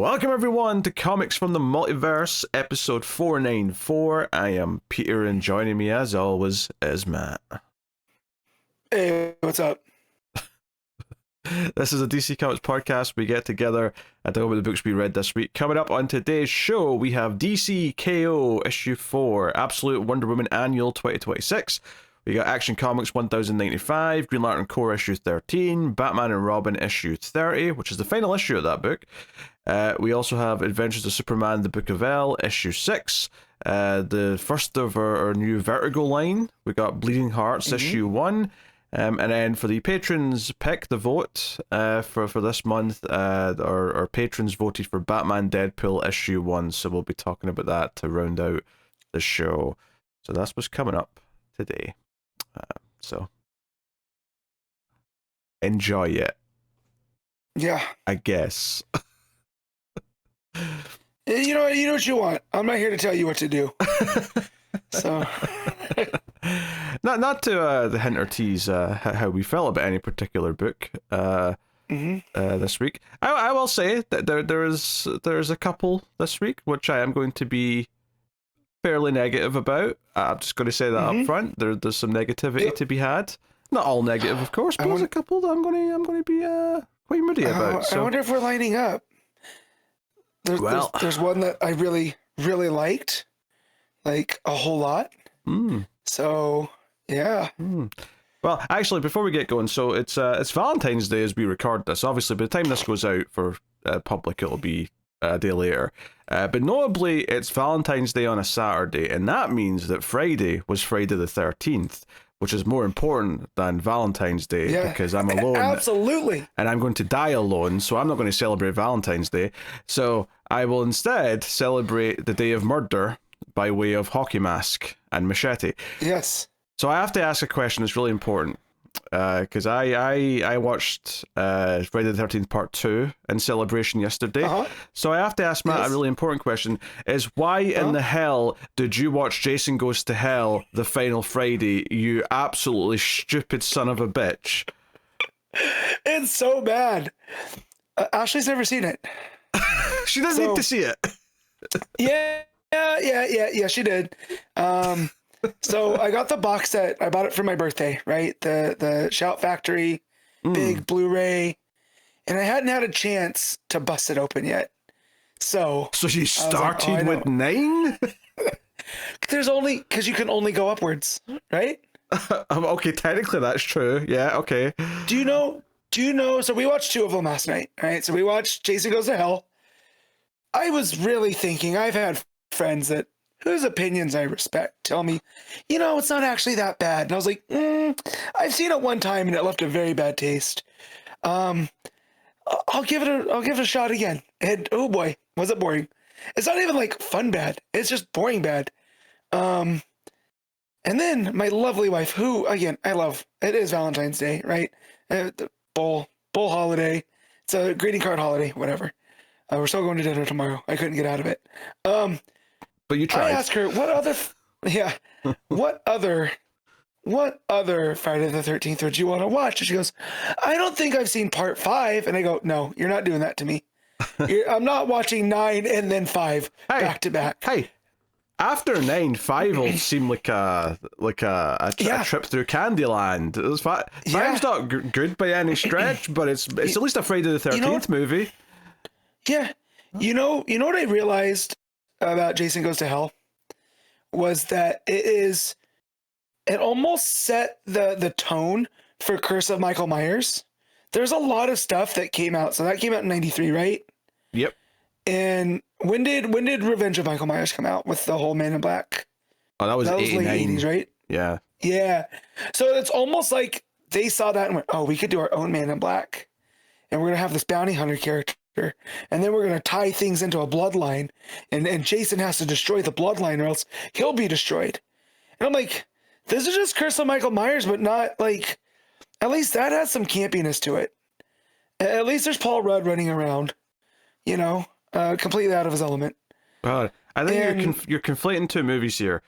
Welcome everyone to Comics from the Multiverse, episode 494. I am Peter, and joining me as always is Matt. Hey, what's up? This is a DC Comics podcast. We get together and talk about the books we read this week. Coming up on today's show, we have DC KO issue 4, Absolute Wonder Woman Annual 2026. We got Action Comics 1095, Green Lantern Corps issue 13, Batman and Robin issue 30, which is the final issue of that book. We also have Adventures of Superman, the Book of L, issue 6, the first of our new Vertigo line. We got Bleeding Hearts, issue 1. And then for the patrons pick, the vote for this month, our patrons voted for Batman Deadpool issue 1, so we'll be talking about that to round out the show. So that's what's coming up today. So enjoy it. Yeah, I guess. You know what you want. I'm not here to tell you what to do. So not to the hint or tease how we felt about any particular book this week. I will say that there's a couple this week which I am going to be fairly negative about. I'm just going to say that up front. There's some negativity to be had. Not all negative, of course, but there's a couple that I'm going to be quite moody about. So. I wonder if we're lining up. There's one that I really, really liked, like a whole lot. So yeah. Well, actually, before we get going, so it's Valentine's Day as we record this. Obviously, by the time this goes out for public, it'll be a day later. But notably, it's Valentine's Day on a Saturday, and that means that Friday was Friday the 13th, which is more important than Valentine's Day because I'm alone. Absolutely. And I'm going to die alone, so I'm not going to celebrate Valentine's Day. So I will instead celebrate the Day of Murder by way of hockey mask and machete. Yes. So I have to ask a question that's really important. Because I watched Friday the 13th Part 2 in celebration yesterday. So I have to ask Matt a really important question, is why in the hell did you watch Jason Goes to Hell the final Friday, you absolutely stupid son of a bitch? It's so bad. Ashley's never seen it. She doesn't need to see it. Yeah, she did. So I got the box set. I bought it for my birthday, right? The Shout Factory big Blu-ray, and I hadn't had a chance to bust it open yet. So you started with 9? There's only because you can only go upwards, right? Okay, technically that's true. Yeah, okay. Do you know? So we watched 2 of them last night, right? So we watched Jason Goes to Hell. I was really thinking, I've had friends that whose opinions I respect tell me, it's not actually that bad. And I was like, I've seen it one time and it left a very bad taste. I'll give it a shot again. And oh boy, was it boring. It's not even like fun bad. It's just boring bad. And then my lovely wife, who again, I love, it is Valentine's Day, right? The bull holiday. It's a greeting card holiday, whatever. We're still going to dinner tomorrow. I couldn't get out of it. But you tried. I asked her, what other Friday the 13th would you want to watch? And she goes, I don't think I've seen part 5. And I go, no, you're not doing that to me. I'm not watching 9 and then 5 back to back. Hey, after 9, 5 will seem like a trip through Candyland. It was 5's not good by any stretch, but it's at least a Friday the 13th movie. Yeah. You know what I realized about Jason Goes to Hell was that it almost set the tone for Curse of Michael Myers. There's a lot of stuff that came out. So that came out in 93, right? Yep. And when did Revenge of Michael Myers come out with the whole Man in Black? Oh, that was late 80s, right? Yeah. Yeah. So it's almost like they saw that and went, oh, we could do our own Man in Black. And we're going to have this bounty hunter character. And then we're going to tie things into a bloodline. And Jason has to destroy the bloodline or else he'll be destroyed. And I'm like, this is just Curse of Michael Myers, but not like, at least that has some campiness to it. At least there's Paul Rudd running around, completely out of his element. I think you're conflating 2 movies here.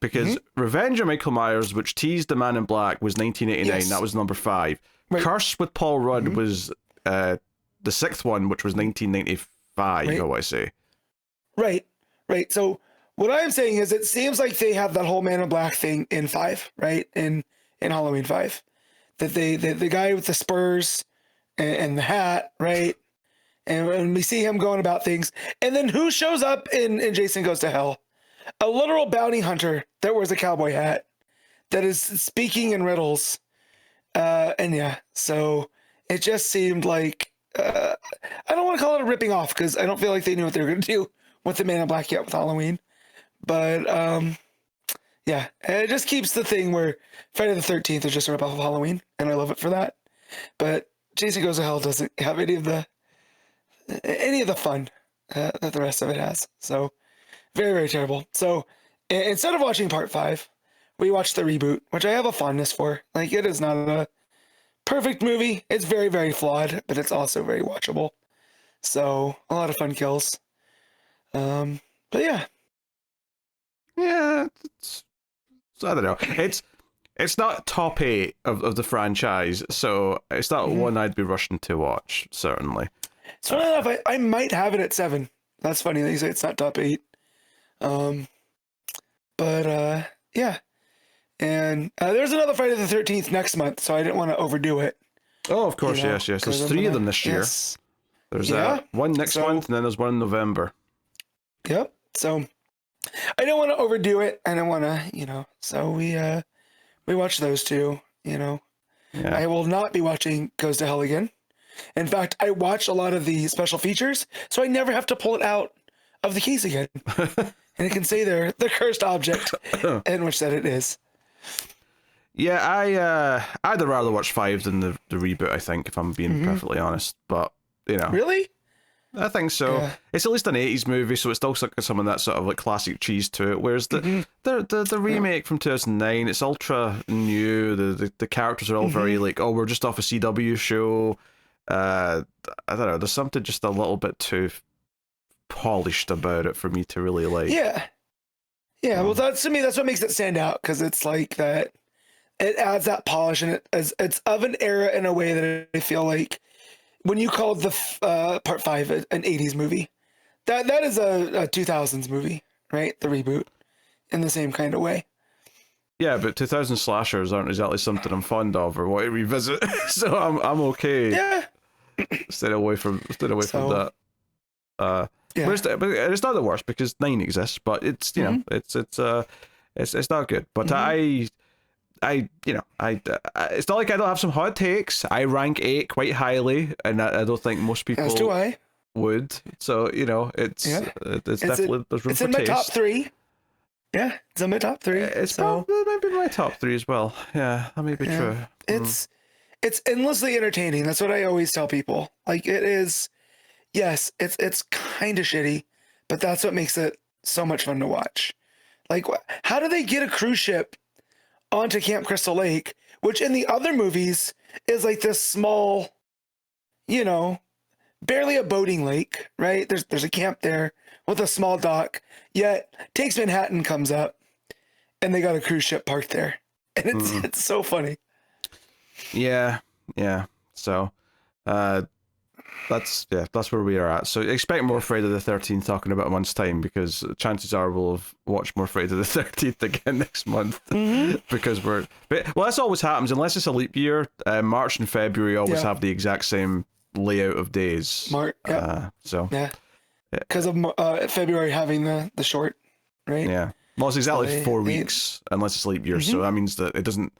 Because Revenge of Michael Myers, which teased the Man in Black, was 1989. Yes. That was number 5. Right. Curse with Paul Rudd was the 6th one, which was 1994. 5, Right. I want to say. Right. Right. So what I'm saying is it seems like they have that whole Man in Black thing in 5, right? In Halloween 5. That the guy with the spurs and the hat, right? And we see him going about things. And then who shows up in Jason Goes to Hell? A literal bounty hunter that wears a cowboy hat that is speaking in riddles. And yeah, so it just seemed like, I don't want to call it a ripping off because I don't feel like they knew what they were going to do with the Man in Black yet with Halloween. But yeah, it just keeps the thing where Friday the 13th is just a rip off of Halloween. And I love it for that. But Jason Goes to Hell doesn't have any of the fun that the rest of it has. So very, very terrible. So instead of watching part 5, we watched the reboot, which I have a fondness for. Like, it is not a perfect movie. It's very, very flawed, but it's also very watchable. So a lot of fun kills. But yeah. Yeah, I don't know. It's not top 8 of the franchise, so it's not one I'd be rushing to watch, certainly. It's funny enough, I might have it at 7. That's funny that you say it's not top 8. But yeah. And there's another Friday the 13th next month, so I didn't want to overdo it. Oh, of course, yes. There's 3 of them this year. Yes. There's one next month, and then there's one in November. Yep. So I didn't want to overdo it. I didn't want to, so we watched those 2, Yeah. I will not be watching Goes to Hell again. In fact, I watched a lot of the special features, so I never have to pull it out of the case again. And it can say there, the cursed object, in which that it is. Yeah, I'd rather watch 5 than the reboot, I think, if I'm being perfectly honest. But, Really? I think so. Yeah. It's at least an 80s movie, so it's still got some of that sort of like classic cheese to it. Whereas the remake from 2009, it's ultra new. The characters are all very like, oh, we're just off a CW show. I don't know. There's something just a little bit too polished about it for me to really like. Yeah. Well, to me, that's what makes it stand out, because it's like that. It adds that polish, and it's of an era in a way that I feel like when you called the part 5 an 80s movie, that is a 2000s movie, right? The reboot, in the same kind of way. Yeah, but 2000 slashers aren't exactly something I'm fond of or want to revisit, so I'm okay. Yeah. Stay away from that. Yeah. But it's not the worst because 9 exists, but it's it's not good. But it's not like I don't have some hot takes. I rank 8 quite highly, and I don't think most people As do I. would. So it's definitely there's room it's for in taste. my top 3. Yeah, it's in my top 3. It's probably maybe my top 3 as well. Yeah, that may be true. It's endlessly entertaining. That's what I always tell people. Like, it is. Yes, it's kind of shitty, but that's what makes it so much fun to watch. Like, how do they get a cruise ship onto Camp Crystal Lake, which in the other movies is like this small, barely a boating lake, right? There's a camp there with a small dock, yet Takes Manhattan comes up and they got a cruise ship parked there. And it's so funny. Yeah. So that's where we are at. So expect more Friday the 13th talking about a month's time, because chances are we'll have watched more Friday the 13th again next month. Because that's always happens unless it's a leap year. March and February always have the exact same layout of days. Because of February having the short, right? Yeah. Well, it's exactly 4 weeks unless it's leap year. So that means that it doesn't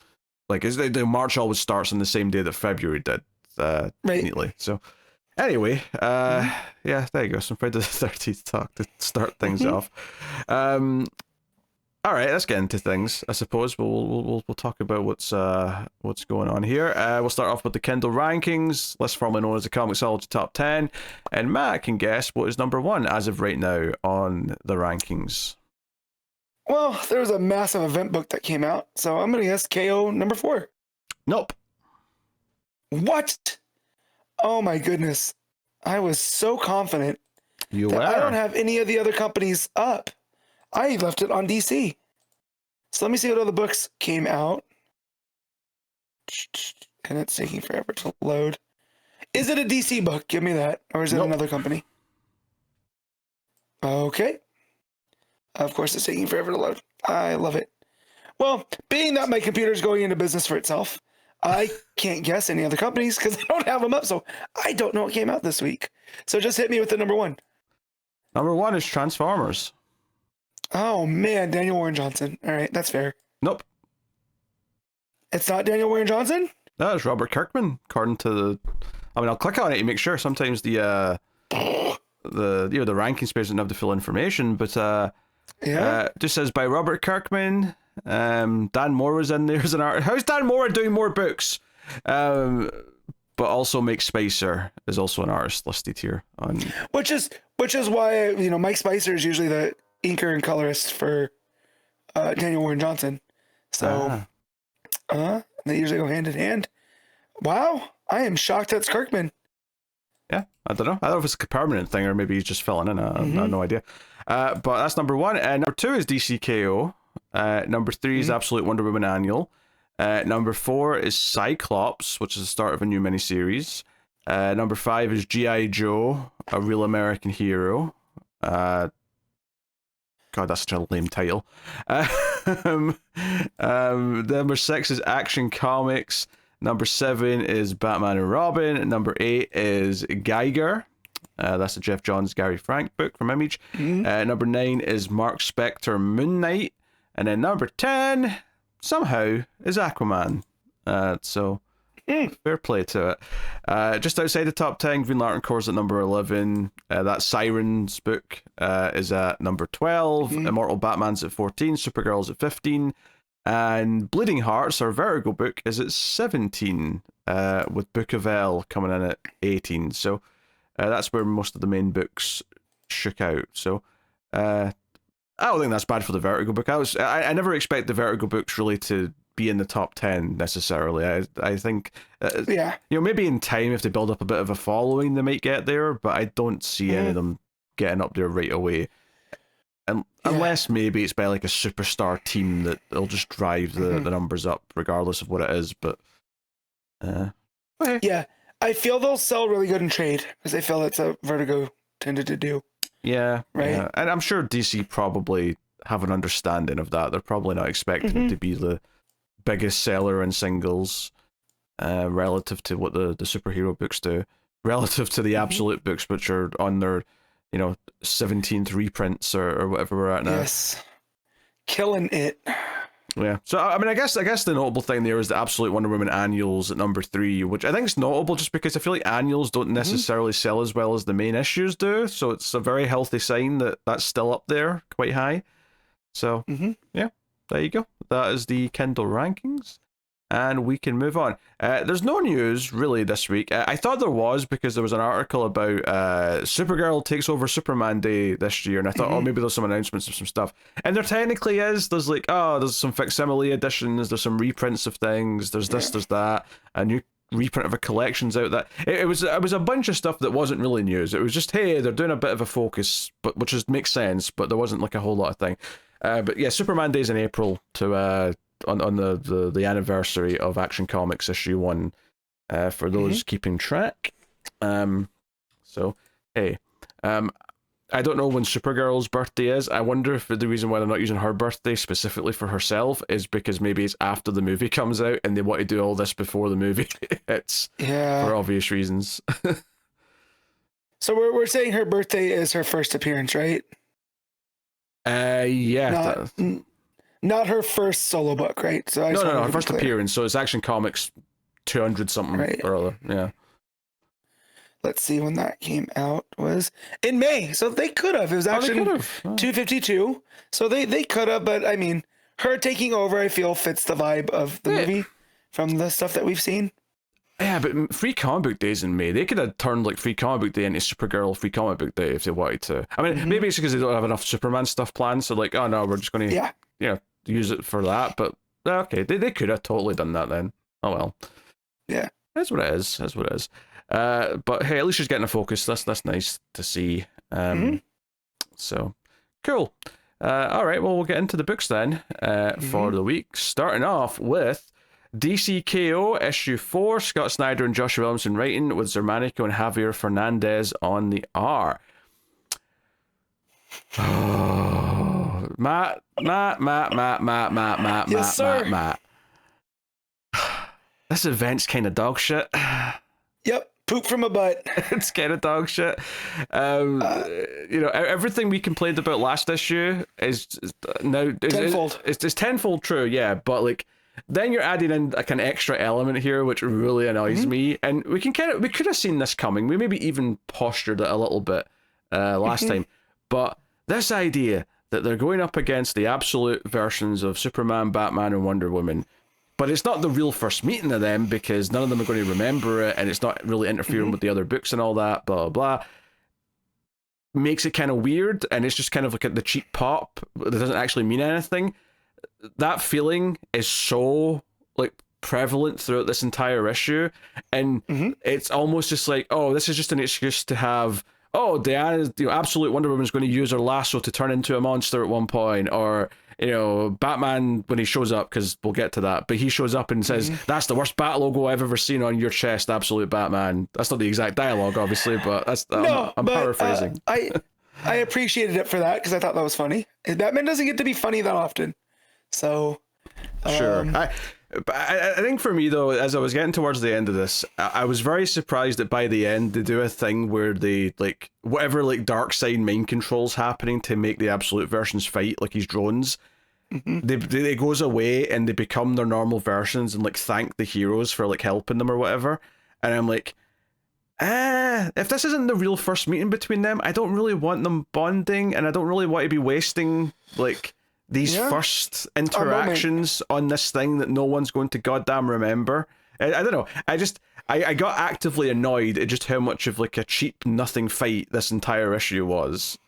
the March always starts on the same day that February did. Neatly. So anyway, there you go. Some Friday the 13th talk to start things off. All right, let's get into things. I suppose we'll talk about what's going on here. We'll start off with the Kindle rankings, less formally known as the ComiXology Top 10, and Matt can guess what is number 1 as of right now on the rankings. Well, there was a massive event book that came out, so I'm gonna guess KO number 4. Nope. What? Oh my goodness! I was so confident. You were. I don't have any of the other companies up. I left it on DC. So let me see what other books came out. And it's taking forever to load. Is it a DC book? Give me that. Or is it another company? Okay. Of course, it's taking forever to load. I love it. Well, being that my computer's going into business for itself, I can't guess any other companies because I don't have them up, so I don't know what came out this week. So just hit me with the number one. Number one is Transformers. Oh, man, Daniel Warren Johnson. All right, that's fair. Nope. It's not Daniel Warren Johnson? That is Robert Kirkman, according to the... I mean, I'll click on it to make sure. Sometimes the ranking space doesn't have the full information, but just says by Robert Kirkman. Dan Moore was in there as an artist. How's Dan Moore doing more books? But also Mike Spicer is also an artist listed here on. Which is why Mike Spicer is usually the inker and colorist for Daniel Warren Johnson. So they usually go hand in hand. Wow, I am shocked that's Kirkman. Yeah, I don't know. I don't know if it's a permanent thing or maybe he's just filling in. I have no idea. But that's number one. Number two is DCKO. Number three is Absolute Wonder Woman Annual. Number four is Cyclops, which is the start of a new miniseries. Number five is G.I. Joe, A Real American Hero. God, that's such a lame title. Number six is Action Comics. Number seven is Batman and Robin. Number eight is Geiger. That's a Jeff Johns, Gary Frank book from Image. Number nine is Mark Spector, Moon Knight. And then number 10, somehow, is Aquaman. So, fair play to it. Just outside the top 10, Green Lantern Corps at number 11. That Sirens book is at number 12. Immortal Batman's at 14. Supergirl's at 15. And Bleeding Hearts, our Vertigo book, is at 17. With Book of L coming in at 18. So, that's where most of the main books shook out. So, I don't think that's bad for the Vertigo book. I never expect the Vertigo books really to be in the top 10 necessarily. I think, maybe in time if they build up a bit of a following, they might get there, but I don't see any of them getting up there right away. And unless maybe it's by like a superstar team that'll just drive the numbers up regardless of what it is. But okay. Yeah, I feel they'll sell really good in trade because I feel that's what Vertigo tended to do. Yeah, right. Yeah. And I'm sure DC probably have an understanding of that. They're probably not expecting it to be the biggest seller in singles relative to what the superhero books do, relative to the Absolute books, which are on their 17th reprints or whatever we're at now. Yes, killing it. Yeah. So I mean, I guess the notable thing there is the Absolute Wonder Woman annuals at number 3, which I think is notable just because I feel like annuals don't necessarily sell as well as the main issues do. So it's a very healthy sign that that's still up there quite high. So yeah, there you go. That is the Kindle rankings. And we can move on. There's no news really this week. I thought there was because there was an article about Supergirl takes over Superman Day this year, and I thought, maybe there's some announcements of some stuff. And there technically is. There's like, there's some facsimile editions, there's some reprints of things, there's this, there's that, a new reprint of a collection's out. That it was a bunch of stuff that wasn't really news. It was just, hey, they're doing a bit of a focus, but which makes sense, but there wasn't like a whole lot of thing. But yeah, Superman Day's in April to on the anniversary of Action Comics issue 1 for those keeping track. So hey, I don't know when Supergirl's birthday is. I wonder if the reason why they're not using her birthday specifically for herself is because maybe it's after the movie comes out and they want to do all this before the movie hits. Yeah, for obvious reasons. So we're saying her birthday is her first appearance, right? Yeah. Not her first solo book, right? So no, her first appearance. So it's Action Comics 200 something or other. Yeah. Let's see when that came out. Was in May. So they could have. It was actually 252. So they could have, but I mean, her taking over, I feel, fits the vibe of the movie from the stuff that we've seen. Yeah, but Free Comic Book Days in May, they could have turned like Free Comic Book Day into Supergirl Free Comic Book Day if they wanted to. I mean, maybe it's because they don't have enough Superman stuff planned, so like, oh no, we're just going to use it for that. But okay, they could have totally done that then. Oh well. Yeah. That's what it is. That's what it is. But hey, at least she's getting a focus. That's nice to see. So cool. All right, well, we'll get into the books then for the week, starting off with DCKO issue 4, Scott Snyder and Joshua Williamson writing, with Xermánico and Javier Fernández on the art. Oh, Matt. Yes, sir. Matt. This event's kind of dog shit. Yep, poop from a butt. It's kind of dog shit. You know, everything we complained about last issue is now Tenfold. It's tenfold true, yeah. But like, then you're adding in like an extra element here, which really annoys me. And we could have seen this coming. We maybe even postured it a little bit last time. But this idea that they're going up against the absolute versions of Superman, Batman, and Wonder Woman. But it's not the real first meeting of them because none of them are going to remember it, and it's not really interfering with the other books and all that, blah, blah, blah. Makes it kind of weird, and it's just kind of like the cheap pop that doesn't actually mean anything. That feeling is so like prevalent throughout this entire issue, and it's almost just like, oh, this is just an excuse to have, oh, Diana, you know, absolute Wonder Woman's going to use her lasso to turn into a monster at one point, or you know, Batman when he shows up, because we'll get to that, but he shows up and says, that's the worst bat logo I've ever seen on your chest, absolute Batman. That's not the exact dialogue, obviously, but that's I'm paraphrasing. I appreciated it for that because I thought that was funny. Batman doesn't get to be funny that often, so sure. I think for me though, as I was getting towards the end of this, I was very surprised that by the end they do a thing where they like whatever like dark side mind controls happening to make the absolute versions fight like he's drones. They goes away and they become their normal versions and like thank the heroes for like helping them or whatever. And I'm like, if this isn't the real first meeting between them, I don't really want them bonding, and I don't really want to be wasting like these first interactions on this thing that no one's going to goddamn remember. I don't know. I got actively annoyed at just how much of like a cheap nothing fight this entire issue was.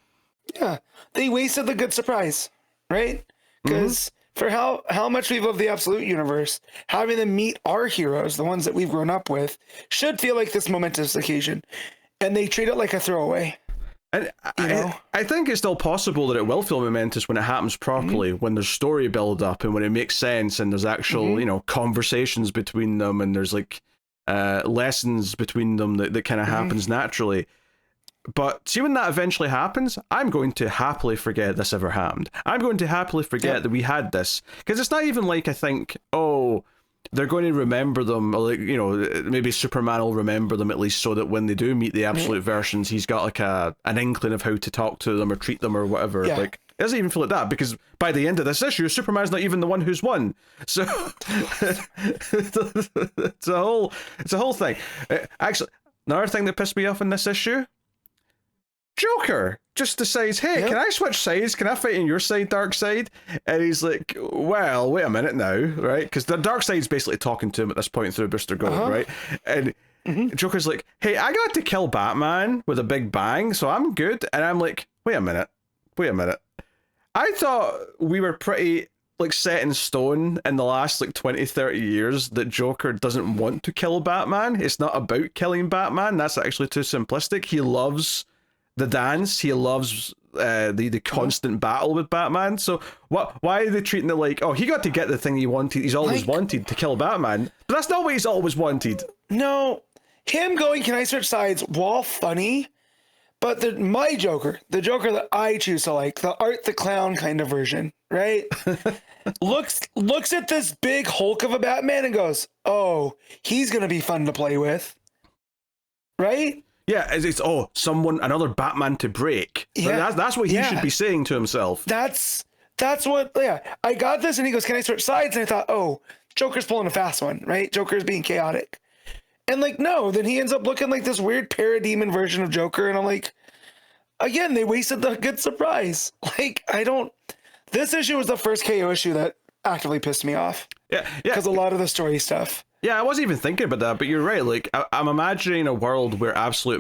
Yeah, they wasted the good surprise, right? Because for how much we love the Absolute Universe, having them meet our heroes, the ones that we've grown up with, should feel like this momentous occasion, and they treat it like a throwaway. And I think it's still possible that it will feel momentous when it happens properly, when there's story build up and when it makes sense and there's actual, you know, conversations between them and there's like lessons between them that kind of happens naturally. But see, when that eventually happens, I'm going to happily forget this ever happened. I'm going to happily forget that we had this, because it's not even like I think, oh, they're going to remember them, or like, you know, maybe Superman will remember them at least so that when they do meet the absolute versions, he's got like an inkling of how to talk to them or treat them or whatever. Like, it doesn't even feel like that, because by the end of this issue, Superman's not even the one who's won. So it's a whole thing. Actually, another thing that pissed me off in this issue, Joker just decides, hey, can I switch sides? Can I fight on your side, dark side? And he's like, well, wait a minute now, right? Because the dark side's basically talking to him at this point through Booster Gold, right? And Joker's like, hey, I got to kill Batman with a big bang, so I'm good. And I'm like, wait a minute. I thought we were pretty like set in stone in the last like 20, 30 years that Joker doesn't want to kill Batman. It's not about killing Batman. That's actually too simplistic. He loves the dance, he loves the constant battle with Batman. So why are they treating it like, oh, he got to get the thing he wanted, he's always wanted, to kill Batman? But that's not what he's always wanted. No, him going, can I switch sides, while funny, but my Joker, the Joker that I choose to like, the Art the Clown kind of version, right? looks at this big Hulk of a Batman and goes, oh, he's gonna be fun to play with, right? Yeah, it's another Batman to break. Yeah, that's what he should be saying to himself. That's what, I got this, and he goes, can I switch sides? And I thought, oh, Joker's pulling a fast one, right? Joker's being chaotic. And like, no, then he ends up looking like this weird parademon version of Joker, and I'm like, again, they wasted the good surprise. Like, this issue was the first KO issue that actively pissed me off. Yeah. Because a lot of the story stuff. Yeah, I wasn't even thinking about that, but you're right. Like, I'm imagining a world where absolute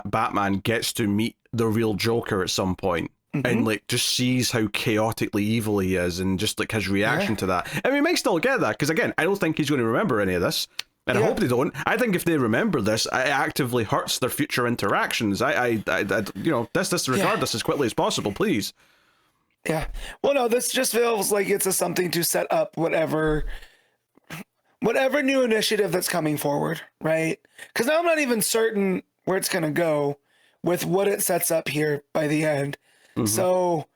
Batman gets to meet the real Joker at some point, and like just sees how chaotically evil he is, and just like his reaction to that. And we might still get that, because again, I don't think he's going to remember any of this, and I hope they don't. I think if they remember this, it actively hurts their future interactions. I you know, disregard this as quickly as possible, please. Yeah. Well, no, this just feels like it's something to set up whatever new initiative that's coming forward, right? Because now I'm not even certain where it's going to go with what it sets up here by the end. So,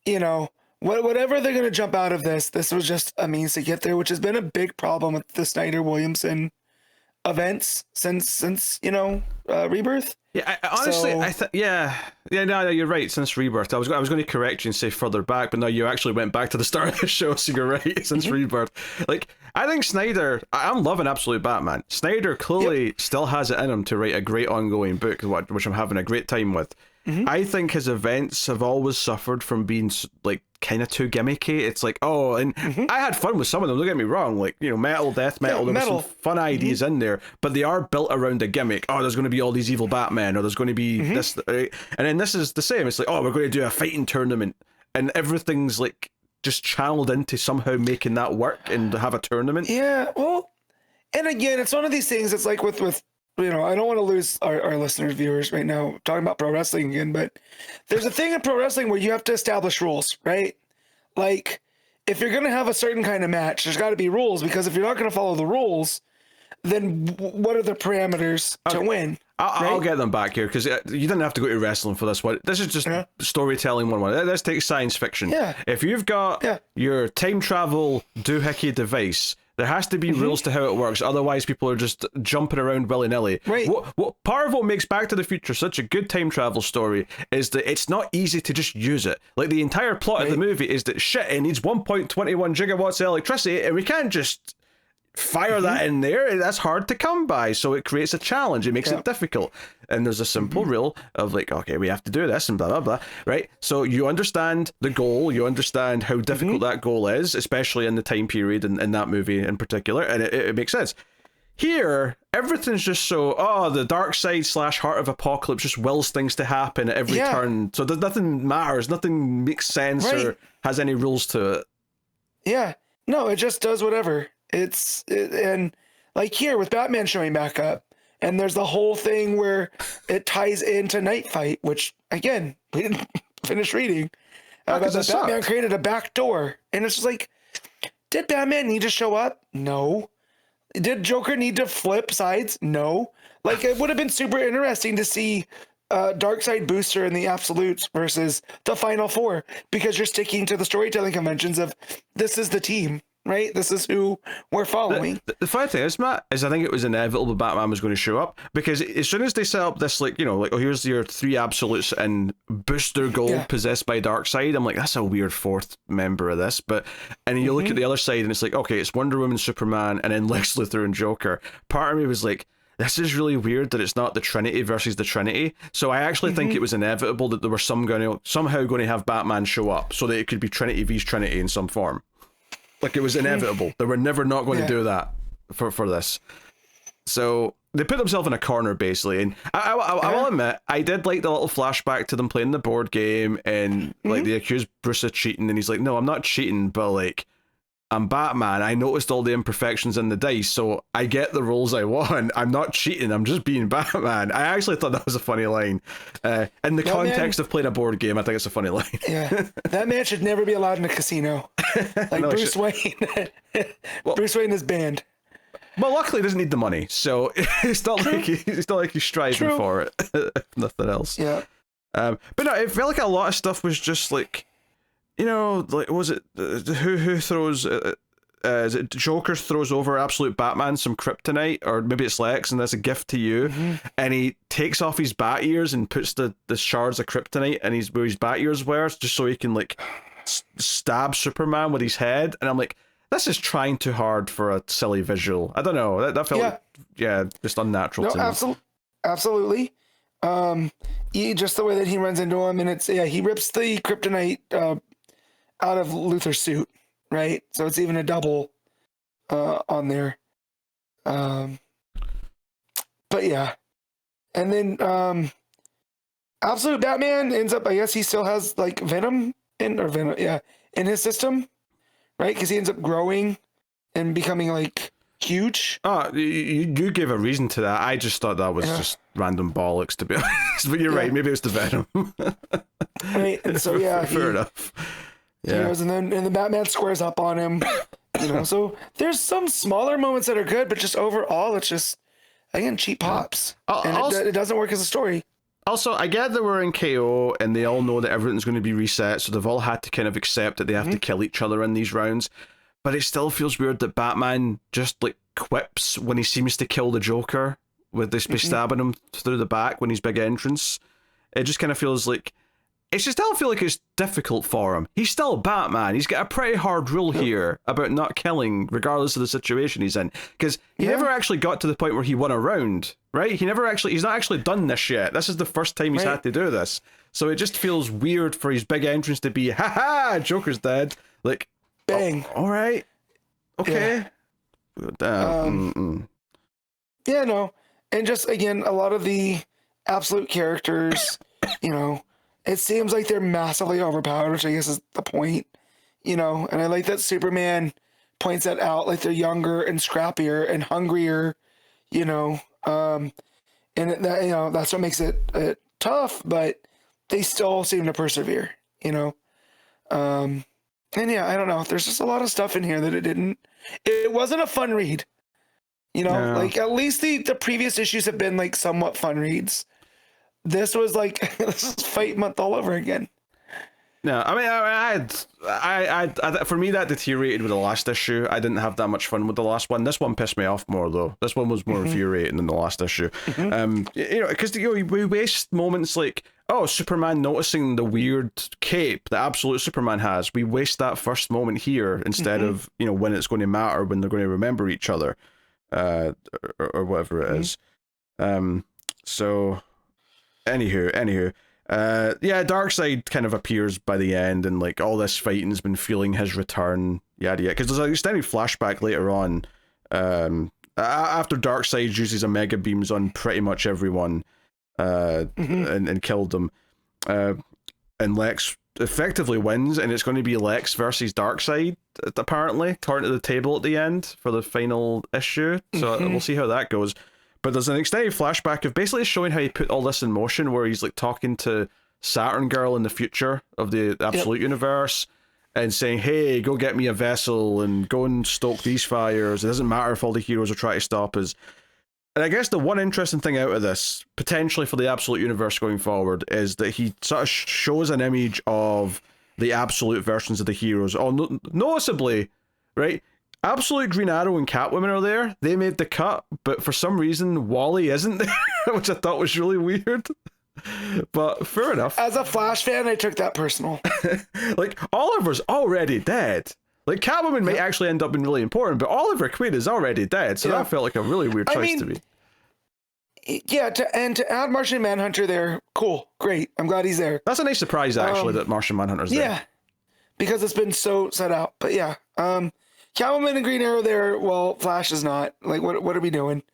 you know, whatever they're going to jump out of this was just a means to get there, which has been a big problem with the Snyder Williamson events since Rebirth. Yeah, honestly, no, you're right. Since Rebirth, I was going to correct you and say further back, but no, you actually went back to the start of the show, so you're right. Since Rebirth, like, I think Snyder, I'm loving Absolute Batman. Snyder clearly still has it in him to write a great ongoing book, which I'm having a great time with. I think his events have always suffered from being like kind of too gimmicky. It's like, I had fun with some of them, don't get me wrong, like, metal, death metal, there were some fun ideas in there, but they are built around a gimmick. There's going to be all these evil Batmen, or there's going to be this, right? And then this is the same. It's like, we're going to do a fighting tournament, and everything's like just channeled into somehow making that work and have a tournament. Yeah, well, and again, it's one of these things. It's like with I don't want to lose our listeners, viewers right now talking about pro wrestling again, but there's a thing in pro wrestling where you have to establish rules, right? Like, if you're going to have a certain kind of match, there's got to be rules, because if you're not going to follow the rules, then what are the parameters to win? I'll get them back here, because you didn't have to go to wrestling for this one. This is just storytelling 101. Let's take science fiction. Yeah. If you've got your time travel doohickey device, there has to be rules to how it works. Otherwise, people are just jumping around willy-nilly. Right. What part of what makes Back to the Future such a good time travel story is that it's not easy to just use it. Like, the entire plot of the movie is that it needs 1.21 gigawatts of electricity, and we can't just fire that in there. That's hard to come by, so it creates a challenge. It makes it difficult. And there's a simple rule of like, okay, we have to do this and blah blah blah, right? So you understand the goal, you understand how difficult that goal is, especially in the time period in that movie in particular, and it makes sense. Here, everything's just so, the dark side / Heart of Apocalypse just wills things to happen at every turn, so nothing matters, nothing makes sense or has any rules to it. Yeah, no, it just does whatever. And like here with Batman showing back up, and there's the whole thing where it ties into Night Fight, which again we didn't finish reading. About that Batman created a back door, and it's just like, did Batman need to show up? No. Did Joker need to flip sides? No. Like, it would have been super interesting to see Darkseid Booster and the Absolutes versus the Final Four, because you're sticking to the storytelling conventions of this is the team. Right? This is who we're following. The funny thing is, Matt, is I think it was inevitable Batman was going to show up, because as soon as they set up this, like, here's your 3 absolutes and Booster Gold possessed by Darkseid, I'm like, that's a weird 4th member of this. And you look at the other side and it's like, okay, it's Wonder Woman, Superman, and then Lex Luthor and Joker. Part of me was like, this is really weird that it's not the Trinity versus the Trinity. So I actually think it was inevitable that there were somehow going to have Batman show up so that it could be Trinity vs Trinity in some form. Like, it was inevitable. They were never not going to do that for this. So they put themselves in a corner, basically. And I will admit, I did like the little flashback to them playing the board game, and like they accused Bruce of cheating, and he's like, no, I'm not cheating, but like, I'm Batman. I noticed all the imperfections in the dice, so I get the rolls I want. I'm not cheating. I'm just being Batman. I actually thought that was a funny line. In the context of playing a board game, I think it's a funny line. Yeah, that man should never be allowed in a casino. Like no, Bruce Wayne. Bruce Wayne is banned. Well, luckily he doesn't need the money, so it's not like he's striving for it. If nothing else. Yeah. But no, it felt like a lot of stuff was just like, like, was it who throws? Is it Joker throws over Absolute Batman some kryptonite, or maybe it's Lex, and that's a gift to you, and he takes off his bat ears and puts the shards of kryptonite in where his bat ears were, just so he can like stab Superman with his head. And I'm like, this is trying too hard for a silly visual. I don't know. That felt like, just unnatural to me. Absolutely. Just the way that he runs into him, and it's he rips the kryptonite out of Luthor's suit, right? So it's even a double on there. But yeah. And then Absolute Batman ends up, I guess he still has like Venom in his system, right? Because he ends up growing and becoming like huge. Oh, you gave a reason to that. I just thought that was just random bollocks, to be honest. But you're right, maybe it was the Venom. Right, and so fair enough. Yeah, and the Batman squares up on him. So there's some smaller moments that are good, but just overall, it's just, again, cheap pops. And it doesn't work as a story. Also, I get that we're in KO and they all know that everything's going to be reset, so they've all had to kind of accept that they have to kill each other in these rounds. But it still feels weird that Batman just like quips when he seems to kill the Joker with this be stabbing him through the back when his big entrance. It just kind of feels like it just still feel like it's difficult for him. He's still Batman. He's got a pretty hard rule here about not killing, regardless of the situation he's in. Because he never actually got to the point where he won a round, right? He's not actually done this yet. This is the first time he's had to do this. So it just feels weird for his big entrance to be, ha, Joker's dead. Like, bang. Oh, all right. Okay. Yeah, no. And just, again, a lot of the absolute characters, you know, it seems like they're massively overpowered, which I guess is the point, you know. And I like that Superman points that out, like they're younger and scrappier and hungrier, you know. And that, you know, that's what makes it tough, but they still seem to persevere, you know. And yeah, I don't know. There's just a lot of stuff in here that it wasn't a fun read, you know. No. Like at least the previous issues have been like somewhat fun reads. This was like this is Fight Month all over again. No, I mean, I for me that deteriorated with the last issue. I didn't have that much fun with the last one. This one pissed me off more though. This one was more infuriating than the last issue. You know, because we waste moments like, oh, Superman noticing the weird cape that absolute Superman has. We waste that first moment here instead of, you know, when it's going to matter, when they're going to remember each other, or whatever it is. So. Anywho, yeah, Darkseid kind of appears by the end, and like all this fighting's been feeling his return, yada yada. Because there's an extended flashback later on, after Darkseid uses a mega beams on pretty much everyone, and killed them, and Lex effectively wins, and it's going to be Lex versus Darkseid apparently, turn to the table at the end for the final issue. So we'll see how that goes. But there's an extended flashback of basically showing how he put all this in motion, where he's like talking to Saturn Girl in the future of the Absolute Universe and saying, hey, go get me a vessel and go and stoke these fires. It doesn't matter if all the heroes are trying to stop us. And I guess the one interesting thing out of this, potentially for the Absolute Universe going forward, is that he sort of shows an image of the Absolute versions of the heroes. Oh, noticeably, right? Absolute Green Arrow and Catwoman are there. They made the cut, but for some reason, Wally isn't there, which I thought was really weird. But fair enough. As a Flash fan, I took that personal. Like, Oliver's already dead. Like, Catwoman might actually end up being really important, but Oliver Queen is already dead, so that felt like a really weird choice to me. Yeah, to add Martian Manhunter there, cool, great. I'm glad he's there. That's a nice surprise, actually, that Martian Manhunter's there. Yeah, because it's been so set out. But yeah, Catwoman and Green Arrow there. Well, Flash is not. Like, what are we doing?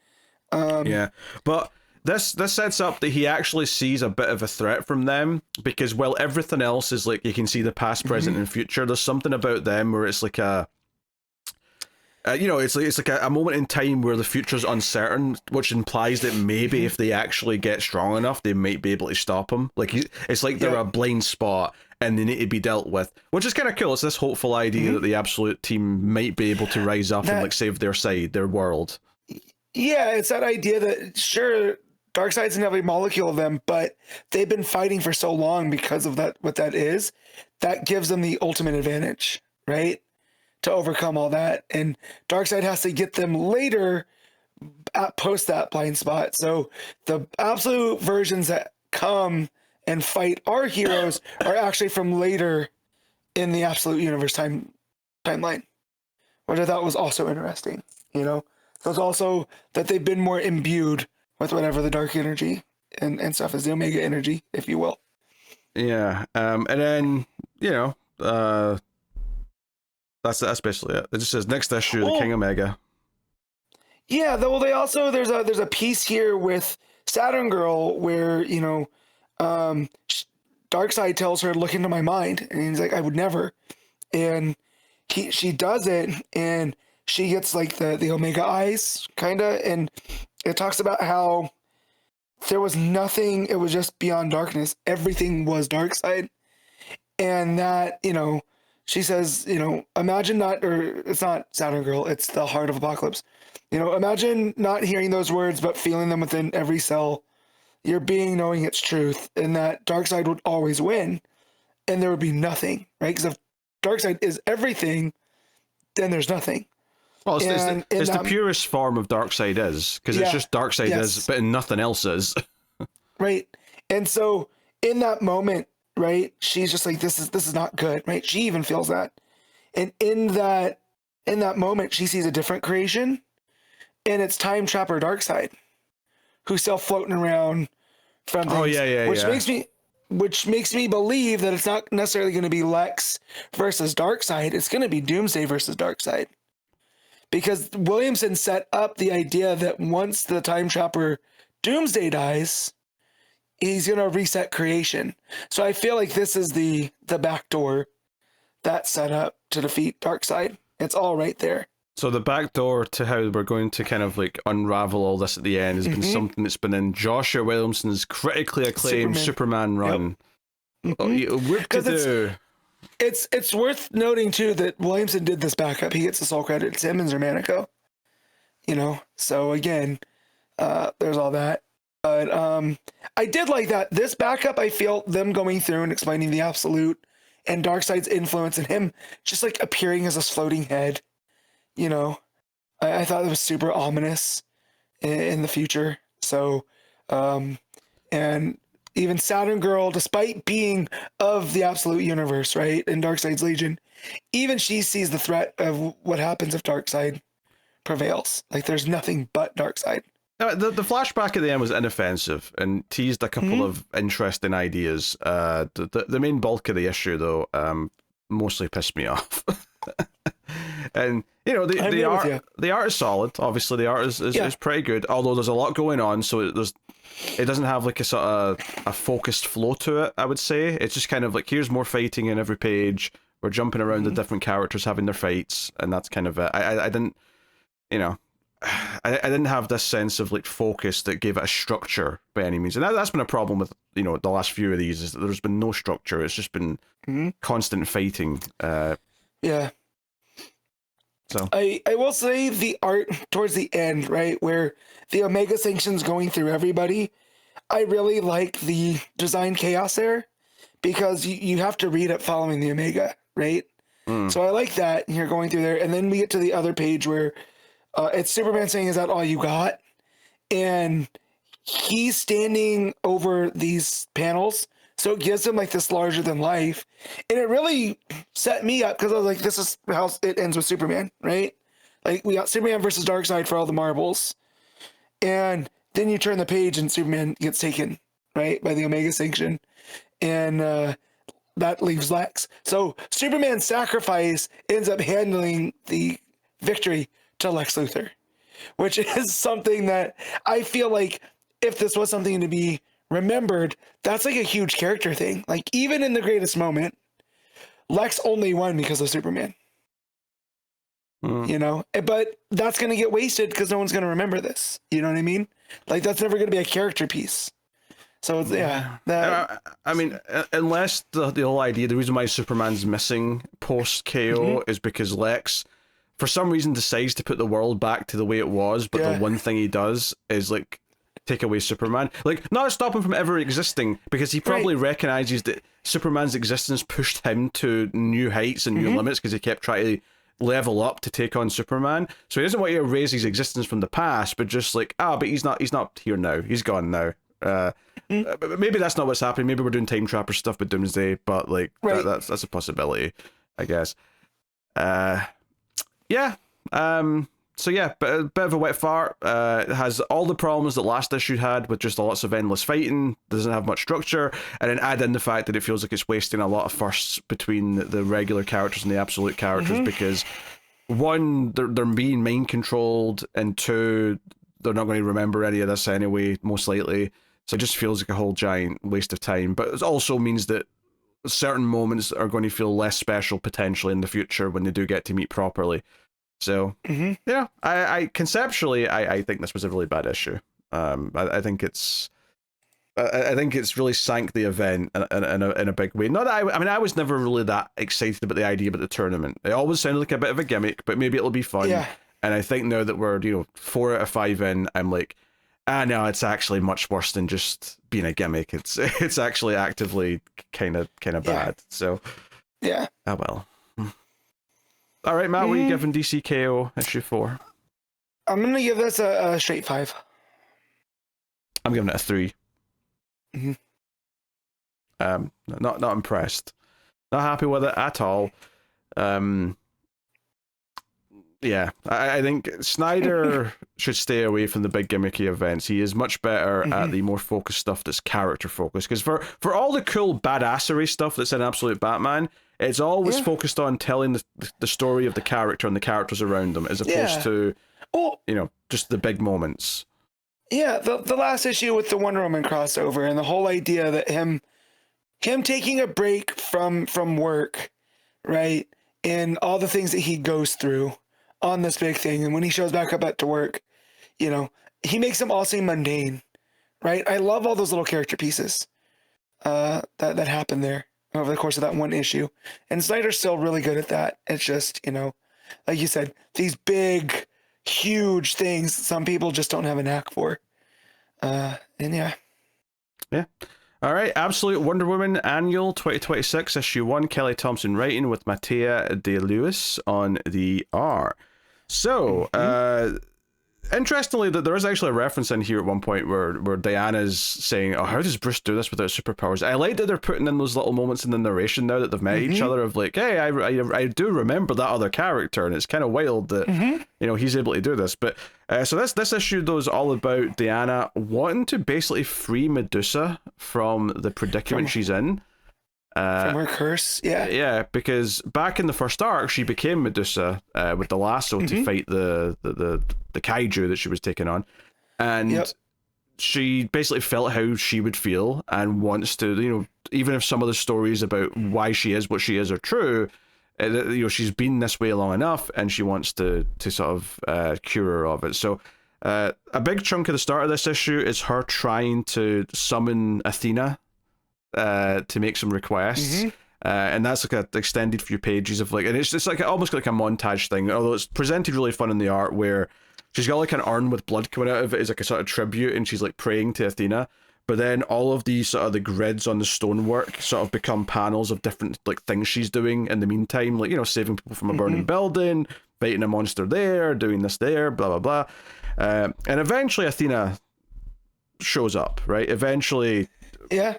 Yeah, but this sets up that he actually sees a bit of a threat from them, because while everything else is like you can see the past, present, and future, there's something about them where it's like a, you know, it's like a moment in time where the future's uncertain, which implies that maybe if they actually get strong enough, they might be able to stop him. Like it's like they're a blind spot and they need to be dealt with, which is kind of cool. It's this hopeful idea that the Absolute team might be able to rise up and like save their side, their world. Yeah, it's that idea that sure, Darkseid's in every molecule of them, but they've been fighting for so long because of that. What that is, that gives them the ultimate advantage, right? To overcome all that, and Darkseid has to get them later, post that blind spot. So the Absolute versions that come and fight our heroes are actually from later in the Absolute Universe timeline, which I thought was also interesting. You know, so it's also that they've been more imbued with whatever the dark energy and stuff is, the Omega energy, if you will. Yeah, and then you know, that's basically it. It just says next issue, the King Omega. Yeah, though they also there's a piece here with Saturn Girl where, you know, Darkseid tells her, look into my mind, and he's like, I would never. And she does it, and she gets like the Omega eyes, kinda, and it talks about how there was nothing, it was just beyond darkness. Everything was Darkseid. And that, you know, she says, you know, imagine not, or it's not Saturn Girl, it's the Heart of Apocalypse. You know, imagine not hearing those words, but feeling them within every cell your being knowing its truth, and that Darkseid would always win, and there would be nothing, right? Because if Darkseid is everything, then there's nothing. Well, it's the purest form of Darkseid is, because it's just Darkseid is, but nothing else is. Right. And so in that moment, right, she's just like, this is not good, right? She even feels that. And in that moment, she sees a different creation, and it's Time Trapper Darkseid, who's still floating around from things. Which makes me believe that it's not necessarily going to be Lex versus Darkseid. It's going to be Doomsday versus Darkseid. Because Williamson set up the idea that once the Time Trapper Doomsday dies, he's going to reset creation. So I feel like this is the back door that's set up to defeat Darkseid. It's all right there. So the back door to how we're going to kind of like unravel all this at the end has been something that's been in Joshua Williamson's critically acclaimed Superman run. Yep. Work to do. It's worth noting too that Williamson did this backup. He gets the sole credit. It's him and Xermánico. So again, there's all that. But I did like that. This backup, I feel them going through and explaining the Absolute and Darkseid's influence and him just like appearing as this floating head. I thought it was super ominous in the future. So, and even Saturn Girl, despite being of the Absolute Universe, right, in Darkseid's Legion, even she sees the threat of what happens if Darkseid prevails. Like, there's nothing but Darkseid. The flashback at the end was inoffensive and teased a couple of interesting ideas. The main bulk of the issue, though, mostly pissed me off. And the art is solid. Obviously, the art is pretty good. Although there's a lot going on, so it doesn't have like a sort of a focused flow to it. I would say it's just kind of like, here's more fighting in every page. We're jumping around the different characters having their fights, and that's kind of it. I didn't, I didn't have this sense of like focus that gave it a structure by any means, and that's been a problem with the last few of these, is that there's been no structure. It's just been constant fighting. So I will say the art towards the end, right, where the Omega Sanction's going through everybody, I really like the design chaos there, because you have to read it following the Omega, right? So I like that you're going through there, and then we get to the other page where it's Superman saying, "Is that all you got?" And he's standing over these panels, so it gives him like this larger than life, and it really set me up, because I was like, this is how it ends with Superman, right? Like, we got Superman versus Darkseid for all the marbles, and then you turn the page and Superman gets taken, right, by the Omega Sanction, and that leaves Lex. So Superman's sacrifice ends up handling the victory to Lex Luthor, which is something that I feel like, if this was something to be remembered, that's like a huge character thing. Like, even in the greatest moment, Lex only won because of Superman. But that's going to get wasted because no one's going to remember this. You know what I mean? Like, that's never going to be a character piece. So I mean, unless the whole idea, the reason why Superman's missing post KO is because Lex, for some reason, decides to put the world back to the way it was, but the one thing he does is like take away Superman. Like, not stop him from ever existing, because he probably recognizes that Superman's existence pushed him to new heights and new limits, because he kept trying to level up to take on Superman. So he doesn't want to erase his existence from the past, but just like, but he's not here now. He's gone now. Maybe that's not what's happening. Maybe we're doing time trapper stuff with Doomsday, but like that's a possibility, I guess. So yeah, but a bit of a wet fart. It has all the problems that last issue had, with just lots of endless fighting. Doesn't have much structure, and then add in the fact that it feels like it's wasting a lot of firsts between the regular characters and the absolute characters, because one, they're being mind controlled, and two, they're not going to remember any of this anyway, most likely. So it just feels like a whole giant waste of time. But it also means that certain moments are going to feel less special potentially in the future when they do get to meet properly. So I conceptually I think this was a really bad issue. I think it's really sank the event in a big way. Not that I was never really that excited about the idea about the tournament. It always sounded like a bit of a gimmick, but maybe it'll be fun. Yeah. And I think now that we're 4 out of 5 in, I'm like, No, it's actually much worse than just being a gimmick. It's actually actively kind of bad. So yeah. Oh well. All right, Matt, what are you giving DC KO issue 4? I'm gonna give this a straight 5. I'm giving it a 3. Not impressed. Not happy with it at all. Yeah, I think Snyder should stay away from the big gimmicky events. He is much better at the more focused stuff that's character focused. Because for all the cool badassery stuff that's in Absolute Batman, it's always focused on telling the story of the character and the characters around them, as opposed to, just the big moments. Yeah, the last issue with the Wonder Woman crossover and the whole idea that him taking a break from work, right, and all the things that he goes through on this big thing, and when he shows back up to work, he makes them all seem mundane, right? I love all those little character pieces that happen there over the course of that one issue, and Snyder's still really good at that. It's just, like you said, these big, huge things some people just don't have a knack for. And yeah. All right, Absolute Wonder Woman Annual 2026, issue 1, Kelly Thompson writing with Mattia de Lewis on the R. So, interestingly, that there is actually a reference in here at one point where Diana's saying, "Oh, how does Bruce do this without superpowers?" I like that they're putting in those little moments in the narration now that they've met each other of like, "Hey, I do remember that other character," and it's kind of wild that he's able to do this. But so this issue though is all about Diana wanting to basically free Medusa from the predicament she's in. From her curse, yeah, because back in the first arc, she became Medusa with the lasso to fight the kaiju that she was taking on, and she basically felt how she would feel and wants to, even if some of the stories about why she is what she is are true, she's been this way long enough, and she wants to sort of cure her of it. So a big chunk of the start of this issue is her trying to summon Athena to make some requests, and that's like an extended few pages of and it's like almost like a montage thing, although it's presented really fun in the art where she's got like an urn with blood coming out of it as like a sort of tribute, and she's like praying to Athena, but then all of these sort of the grids on the stonework sort of become panels of different like things she's doing in the meantime, like saving people from a burning building, fighting a monster there, doing this there, blah blah blah, and eventually Athena shows up, right? Eventually. Yeah.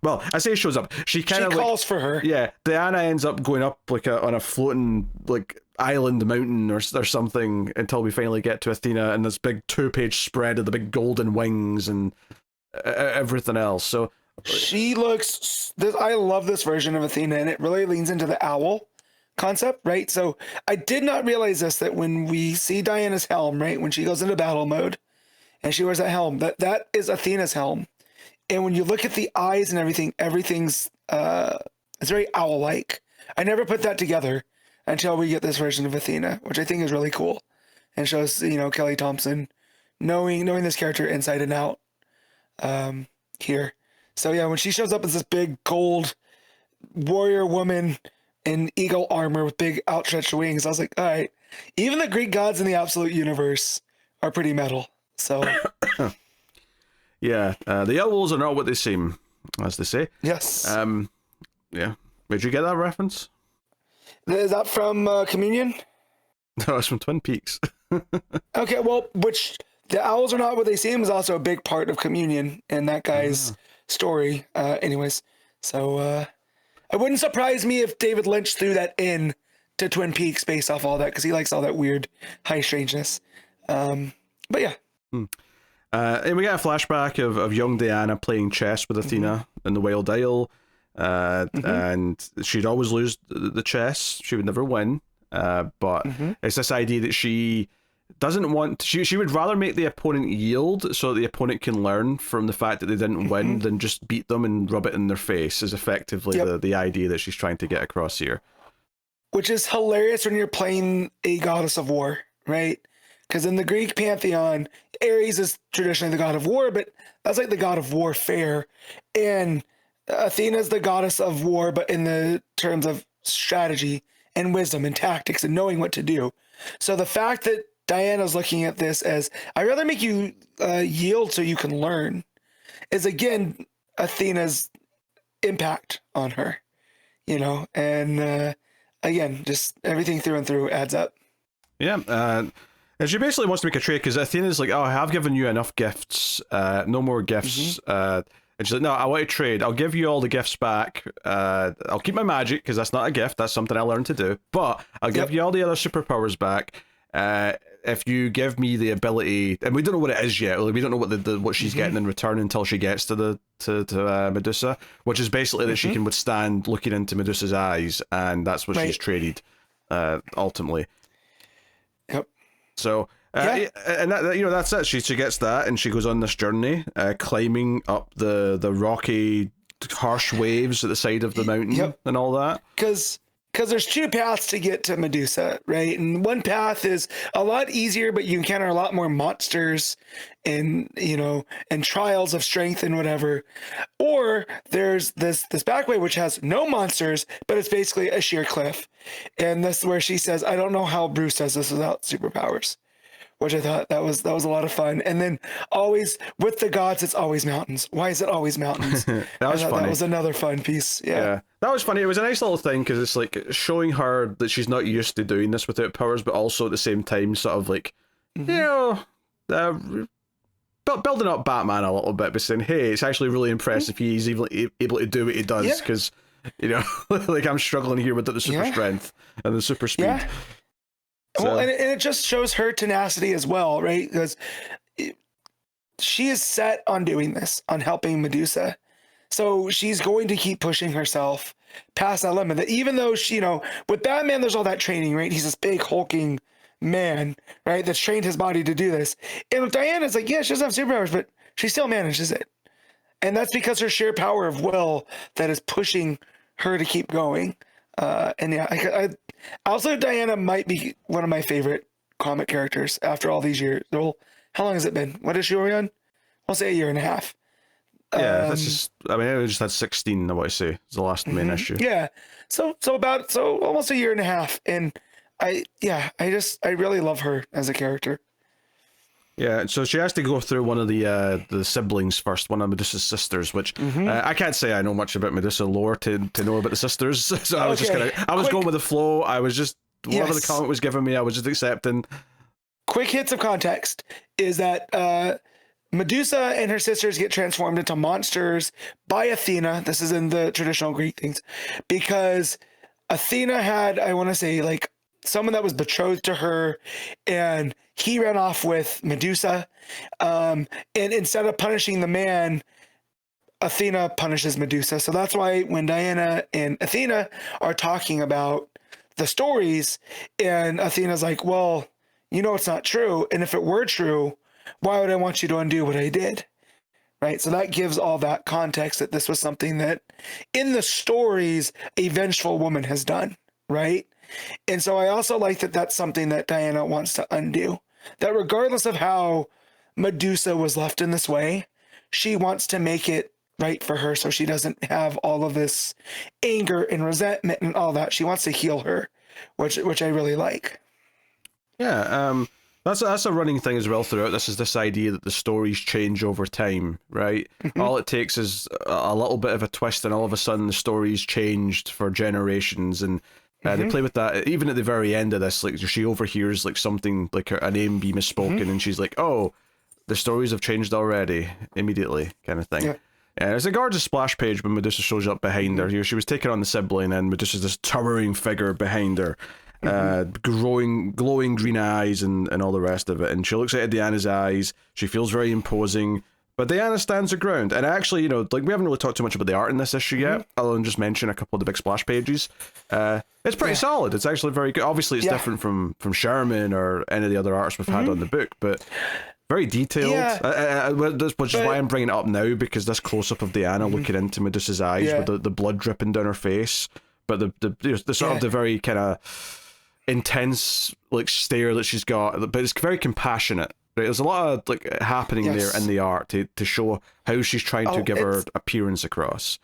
Well, I say shows up. She calls for her. Yeah. Diana ends up going up on a floating island mountain or something until we finally get to Athena and this big 2-page spread of the big golden wings and everything else. So she looks. I love this version of Athena, and it really leans into the owl concept, right? So I did not realize that when we see Diana's helm, right, when she goes into battle mode, and she wears that helm, that is Athena's helm. And when you look at the eyes and everything's it's very owl-like. I never put that together until we get this version of Athena, which I think is really cool, and shows Kelly Thompson knowing this character inside and out here. So yeah, when she shows up as this big gold warrior woman in eagle armor with big outstretched wings, I was like, all right, even the Greek gods in the Absolute Universe are pretty metal. So. Yeah, the owls are not what they seem, as they say. Yes. Yeah. Did you get that reference? Is that from Communion? No, it's from Twin Peaks. Okay, well, which the owls are not what they seem is also a big part of Communion in that guy's story. Anyways, so it wouldn't surprise me if David Lynch threw that in to Twin Peaks based off all that, because he likes all that weird high strangeness. But yeah. And we get a flashback of young Diana playing chess with Athena in the Wild Isle, and she'd always lose the chess. She would never win, but it's this idea that she doesn't want... She would rather make the opponent yield so that the opponent can learn from the fact that they didn't win than just beat them and rub it in their face, is effectively the idea that she's trying to get across here. Which is hilarious when you're playing a goddess of war, right? Because in the Greek pantheon, Ares is traditionally the god of war, but that's like the god of warfare. And Athena is the goddess of war, but in the terms of strategy and wisdom and tactics and knowing what to do. So the fact that Diana's looking at this as, I'd rather make you yield so you can learn, is again Athena's impact on her, you know, and again, just everything through and through adds up. Yeah, and she basically wants to make a trade because Athena's like, oh, I have given you enough gifts, no more gifts. And she's like, no, I want to trade. I'll give you all the gifts back. I'll keep my magic because that's not a gift. That's something I learned to do. But I'll give you all the other superpowers back. If you give me the ability, and we don't know what it is yet. We don't know what she's getting in return until she gets to Medusa, which is basically that she can withstand looking into Medusa's eyes, and that's what she's traded ultimately. Yep. So. And that, you know, that's it. She gets that, and she goes on this journey, climbing up the rocky, harsh waves at the side of the mountain and all that. Because there's two paths to get to Medusa, right? And one path is a lot easier, but you encounter a lot more monsters and, you know, and trials of strength and whatever. Or there's this back way which has no monsters, but it's basically a sheer cliff. And this is where she says, I don't know how Bruce does this without superpowers. Which I thought that was a lot of fun. And then always with the gods, it's always mountains. Why is it always mountains? That was funny. That was another fun piece. Yeah, that was funny. It was a nice little thing because it's like showing her that she's not used to doing this without powers, but also at the same time, sort of like, you know, building up Batman a little bit, but saying, hey, it's actually really impressive he's even able to do what he does because, you know, like I'm struggling here with the super strength and the super speed. Yeah. So. Well, and it just shows her tenacity as well, right? Because she is set on doing this, on helping Medusa. So she's going to keep pushing herself past that limit. That even though she, you know, with Batman, there's all that training, right? He's this big hulking man, right? That's trained his body to do this. And with Diana's like, yeah, she doesn't have superpowers, but she still manages it. And that's because her sheer power of will that is pushing her to keep going. And yeah, I also Diana might be one of my favorite comic characters after all these years. Well, how long has it been? What issue are we on? I'll say a year and a half. Yeah, that's just. I mean, I just had 16. I want to say it's the last main issue. Yeah, so almost a year and a half, and I really love her as a character. Yeah, so she has to go through one of the siblings first, one of Medusa's sisters, which I can't say I know much about Medusa lore to know about the sisters. So I was just going with the flow. I was just whatever the comic was giving me, I was just accepting. Quick hits of context is that Medusa and her sisters get transformed into monsters by Athena. This is in the traditional Greek things, because Athena had, I want to say, like someone that was betrothed to her, and he ran off with Medusa. And instead of punishing the man, Athena punishes Medusa. So that's why when Diana and Athena are talking about the stories, and Athena's like, well, you know, it's not true. And if it were true, why would I want you to undo what I did? Right. So that gives all that context that this was something that in the stories, a vengeful woman has done. Right. And so I also like that that's something that Diana wants to undo, that regardless of how Medusa was left in this way, she wants to make it right for her. So she doesn't have all of this anger and resentment and all that. She wants to heal her, which I really like. Yeah. That's a running thing as well throughout this, is this idea that the stories change over time, right? All it takes is a little bit of a twist and all of a sudden the story's changed for generations, and they play with that even at the very end of this. Like she overhears like something like a name be misspoken, and she's like, oh, the stories have changed already, immediately, kind of thing. Yeah. It's a gorgeous splash page when Medusa shows up behind her. Here she was taking on the sibling, and Medusa's this towering figure behind her. Glowing green eyes and all the rest of it, and she looks at Diana's eyes. She feels very imposing, but Diana stands her ground. And actually, you know, like we haven't really talked too much about the art in this issue yet, other than just mention a couple of the big splash pages. It's pretty solid. It's actually very good. Obviously, it's different from Sherman or any of the other artists we've had on the book, but very detailed. Which is why I'm bringing it up now, because this close up of Diana looking into Medusa's eyes with the blood dripping down her face, but the sort of the very kind of intense like stare that she's got, but it's very compassionate. Right? There's a lot of like happening there in the art to show how she's trying to give her appearance across.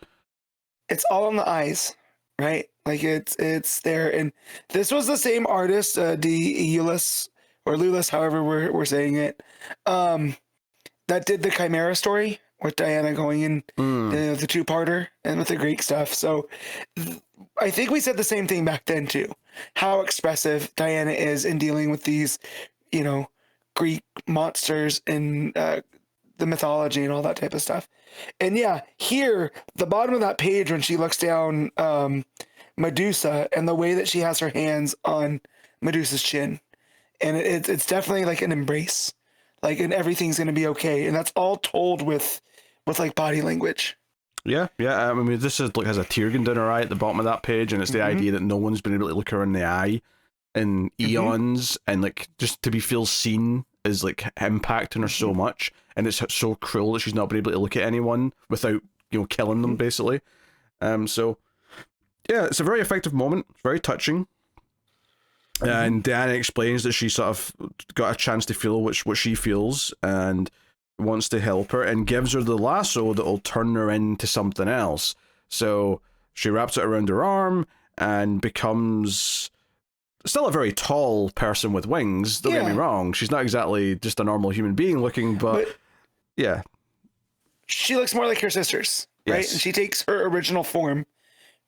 It's all in the eyes, right? Like it's there, and this was the same artist, Iulis, or Lulis, however we're saying it, that did the Chimera story with Diana going in the two-parter and with the Greek stuff. So I think we said the same thing back then too, how expressive Diana is in dealing with these, Greek monsters and the mythology and all that type of stuff. And yeah, here, the bottom of that page when she looks down Medusa and the way that she has her hands on Medusa's chin, and it's definitely like an embrace, like, and everything's going to be okay. And that's all told with like body language. Yeah. I mean, this is like has a tear going down her eye at the bottom of that page, and it's the idea that no one's been able to look her in the eye in eons, and like just to be feel seen is like impacting her so much, and it's so cruel that she's not been able to look at anyone without killing them basically. So yeah, it's a very effective moment. It's very touching. And Diana explains that she sort of got a chance to feel what she feels and wants to help her, and gives her the lasso that will turn her into something else. So she wraps it around her arm and becomes still a very tall person with wings. Don't get me wrong. She's not exactly just a normal human being looking, but yeah. She looks more like her sisters, right? Yes. And she takes her original form,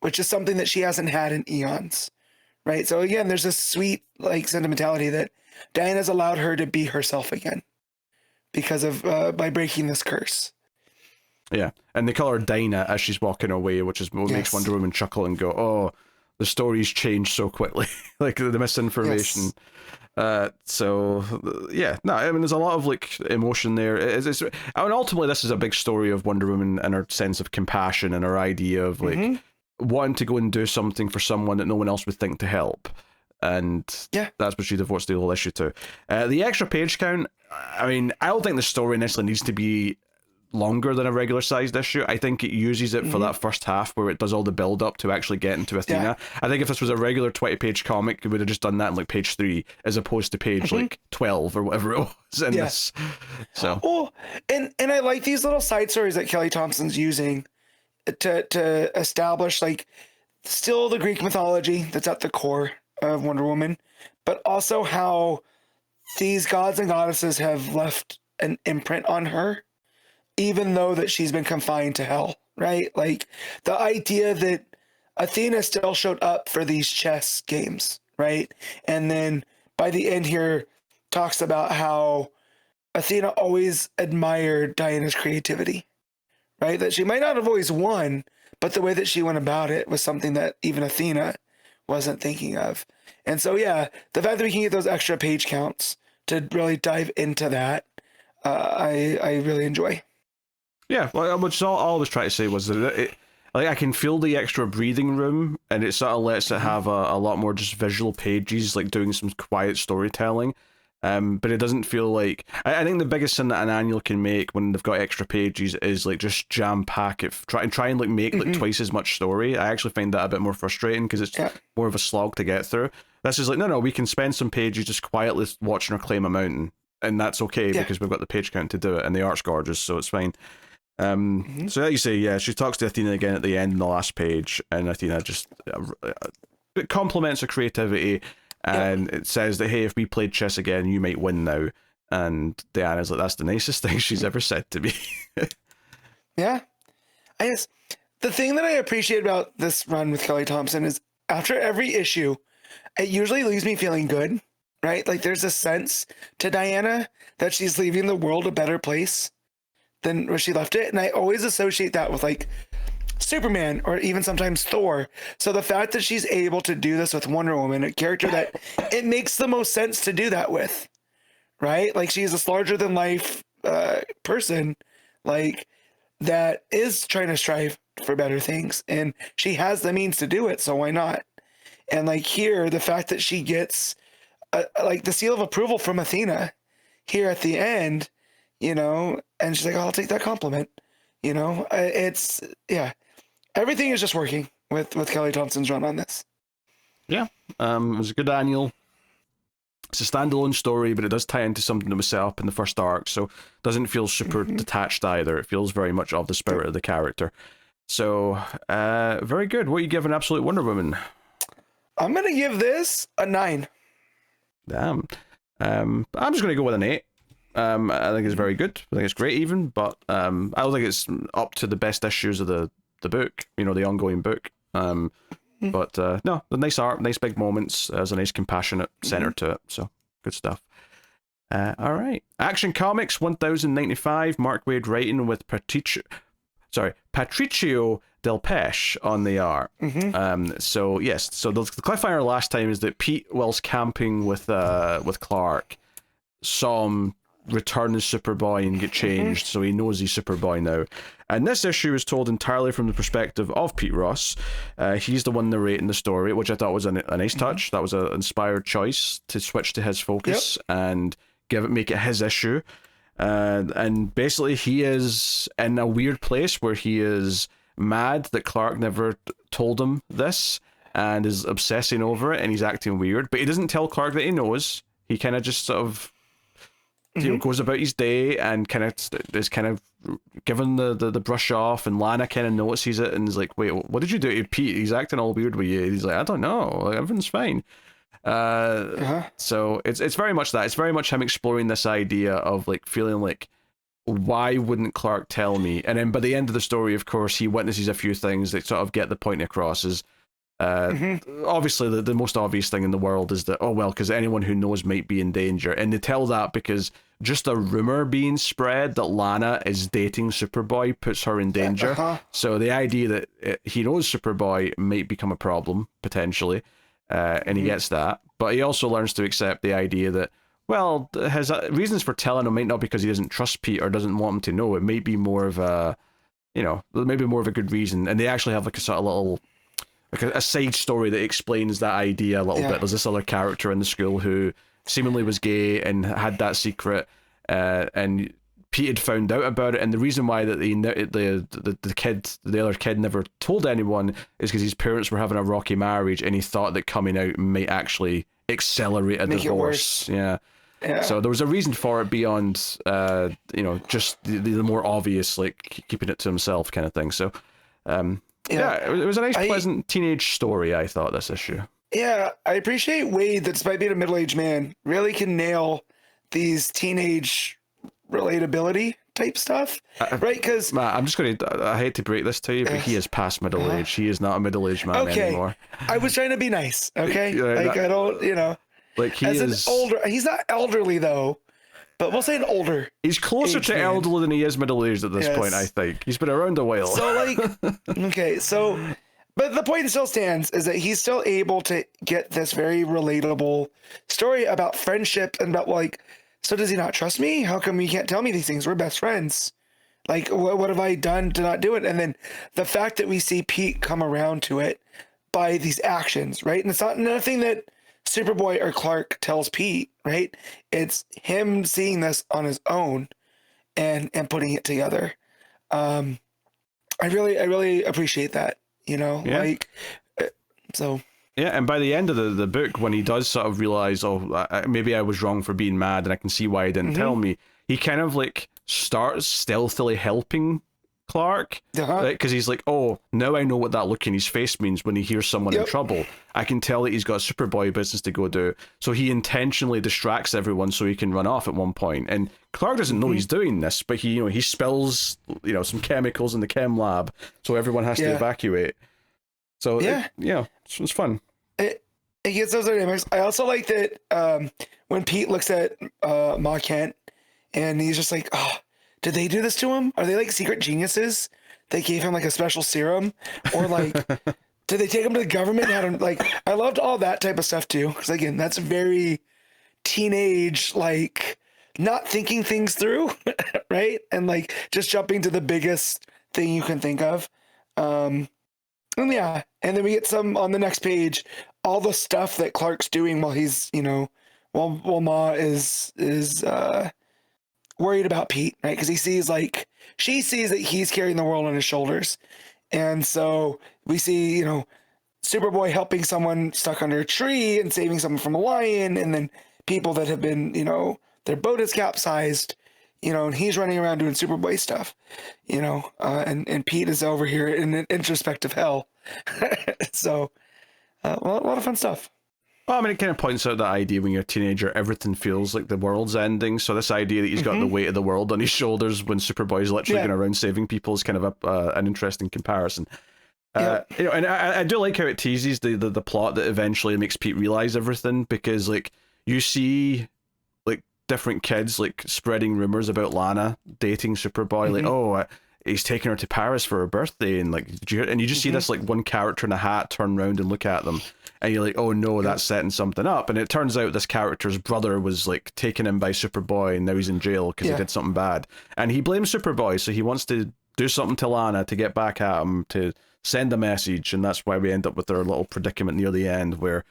which is something that she hasn't had in eons, right? So again, there's this sweet like sentimentality that Diana's allowed her to be herself again because of by breaking this curse. Yeah, and they call her Dinah as she's walking away, which is what makes Wonder Woman chuckle and go, "Oh, the story's changed so quickly," like the misinformation. So yeah, no, I mean, there's a lot of like emotion there. It's and ultimately, this is a big story of Wonder Woman and her sense of compassion and her idea of like wanting to go and do something for someone that no one else would think to help. And that's what she devotes the whole issue to. The extra page count, I mean, I don't think the story necessarily needs to be longer than a regular sized issue. I think it uses it for that first half where it does all the build up to actually getting to Athena. I think if this was a regular 20-page comic, it would have just done that in like page 3 as opposed to page like 12 or whatever it was in this. So and I like these little side stories that Kelly Thompson's using to establish like still the Greek mythology that's at the core of Wonder Woman, but also how these gods and goddesses have left an imprint on her, even though that she's been confined to hell, right? Like the idea that Athena still showed up for these chess games, right? And then by the end here talks about how Athena always admired Diana's creativity, right? That she might not have always won, but the way that she went about it was something that even Athena wasn't thinking of. And so, yeah, the fact that we can get those extra page counts to really dive into that, I really enjoy. Yeah, well, which all I was trying to say was that like I can feel the extra breathing room, and it sort of lets it have a lot more just visual pages, like doing some quiet storytelling. But it doesn't feel like I think the biggest sin that an annual can make when they've got extra pages is like just jam pack it, try and like make like twice as much story. I actually find that a bit more frustrating because it's more of a slog to get through. This is like no, we can spend some pages just quietly watching her climb a mountain, and that's okay because we've got the page count to do it, and the art's gorgeous, so it's fine. So like you say, she talks to Athena again at the end in the last page, and Athena just it compliments her creativity. And it says that, hey, if we played chess again, you might win now. And Diana's like, that's the nicest thing she's ever said to me. I guess the thing that I appreciate about this run with Kelly Thompson is after every issue, it usually leaves me feeling good, right? Like there's a sense to Diana that she's leaving the world a better place than where she left it. And I always associate that with like Superman or even sometimes Thor. So the fact that she's able to do this with Wonder Woman, a character that it makes the most sense to do that with, right? Like she's this larger than life person, like that is trying to strive for better things, and she has the means to do it. So why not? And like here, the fact that she gets like the seal of approval from Athena here at the end, and she's like, oh, I'll take that compliment. It's everything is just working with Kelly Thompson's run on this. Yeah, it was a good annual. It's a standalone story, but it does tie into something that was set up in the first arc, so it doesn't feel super detached either. It feels very much of the spirit of the character. So, very good. What are you giving Absolute Wonder Woman? I'm gonna give this a 9. Damn. But I'm just going to go with an 8. I think it's very good. I think it's great even, but I don't think it's up to the best issues of the book, the ongoing book. But no, the nice art, nice big moments. There's a nice compassionate center to it, so good stuff. All right. Action Comics 1095, Mark Waid writing with Patricio Delpeche on the art. So yes, so the cliffhanger last time is that Pete, whilst camping with Clark, saw him return as Superboy and get changed, so he knows he's Superboy now. And this issue is told entirely from the perspective of Pete Ross. He's the one narrating the story, which I thought was a nice touch. That was an inspired choice to switch to his focus and make it his issue. And basically he is in a weird place where he is mad that Clark never told him this and is obsessing over it, and he's acting weird, but he doesn't tell Clark that he knows. He kind of just sort of goes about his day and is given the brush off, and Lana kind of notices it and is like, wait, what did you do to Pete? He's acting all weird with you. He's like, I don't know, everything's fine. So it's very much that. It's very much him exploring this idea of like feeling like, why wouldn't Clark tell me? And then by the end of the story, of course, he witnesses a few things that sort of get the point across. Is obviously the most obvious thing in the world is that, because anyone who knows might be in danger, and they tell that because just a rumor being spread that Lana is dating Superboy puts her in danger. So the idea that he knows Superboy might become a problem potentially, and he gets that, but he also learns to accept the idea that, well, his reasons for telling him might not be because he doesn't trust Pete or doesn't want him to know. It might be more of a, maybe more of a good reason. And they actually have like a sort of little, like a side story that explains that idea a little bit. There's this other character in the school who seemingly was gay and had that secret, and Pete had found out about it. And the reason why that the other kid never told anyone is because his parents were having a rocky marriage, and he thought that coming out might actually accelerate a divorce. Yeah. So there was a reason for it beyond, just the more obvious, like keeping it to himself kind of thing. So, it was a nice, pleasant teenage story, I thought, this issue. Yeah, I appreciate Waid that, despite being a middle-aged man, really can nail these teenage relatability type stuff, right? Because Matt, I'm just going to, I hate to break this to you, but he is past middle age. He is not a middle-aged man anymore. I was trying to be nice, okay? I don't, like he is older. He's not elderly though, but we'll say an older. He's closer to elderly than he is middle-aged at this point, I think. He's been around a while. So but the point still stands is that he's still able to get this very relatable story about friendship and about so does he not trust me? How come he can't tell me these things? We're best friends. Like, what have I done to not do it? And then the fact that we see Pete come around to it by these actions, right? And it's not nothing that Superboy or Clark tells Pete, right? It's him seeing this on his own and putting it together. I really appreciate that, so. Yeah, and by the end of the book, when he does sort of realize, maybe I was wrong for being mad and I can see why he didn't tell me, he kind of like starts stealthily helping Clark, because he's like, now I know what that look in his face means when he hears someone in trouble. I can tell that he's got Superboy business to go do. So he intentionally distracts everyone so he can run off at one point. And Clark doesn't know he's doing this, but he spills some chemicals in the chem lab, so everyone has to evacuate. So it's fun. It gets those dynamics. I also like that when Pete looks at Ma Kent and he's just like, did they do this to him? Are they like secret geniuses? They gave him like a special serum, or like, did they take him to the government? I loved all that type of stuff too, because again, that's very teenage, like not thinking things through, right? And like just jumping to the biggest thing you can think of. And then we get some on the next page, all the stuff that Clark's doing while he's, while Ma is worried about Pete, right? Because she sees that he's carrying the world on his shoulders. And so we see, Superboy helping someone stuck under a tree and saving someone from a lion. And then people that have been, their boat is capsized, and he's running around doing Superboy stuff, and Pete is over here in an introspective hell. So, a lot of fun stuff. Well, I mean, it kind of points out that idea when you're a teenager, everything feels like the world's ending. So this idea that he's got the weight of the world on his shoulders when Superboy's literally going around saving people is kind of an interesting comparison. You know, and I do like how it teases the plot that eventually makes Pete realize everything, because like you see like different kids like spreading rumors about Lana dating Superboy, like, oh, he's taking her to Paris for her birthday, and like, did you hear? And you just see this like one character in a hat turn around and look at them, and you're like, oh no, that's setting something up. And it turns out this character's brother was like taken in by Superboy, and now he's in jail because he did something bad, and he blames Superboy, so he wants to do something to Lana to get back at him, to send a message, and that's why we end up with their little predicament near the end where,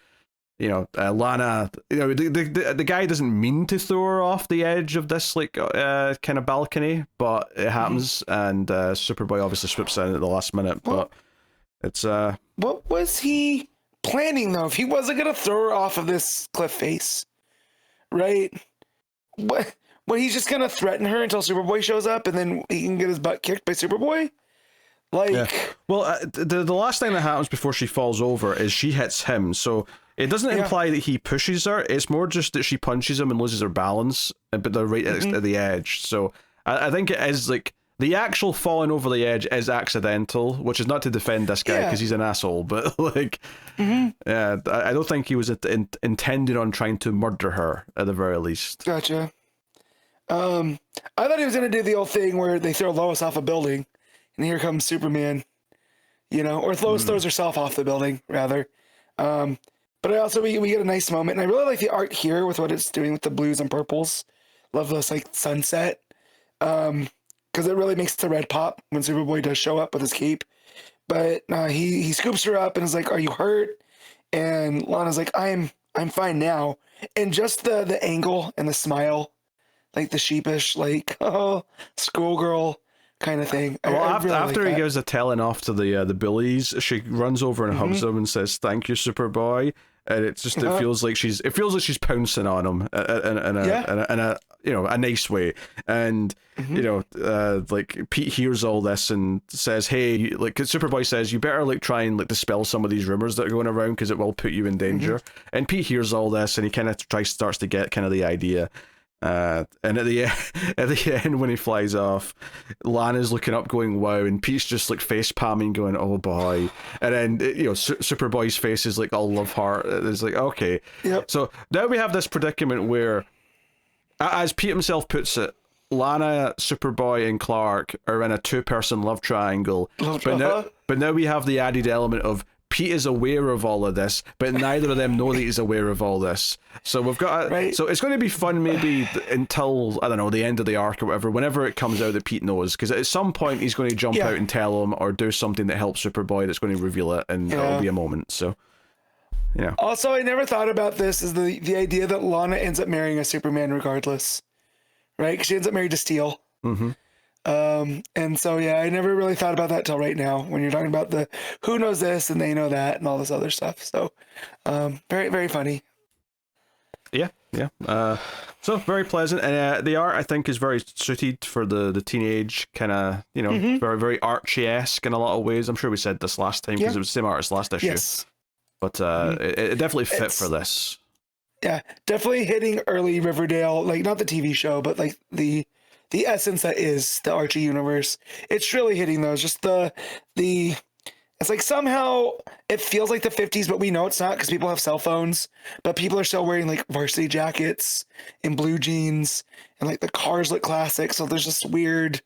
you know, Lana, you know, the guy doesn't mean to throw her off the edge of this like kind of balcony, but it happens, and Superboy obviously swoops in at the last minute. But it's what was he planning though? If he wasn't gonna throw her off of this cliff face, right? What he's just gonna threaten her until Superboy shows up, and then he can get his butt kicked by Superboy? Like, well, the last thing that happens before she falls over is she hits him, so it doesn't imply that he pushes her. It's more just that she punches him and loses her balance, but they're right at the edge. So I think it is like the actual falling over the edge is accidental, which is not to defend this guy because he's an asshole, but like, I don't think he was intending on trying to murder her at the very least. Gotcha. I thought he was gonna do the old thing where they throw Lois off a building, and here comes Superman, you know, or Lois throws herself off the building, rather. But I also, we get a nice moment, and I really like the art here with what it's doing with the blues and purples. Love this, like, sunset. Because it really makes the red pop when Superboy does show up with his cape. But he scoops her up and is like, "Are you hurt?" And Lana's like, I'm fine now. And just the angle and the smile, like the sheepish, like, oh, schoolgirl kind of thing. Well, I really after like he that. gives a telling off to the bullies, she runs over and hugs him and says, "Thank you, Superboy." And it feels like she's pouncing on him in a you know, a nice way. And you know, like Pete hears all this and says, "Hey," like Superboy says, "You better like try and like dispel some of these rumors that are going around because it will put you in danger." And Pete hears all this and he kind of starts to get kind of the idea. And at the end when he flies off, Lana's looking up going, "Wow," and Pete's just like face palming going, "Oh boy." And then you know, Superboy's face is like all love heart. It's like, okay. So now we have this predicament where, as Pete himself puts it, Lana, Superboy, and Clark are in a two-person love triangle. But now we have the added element of Pete is aware of all of this, but neither of them know that he's aware of all this. So we've got so it's going to be fun maybe until, I don't know, the end of the arc or whatever, whenever it comes out that Pete knows, because at some point he's going to jump out and tell him or do something that helps Superboy that's going to reveal it, and it'll be a moment. So yeah. Also, I never thought about this, is the idea that Lana ends up marrying a Superman regardless, right? Because she ends up married to Steel. And so, yeah, I never really thought about that till right now when you're talking about the who knows this and they know that and all this other stuff. So, very, very funny. Yeah. So very pleasant, and the art I think is very suited for the teenage kind of, you know, very, very Archie-esque in a lot of ways. I'm sure we said this last time because it was the same artist last issue. Yes. But it definitely fit for this. Yeah, definitely hitting early Riverdale, like not the TV show, but like the essence that is the Archie universe. It's really hitting those. Just the it's like somehow it feels like the 50s, but we know it's not because people have cell phones, but people are still wearing like varsity jackets and blue jeans, and like the cars look classic. So there's this weird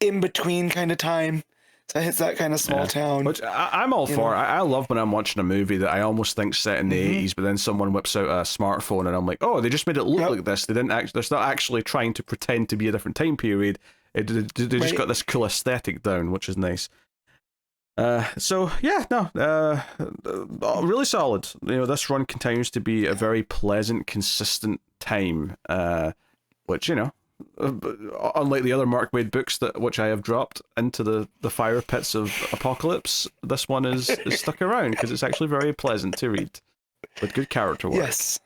in between kind of time. So it hits that kind of small town. Which I'm all for. I love when I'm watching a movie that I almost think's set in the 80s, but then someone whips out a smartphone and I'm like, oh, they just made it look like this. They didn't they're not actually trying to pretend to be a different time period. They just got this cool aesthetic down, which is nice. So yeah, no, really solid. You know, this run continues to be a very pleasant, consistent time. Which, you know, unlike the other Mark Waid books which I have dropped into the fire pits of apocalypse, this one is stuck around because it's actually very pleasant to read with good character work. Yes.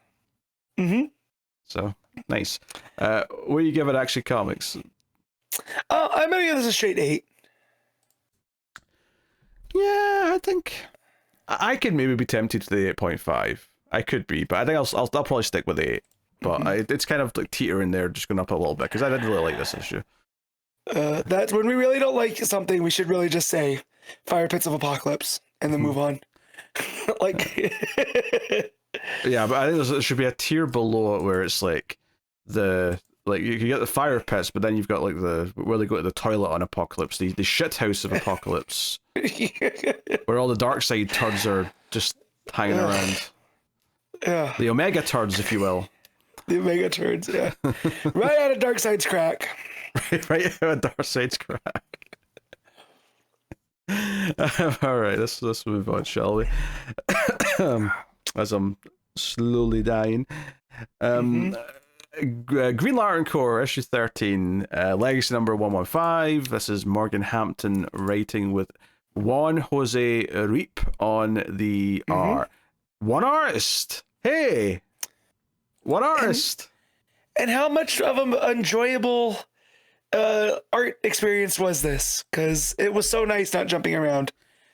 So nice. What do you give it, Action Comics? I'm gonna give this a straight 8. Yeah, I think I could maybe be tempted to the 8.5. I could be, but I think I'll probably stick with 8. But it's kind of like teetering there, just going up a little bit, because I did really like this issue. That's when we really don't like something, we should really just say Fire Pits of Apocalypse and then move on. Like, yeah, but I think there should be a tier below it where it's like you can get the Fire Pits, but then you've got like where they go to the toilet on Apocalypse, the shit house of Apocalypse, where all the dark side turds are just hanging around. Yeah, the Omega turds, if you will. The Omega turds, yeah. Right out of Darkseid's crack. right out of Darkseid's crack. All right, let's move on, shall we? As I'm slowly dying. Green Lantern Corps, issue 13, legacy number 115. This is Morgan Hampton writing with Juan Jose Reap on the art. One artist! Hey! One artist! And how much of an enjoyable art experience was this? Because it was so nice not jumping around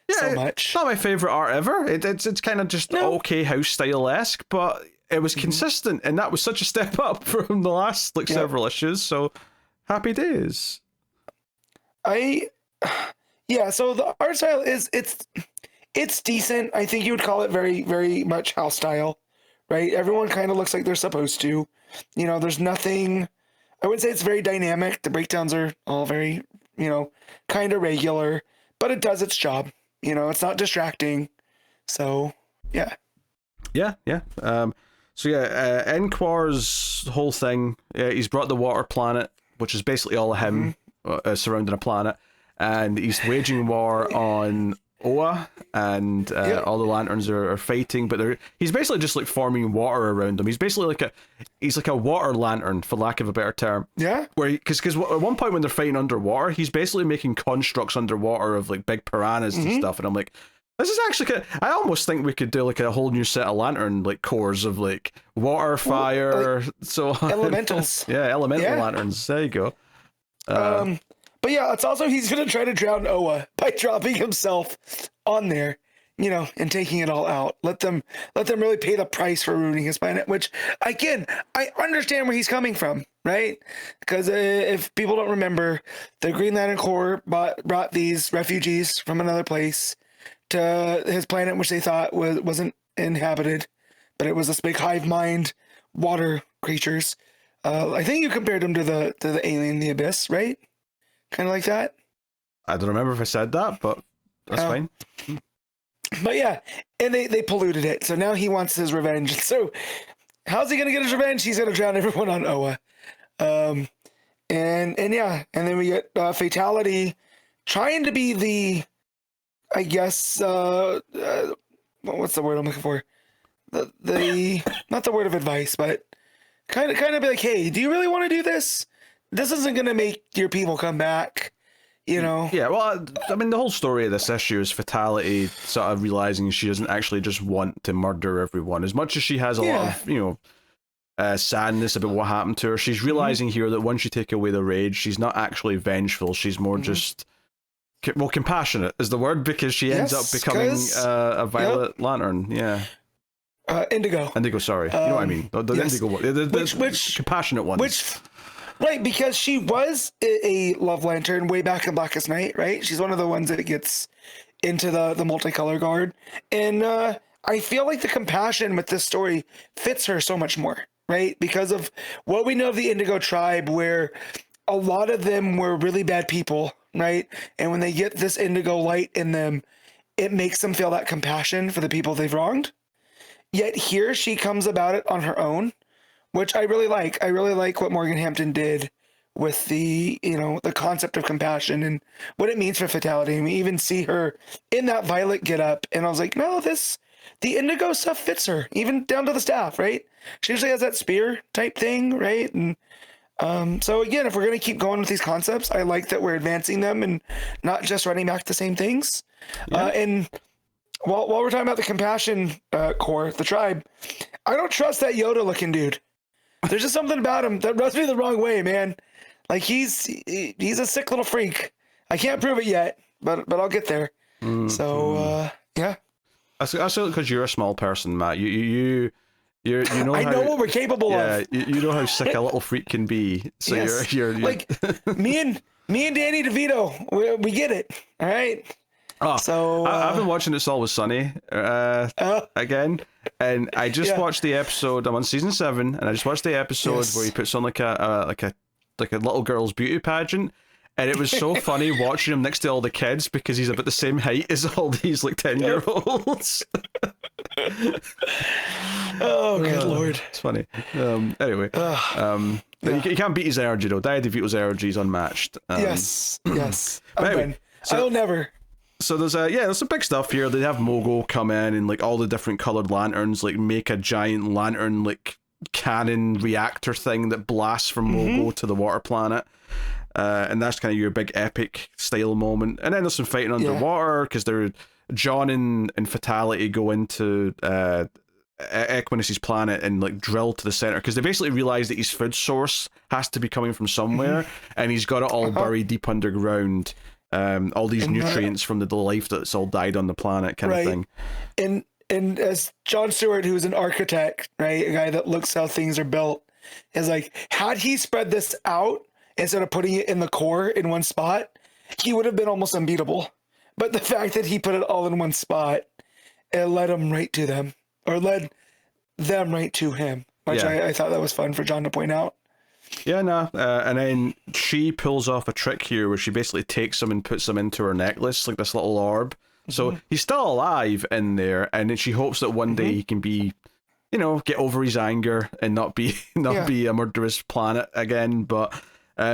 so much. It's not my favorite art ever. It's kind of just okay house style-esque, but it was consistent, and that was such a step up from the last several issues, so happy days. So the art style it's decent. I think you would call it very, very much house style, right? Everyone kind of looks like they're supposed to. You know, there's nothing, I wouldn't say it's very dynamic. The breakdowns are all very, kind of regular, but it does its job. It's not distracting. So, yeah. Yeah. Enquar's whole thing, he's brought the water planet, which is basically all of him surrounding a planet, and he's waging war on Oa, and all the lanterns are fighting, but he's basically just like forming water around him. He's basically like a water lantern, for lack of a better term. Yeah. Where because at one point when they're fighting underwater, he's basically making constructs underwater of like big piranhas and stuff, and I'm like, this is actually I almost think we could do like a whole new set of lantern like cores of like water, fire, elementals. Elemental lanterns. There you go. But yeah, it's also he's gonna try to drown Oa by dropping himself on there, and taking it all out. Let them really pay the price for ruining his planet. Which again, I understand where he's coming from, right? Because if people don't remember, the Green Lantern Corps brought these refugees from another place to his planet, which they thought wasn't inhabited, but it was this big hive mind water creatures. I think you compared them to the alien, the Abyss, right? Kind of like that. I don't remember if I said that, but that's fine. But yeah, and they polluted it, so now he wants his revenge. So how's he gonna get his revenge? He's gonna drown everyone on Oa. And then we get Fatality trying to be the, I guess, what's the word I'm looking for? The not the word of advice, but kind of be like, hey, do you really want to do this? This isn't going to make your people come back, Yeah, well, I mean, the whole story of this issue is Fatality sort of realizing she doesn't actually just want to murder everyone. As much as she has a lot of, sadness about what happened to her, she's realizing here that once you take away the rage, she's not actually vengeful. She's more just, compassionate is the word, because she ends up becoming a Violet Lantern. Yeah. Indigo. Indigo, sorry. You know what I mean? The Indigo one. The compassionate one. Right, because she was a Love Lantern way back in Blackest Night, right? She's one of the ones that gets into the multicolor guard. And I feel like the compassion with this story fits her so much more, right? Because of what we know of the Indigo tribe, where a lot of them were really bad people, right? And when they get this Indigo light in them, it makes them feel that compassion for the people they've wronged. Yet here she comes about it on her own, which I really like. I really like what Morgan Hampton did with the concept of compassion and what it means for Fatality. And we even see her in that Violet getup, and I was like, no, the Indigo stuff fits her, even down to the staff, right? She usually has that spear type thing, right? And so again, if we're going to keep going with these concepts, I like that we're advancing them and not just running back the same things. Yeah. And while we're talking about the Compassion Corps, the tribe, I don't trust that Yoda looking dude. There's just something about him that rubs me the wrong way, man. Like he's a sick little freak. I can't prove it yet, but I'll get there. Mm-hmm. So yeah. That's because you're a small person, Matt. You know I how, know what we're capable of. you know how sick a little freak can be. So Yes. you're like me and Danny DeVito, we get it. All right. Oh, So I've been watching It's Always Sunny again, and I just watched the episode. I'm on season 7, and I just watched the episode where he puts on like a little girl's beauty pageant. And it was so funny watching him next to all the kids because he's about the same height as all these like 10-year-olds. Oh, good lord. It's funny. Anyway, you can't beat his energy though. Danny DeVito's energy is unmatched. Yes. Anyway, I'll never. So there's some big stuff here. They have Mogo come in and like all the different colored lanterns, like make a giant lantern like cannon reactor thing that blasts from Mogo to the water planet. And that's kind of your big epic style moment. And then there's some fighting underwater because John and Fatality go into Equinus's planet and like drill to the center because they basically realize that his food source has to be coming from somewhere, and he's got it all buried deep underground. All these nutrients from the life that's all died on the planet, kind of thing. And as John Stewart, who's an architect, right, a guy that looks how things are built, is like, had he spread this out instead of putting it in the core in one spot, he would have been almost unbeatable. But the fact that he put it all in one spot, it led him right to them, or led them right to him, which I thought that was fun for John to point out. Yeah, no. And then she pulls off a trick here where she basically takes him and puts him into her necklace, like this little orb. So he's still alive in there, and then she hopes that one day he can be, get over his anger and not be a murderous planet again. But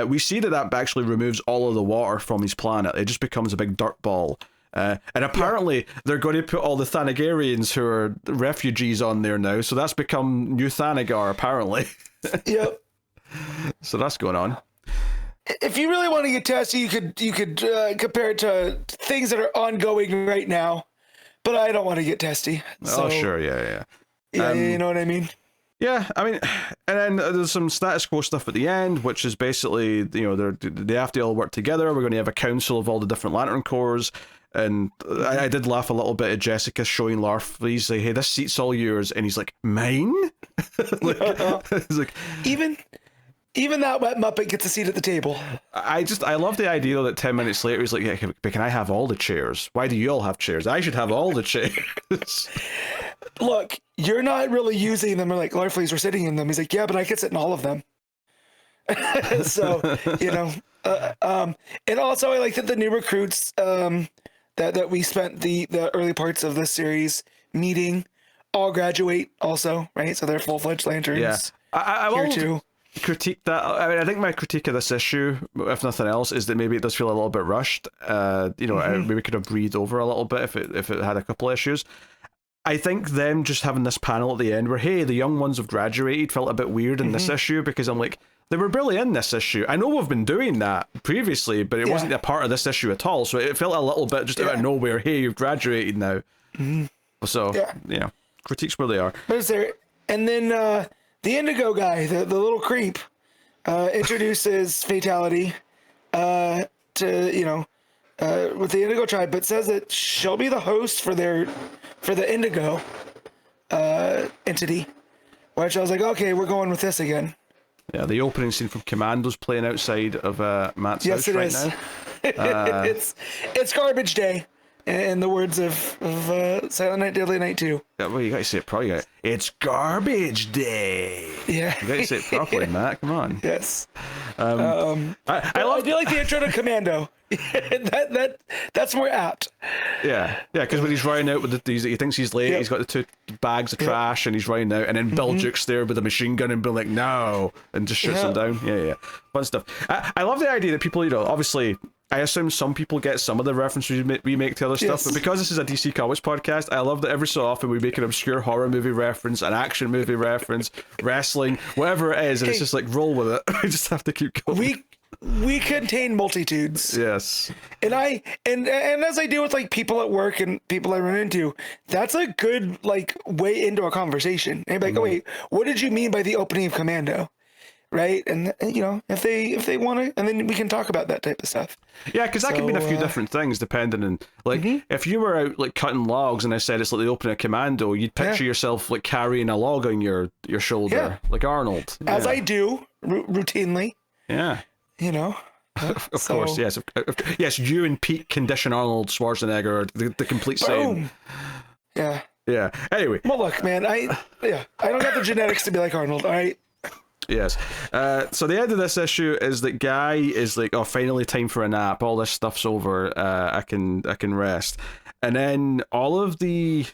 we see that actually removes all of the water from his planet. It just becomes a big dirt ball. And apparently they're going to put all the Thanagarians who are refugees on there now. So that's become New Thanagar, apparently. Yep. So that's going on. If you really want to get testy, you could compare it to things that are ongoing right now. But I don't want to get testy. So, sure, yeah. You know what I mean? Yeah, I mean, and then there's some status quo stuff at the end, which is basically, they have to all work together. We're going to have a council of all the different Lantern Corps. And I did laugh a little bit at Jessica showing Larfleeze, like, hey, this seat's all yours. And he's like, mine? He's like, Even that wet Muppet gets a seat at the table. I love the idea that 10 minutes later he's like, yeah, but can I have all the chairs? Why do you all have chairs? I should have all the chairs. Look, you're not really using them. Or like, Larfleeze, we're sitting in them. He's like, yeah, but I could sit in all of them. So, and also I like that the new recruits that we spent the early parts of this series meeting all graduate also, right? So they're full-fledged lanterns. Yeah. I here will too. Critique that. I mean, I think my critique of this issue, if nothing else, is that maybe it does feel a little bit rushed. Maybe we could have breathed over a little bit if it had a couple issues. I think them just having this panel at the end where, hey, the young ones have graduated felt a bit weird in this issue, because I'm like, they were barely in this issue. I know we've been doing that previously, but it wasn't a part of this issue at all. So it felt a little bit just out of nowhere. Hey, you've graduated now. So, critiques where they are. But is there, and then the Indigo guy, the little creep, introduces Fatality with the Indigo tribe, but says that she'll be the host for the Indigo entity. Which I was like, okay, we're going with this again. Yeah, the opening scene from Commando's playing outside of Matt's house right now. It's garbage day, in the words of Silent Night, Deadly Night 2. Yeah, well, you gotta say it properly. It's garbage day. Yeah. You gotta say it properly, Matt. Come on. Yes. I do like the intro to Commando. That's more apt. Yeah, because when he's running out with he thinks he's late. He's got the 2 bags of trash, and he's running out, and then Bill Duke's there with a machine gun, and Bill like, no, and just shoots him down. Yeah, fun stuff. I love the idea that people, obviously, I assume some people get some of the references we make to other stuff, but because this is a DC Comics podcast, I love that every so often we make an obscure horror movie reference, an action movie reference, wrestling, whatever it is, and it's just like, roll with it. We just have to keep going. We contain multitudes. Yes. And as I do with like people at work and people I run into, that's a good like way into a conversation. And like, oh wait, what did you mean by the opening of Commando? right? And you know, if they want to, and then we can talk about that type of stuff. Yeah, because that could mean a few different things depending on, like, if you were out like cutting logs and I said it's like the opening of Commando, you'd picture yourself like carrying a log on your shoulder, like Arnold. As I do routinely. Yeah. You know. Of course, yes. Yes, you and peak condition Arnold Schwarzenegger are the complete same. Yeah. Yeah. Anyway. Well, look, man, I don't got the genetics to be like Arnold, all right? Yes. So the end of this issue is that Guy is like, oh, finally time for a nap. All this stuff's over. I can rest. And then all of the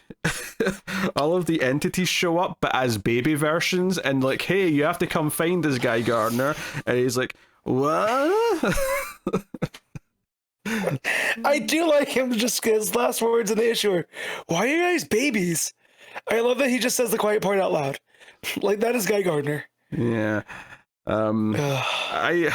entities show up, but as baby versions, and like, hey, you have to come find this Guy Gardner. And he's like, what? I do like him, just his last words in the issue are, why are you guys babies? I love that he just says the quiet part out loud. Like, that is Guy Gardner. Yeah. I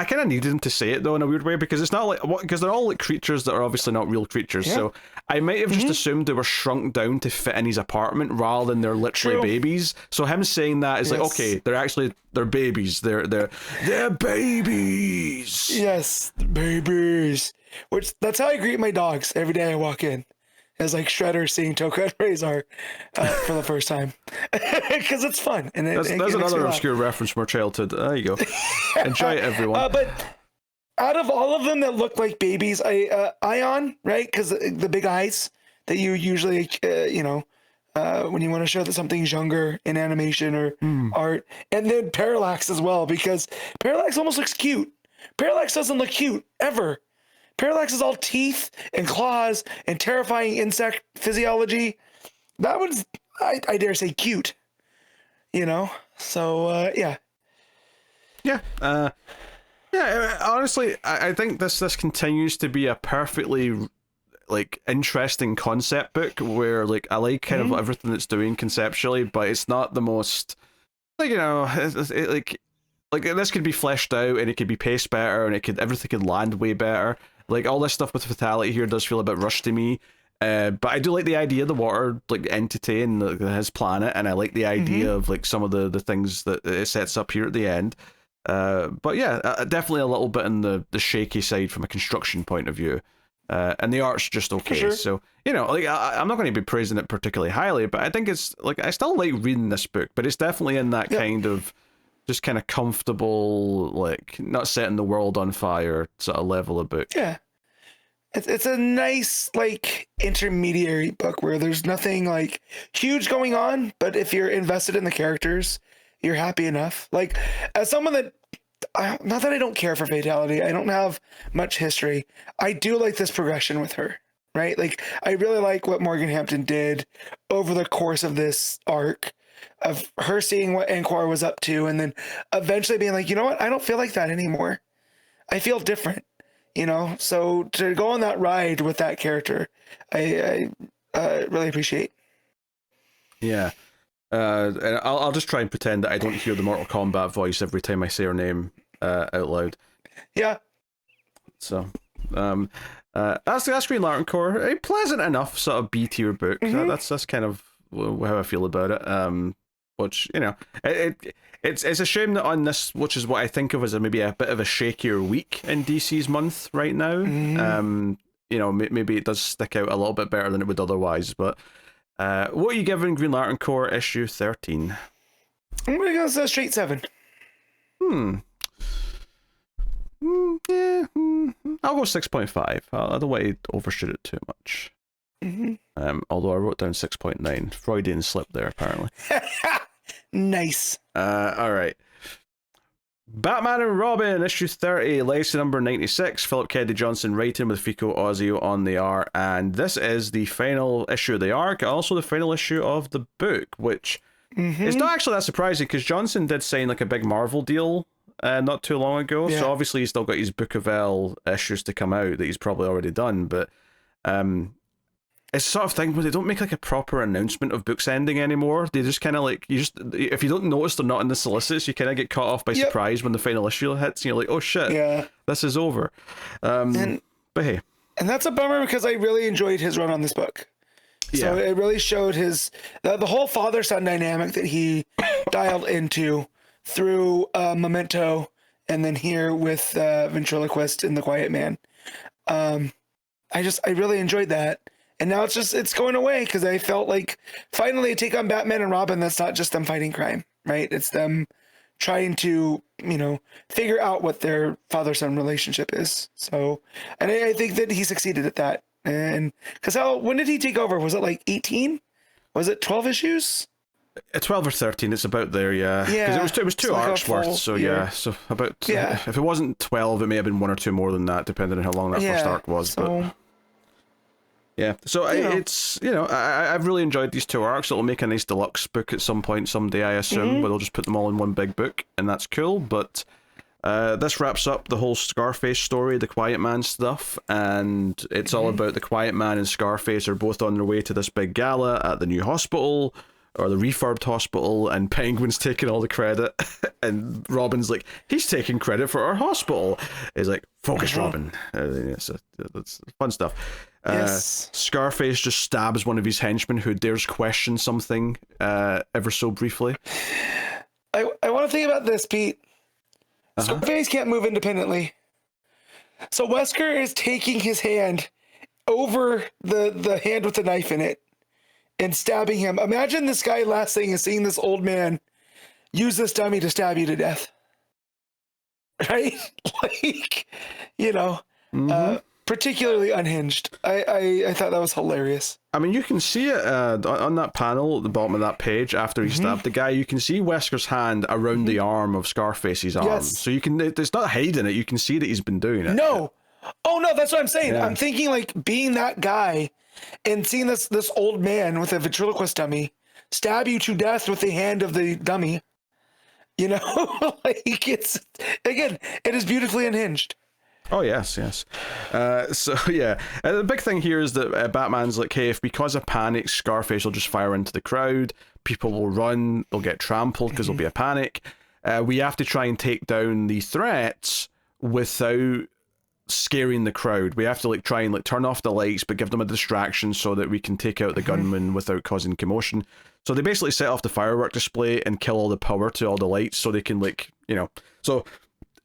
kind of needed him to say it though in a weird way, because it's not like, because they're all like creatures that are obviously not real creatures. Yeah. So I might have just assumed they were shrunk down to fit in his apartment rather than they're literally babies. So him saying that is like, okay, they're babies. They're babies. Yes, babies. Which that's how I greet my dogs every day I walk in. As like Shredder seeing Toka and Razor for the first time, because it's fun. And that's another obscure reference from our childhood. There you go. Enjoy it, everyone. But out of all of them that look like babies, Ion, right? Because the big eyes that you usually, when you want to show that something's younger in animation or art, and then Parallax as well, because Parallax almost looks cute. Parallax doesn't look cute ever. Parallax is all teeth and claws and terrifying insect physiology. That one's, I dare say, cute. You know? So, yeah. Yeah. Honestly, I think this continues to be a perfectly, like, interesting concept book where, like, I like kind of everything it's doing conceptually, but it's not the most, like, you know, like this could be fleshed out and it could be paced better and everything could land way better. Like, all this stuff with Fatality here does feel a bit rushed to me. But I do like the idea of the water, like, entity and his planet, and I like the idea of, like, some of the things that it sets up here at the end. But yeah, definitely a little bit on the shaky side from a construction point of view. And the art's just okay. Sure. So, you know, like, I'm not going to be praising it particularly highly, but I think it's, like, I still like reading this book, but it's definitely in that kind of just kind of comfortable, like, not setting the world on fire sort of level of book. Yeah. It's a nice, like, intermediary book where there's nothing, like, huge going on, but if you're invested in the characters, you're happy enough. Like, as someone that, not that I don't care for Fatality, I don't have much history, I do like this progression with her, right? Like, I really like what Morgan Hampton did over the course of this arc, of her seeing what Anquar was up to, and then eventually being like, you know what, I don't feel like that anymore. I feel different, you know? So to go on that ride with that character, I really appreciate. Yeah. And I'll just try and pretend that I don't hear the Mortal Kombat voice every time I say her name out loud. Yeah. So, that's Green Lantern Corps. A pleasant enough sort of B-tier book. That's kind of how I feel about it. Which, you know, it's a shame that on this, which is what I think of as maybe a bit of a shakier week in DC's month right now. You know, maybe it does stick out a little bit better than it would otherwise. But what are you giving Green Lantern Corps issue 13? I'm gonna go straight 7. Yeah. I'll go 6.5. I don't want to overshoot it too much. Although I wrote down 6.9. Freudian slip there, apparently. Nice. All right. Batman and Robin, issue 30, legacy number 96. Philip Kennedy Johnson writing with Fico Ossio on the art. And this is the final issue of the arc, also the final issue of the book, which is not actually that surprising because Johnson did sign like a big Marvel deal not too long ago. Yeah. So obviously he's still got his Book of L issues to come out that he's probably already done. But it's the sort of thing where they don't make like a proper announcement of books ending anymore. They just kind of like, if you don't notice they're not in the solicits, you kind of get caught off by surprise when the final issue hits and you're like, oh shit, this is over. But hey. And that's a bummer because I really enjoyed his run on this book. So it really showed the whole father-son dynamic that he dialed into through Memento, and then here with Ventriloquist and The Quiet Man. I really enjoyed that. And now it's going away because I felt like finally a take on Batman and Robin that's not just them fighting crime, right? It's them trying to, figure out what their father-son relationship is. So, and I think that he succeeded at that. And because when did he take over? Was it like 18? Was it 12 issues? 12 or 13, it's about there, yeah. Yeah. Because it was two like arcs worth, so year. yeah. So about, if it wasn't 12, it may have been one or two more than that, depending on how long that first arc was. So, but yeah, so it's, I've really enjoyed these two arcs. It'll make a nice deluxe book at some point someday, I assume, where they'll just put them all in one big book, and that's cool. But this wraps up the whole Scarface story, the Quiet Man stuff, and it's all about the Quiet Man and Scarface are both on their way to this big gala at the new hospital, or the refurbed hospital, and Penguin's taking all the credit, and Robin's like, he's taking credit for our hospital. He's like, focus, Robin. So that's fun stuff. yes. Scarface just stabs one of his henchmen who dares question something ever so briefly. I want to think about this, Pete. Scarface can't move independently. So Wesker is taking his hand over the hand with the knife in it and stabbing him. Imagine this guy last thing is seeing this old man use this dummy to stab you to death. Right? Like, particularly unhinged. I thought that was hilarious. I mean, you can see it on that panel at the bottom of that page after he stabbed the guy. You can see Wesker's hand around the arm of Scarface's arm. Yes. So you can, it's not hiding it. You can see that he's been doing it. No. Oh, no, that's what I'm saying. Yeah. I'm thinking like being that guy and seeing this old man with a ventriloquist dummy stab you to death with the hand of the dummy. Like it's, again, it is beautifully unhinged. Oh, yes. So, yeah. The big thing here is that Batman's like, hey, if because of panic, Scarface will just fire into the crowd, people will run, they'll get trampled because there'll be a panic. We have to try and take down the threats without scaring the crowd. We have to try and turn off the lights, but give them a distraction so that we can take out the gunman without causing commotion. So they basically set off the firework display and kill all the power to all the lights so they can so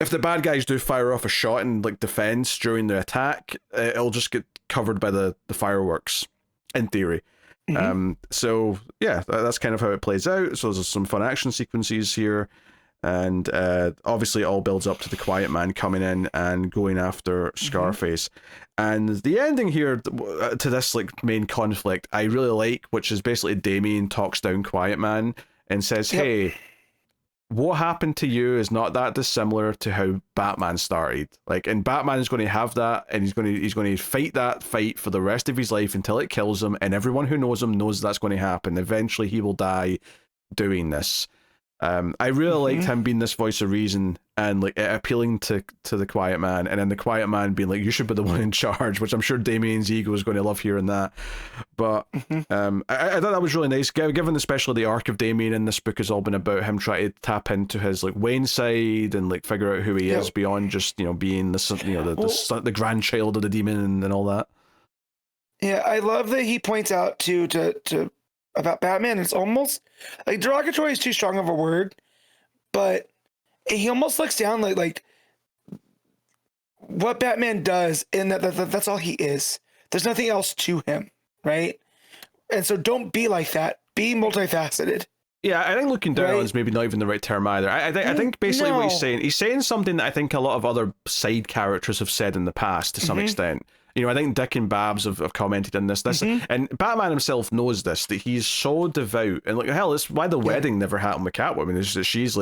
if the bad guys do fire off a shot in defense during the attack, it'll just get covered by the fireworks in theory. So yeah, that's kind of how it plays out. So there's some fun action sequences here. And obviously it all builds up to the Quiet Man coming in and going after Scarface. And the ending here to this main conflict I really like, which is basically Damian talks down Quiet Man and says, hey, what happened to you is not that dissimilar to how Batman started. And Batman is going to have that, and he's going to fight that fight for the rest of his life until it kills him, and everyone who knows him knows that's going to happen. Eventually he will die doing this. I really liked him being this voice of reason and appealing to the Quiet Man, and then the Quiet Man being like, you should be the one in charge, which I'm sure Damian's ego is going to love hearing that. But I thought that was really nice, given especially the arc of Damian in this book has all been about him trying to tap into his Wayne side and figure out who he is beyond just being the grandchild of the demon and all that. Yeah, I love that he points out to about Batman. It's almost derogatory is too strong of a word, but he almost looks down like what Batman does, and that's all he is. There's nothing else to him, right? And so don't be like that. Be multifaceted. Yeah, I think looking down is maybe not even the right term either. I think basically what he's saying something that I think a lot of other side characters have said in the past to some extent. I think Dick and Babs have commented on this. And Batman himself knows this, that he's so devout. And hell, it's why the wedding never happened with Catwoman. Is that she's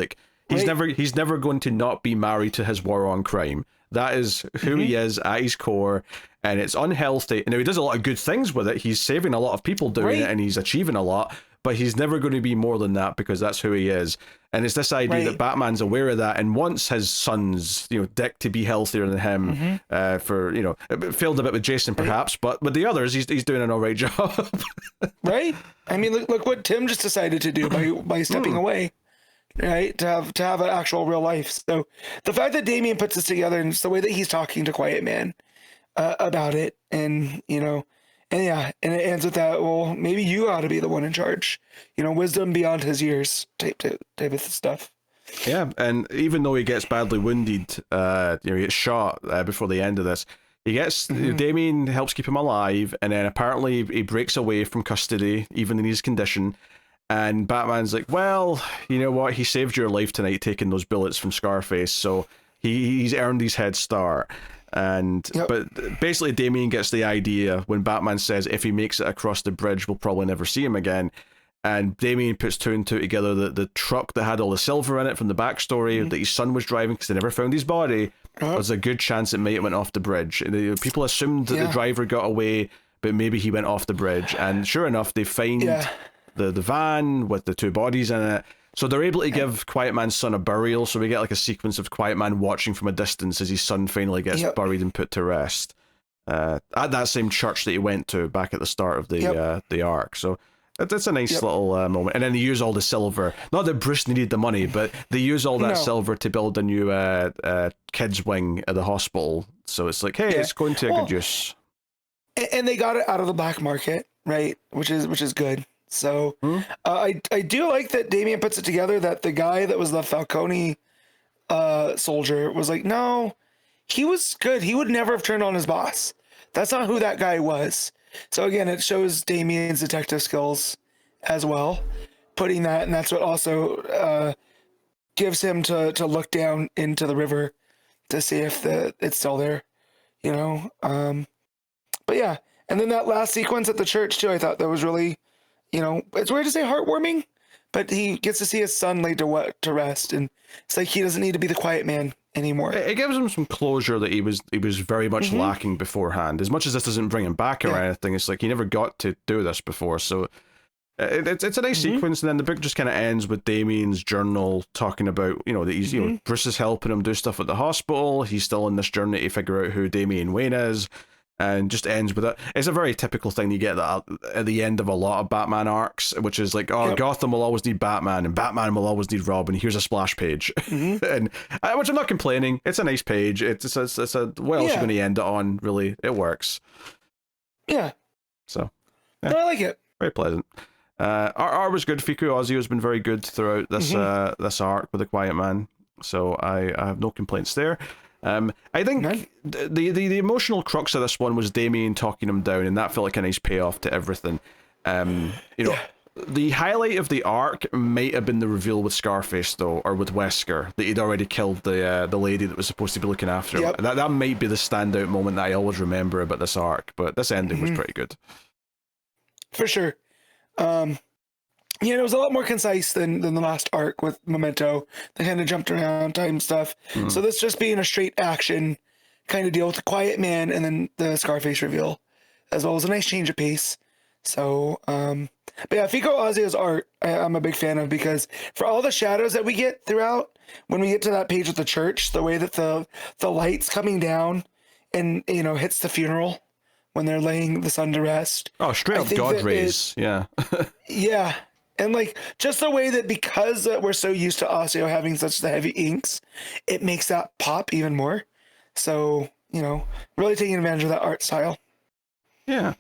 he's never going to not be married to his war on crime. That is who he is at his core, and it's unhealthy. Now, he does a lot of good things with it. He's saving a lot of people doing it, and he's achieving a lot, but he's never going to be more than that because that's who he is. And it's this idea that Batman's aware of that and wants his sons, Dick, to be healthier than him. It failed a bit with Jason perhaps, but with the others, he's doing an all right job. Right? I mean, look what Tim just decided to do by stepping away. Right, to have an actual real life. So the fact that Damian puts this together and it's the way that he's talking to Quiet Man about it, and and it ends with that. Well, maybe you ought to be the one in charge. Wisdom beyond his years, type of stuff. Yeah, and even though he gets badly wounded, he gets shot before the end of this. Damien helps keep him alive, and then apparently he breaks away from custody, even in his condition. And Batman's like, well, you know what? He saved your life tonight taking those bullets from Scarface, so he's earned his head start. And but basically Damien gets the idea when Batman says if he makes it across the bridge, we'll probably never see him again. And Damien puts two and two together that the truck that had all the silver in it from the backstory that his son was driving because they never found his body, there's a good chance it might have went off the bridge. People assumed that the driver got away, but maybe he went off the bridge. And sure enough, they find the van with the two bodies in it. So they're able to give Quiet Man's son a burial. So we get like a sequence of Quiet Man watching from a distance as his son finally gets buried and put to rest at that same church that he went to back at the start of the arc. So it's a nice little moment. And then they use all the silver. Not that Bruce needed the money, but they use all that silver to build a new kids wing at the hospital. So it's like, hey, it's going to a good use. And they got it out of the black market, right? Which is good. So I do like that Damien puts it together that the guy that was the Falcone soldier was like, no, he was good. He would never have turned on his boss. That's not who that guy was. So again, it shows Damien's detective skills as well, putting that, and that's what also gives him to look down into the river to see if it's still there, you know. But yeah, and then that last sequence at the church too, I thought that was really, you know, it's weird to say heartwarming, but he gets to see his son laid to rest, and it's like he doesn't need to be the quiet man anymore. It gives him some closure that he was very much lacking beforehand. As much as this doesn't bring him back or anything, it's like he never got to do this before. So it's a nice sequence, and then the book just kind of ends with Damien's journal talking about, you know, that he's you know, Bruce is helping him do stuff at the hospital. He's still in this journey to figure out who Damian Wayne is. And just ends with it. It's a very typical thing you get at the end of a lot of Batman arcs, which is like, Gotham will always need Batman, and Batman will always need Robin. Here's a splash page, and which I'm not complaining. It's a nice page. It's a what else you're going to end it on? Really, it works. Yeah. So, no, I like it. Very pleasant. Art was good. Fico Ossio has been very good throughout this this arc with the Quiet Man. So I have no complaints there. I think the emotional crux of this one was Damien talking him down, and that felt like a nice payoff to everything. You know, the highlight of the arc might have been the reveal with Scarface, though, or with Wesker, that he'd already killed the lady that was supposed to be looking after him. That might be the standout moment that I always remember about this arc, but this ending was pretty good. For sure. Yeah, it was a lot more concise than the last arc with Memento. They kind of jumped around time stuff. So this just being a straight action kind of deal with the Quiet Man and then the Scarface reveal, as well as a nice change of pace. So, but yeah, Fico Ossio's art I'm a big fan of, because for all the shadows that we get throughout, when we get to that page with the church, the way that the light's coming down and, you know, hits the funeral when they're laying the son to rest. Oh, straight up God rays. Yeah. Yeah. And like just the way that, because we're so used to Ossio having such the heavy inks, it makes that pop even more. So, you know, really taking advantage of that art style. Yeah.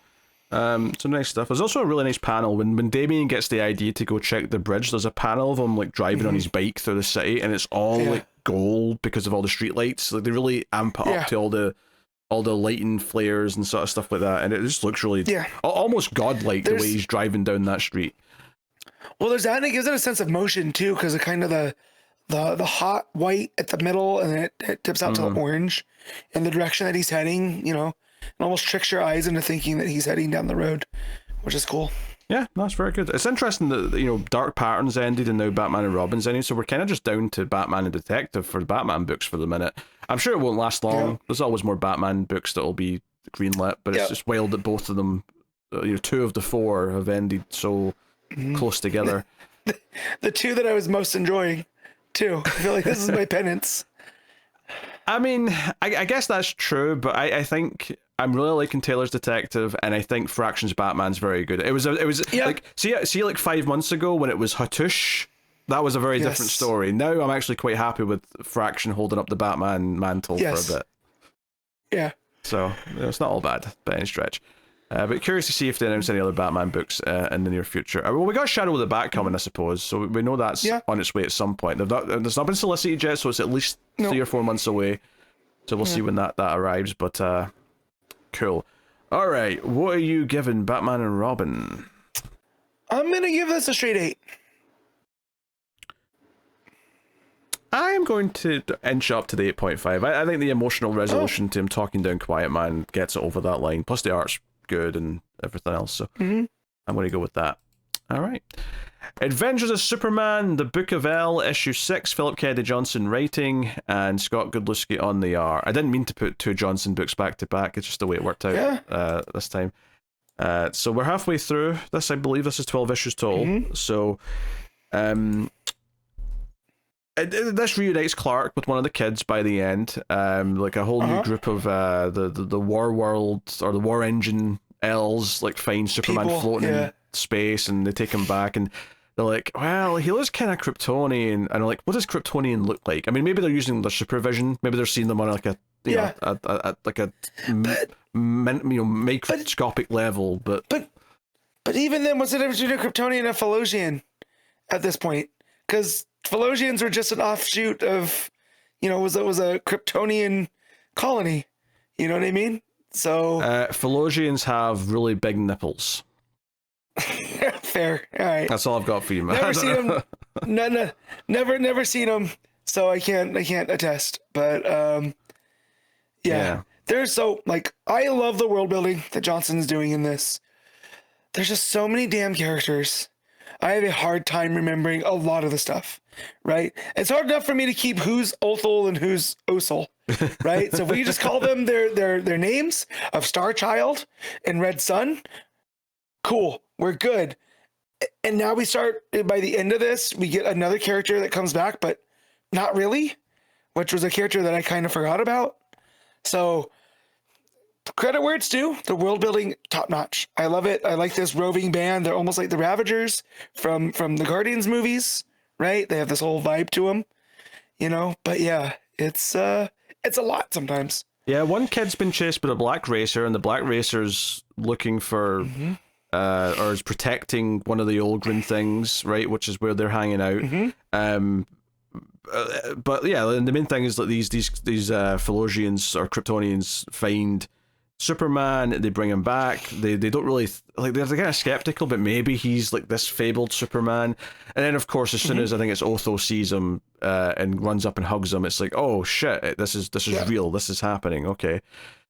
So nice stuff. There's also a really nice panel when Damien gets the idea to go check the bridge. There's a panel of him like driving on his bike through the city, and it's all like gold because of all the street lights. Like they really amp it up to all the lighting flares and sort of stuff like that, and it just looks really almost godlike the way he's driving down that street. Well, there's that, and it gives it a sense of motion too, because of kind of the hot white at the middle, and then it tips out to the orange in the direction that he's heading. You know, and almost tricks your eyes into thinking that he's heading down the road, which is cool. Yeah, that's very good. It's interesting that, you know, Dark Patterns ended and now Batman and Robin's ended, so we're kind of just down to Batman and Detective for Batman books for the minute. I'm sure it won't last long. Yeah. There's always more Batman books that'll be greenlit, but it's just wild that both of them, you know, 2 of the 4 have ended so close together. The 2 that I was most enjoying, too. I feel like this is my penance. I mean, I guess that's true, but I think I'm really liking Taylor's Detective, and I think Fraction's Batman's very good. It was like see like 5 months ago when it was Hattush, that was a very different story. Now I'm actually quite happy with Fraction holding up the Batman mantle for a bit. Yeah. So it's not all bad by any stretch. But curious to see if they announce any other Batman books in the near future. Well, we got Shadow of the Bat coming, I suppose, so we know that's on its way at some point. It's not been solicited yet, so it's at least 3 or 4 months away. So we'll see when that arrives, but cool. All right, what are you giving Batman and Robin? I'm going to give this a straight 8. I am going to inch up to the 8.5. I think the emotional resolution to him talking down Quiet Man gets it over that line. Plus the art's good and everything else, so I'm going to go with that. All right. Adventures of Superman, The Book of L, Issue 6, Philip Kennedy Johnson writing, and Scott Godlewski on the art. I didn't mean to put 2 Johnson books back to back. It's just the way it worked out this time. So we're halfway through this. I believe this is 12 issues total. So this reunites Clark with one of the kids by the end. Like a whole new group of the War World or the War Engine L's like find Superman floating in space, and they take him back, and they're like, well, he looks kind of Kryptonian, and I'm like, what does Kryptonian look like? I mean, maybe they're using their supervision, maybe they're seeing them on like a microscopic level, but even then, what's the difference between a Kryptonian and a Philosian at this point? Because Philosians were just an offshoot of, was a Kryptonian colony. You know what I mean? So Philosians have really big nipples. Fair. All right. That's all I've got for you, man. Never seen them. No, never seen them. So I can't attest. But there's I love the world building that Johnson's doing in this. There's just so many damn characters. I have a hard time remembering a lot of the stuff, right? It's hard enough for me to keep who's Othel and who's Ossel, right? So if we just call them their names of Starchild and Red Sun, cool, we're good. And now we start, by the end of this, we get another character that comes back, but not really, which was a character that I kind of forgot about. So credit where it's due. The world building, top notch. I love it. I like this roving band. They're almost like the Ravagers from the Guardians movies, right? They have this whole vibe to them, But yeah, it's a lot sometimes. Yeah, one kid's been chased by a black racer, and the black racer's looking for, or is protecting one of the Olgrin things, right? Which is where they're hanging out. But yeah, the main thing is that these Philosians or Kryptonians find Superman, they bring him back, they don't really they're kind of skeptical, but maybe he's like this fabled Superman. And then of course as soon as I think it's Otho sees him and runs up and hugs him, it's like, oh shit, this is real, this is happening. Okay,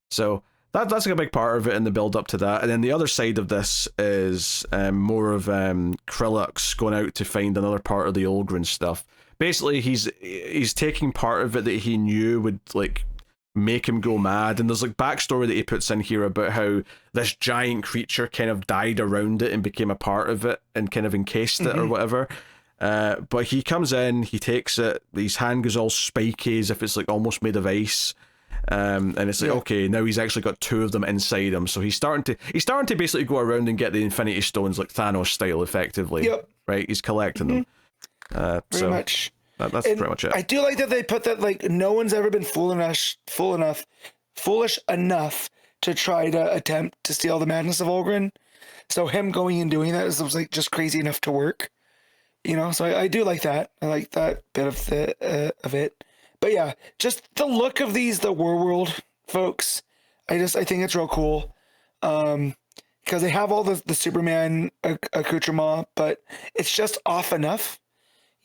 so that's like a big part of it in the build up to that. And then the other side of this is more of Krillux going out to find another part of the Olgrin stuff. Basically he's taking part of it that he knew would like make him go mad, and there's like backstory that he puts in here about how this giant creature kind of died around it and became a part of it and kind of encased it or whatever. But he comes in, he takes it, his hand goes all spiky as if it's like almost made of ice, and it's like okay, now he's actually got 2 of them inside him, so he's starting to basically go around and get the Infinity Stones like Thanos style effectively. Right, he's collecting them. Very much. That's pretty much it. I do like that they put that like no one's ever been foolish enough to try to attempt to steal the madness of Olgrin. So him going and doing that was like just crazy enough to work, So I do like that. I like that bit of it. But yeah, just the look of the War World folks. I think it's real cool. Because they have all the Superman accoutrement, but it's just off enough.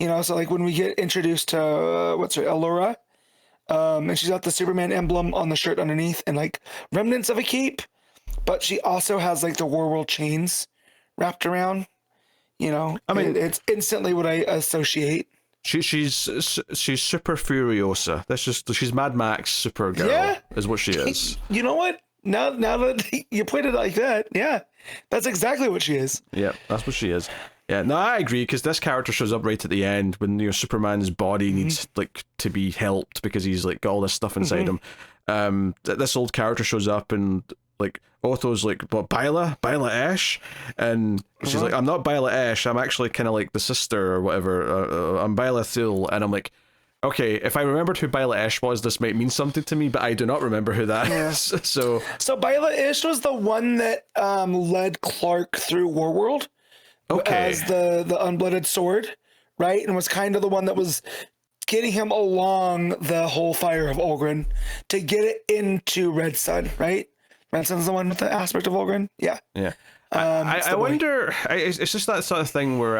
So like when we get introduced to Allura, and she's got the Superman emblem on the shirt underneath and like remnants of a cape, but she also has like the War World chains wrapped around. I mean, it's instantly what I associate. She's Super Furiosa. She's Mad Max Supergirl, is what she is. You know what? Now that you put it like that, yeah, that's exactly what she is. Yeah, that's what she is. Yeah, no, I agree, because this character shows up right at the end when Superman's body needs like to be helped because he's like got all this stuff inside him. This old character shows up and like Otho's like, what, Byla Esh? And she's like, I'm not Byla Esh, I'm actually kind of like the sister or whatever. I'm Byla Thule. And I'm like, Okay, if I remembered who Bila Esh was, this might mean something to me, but I do not remember who that is. So Bila Ish was the one that led Clark through Warworld as the unblooded sword, right? And was kind of the one that was getting him along the whole fire of Olgrin to get it into Red Sun, right? Red Sun's the one with the aspect of Olgrin? Yeah. Yeah. I wonder, it's just that sort of thing where,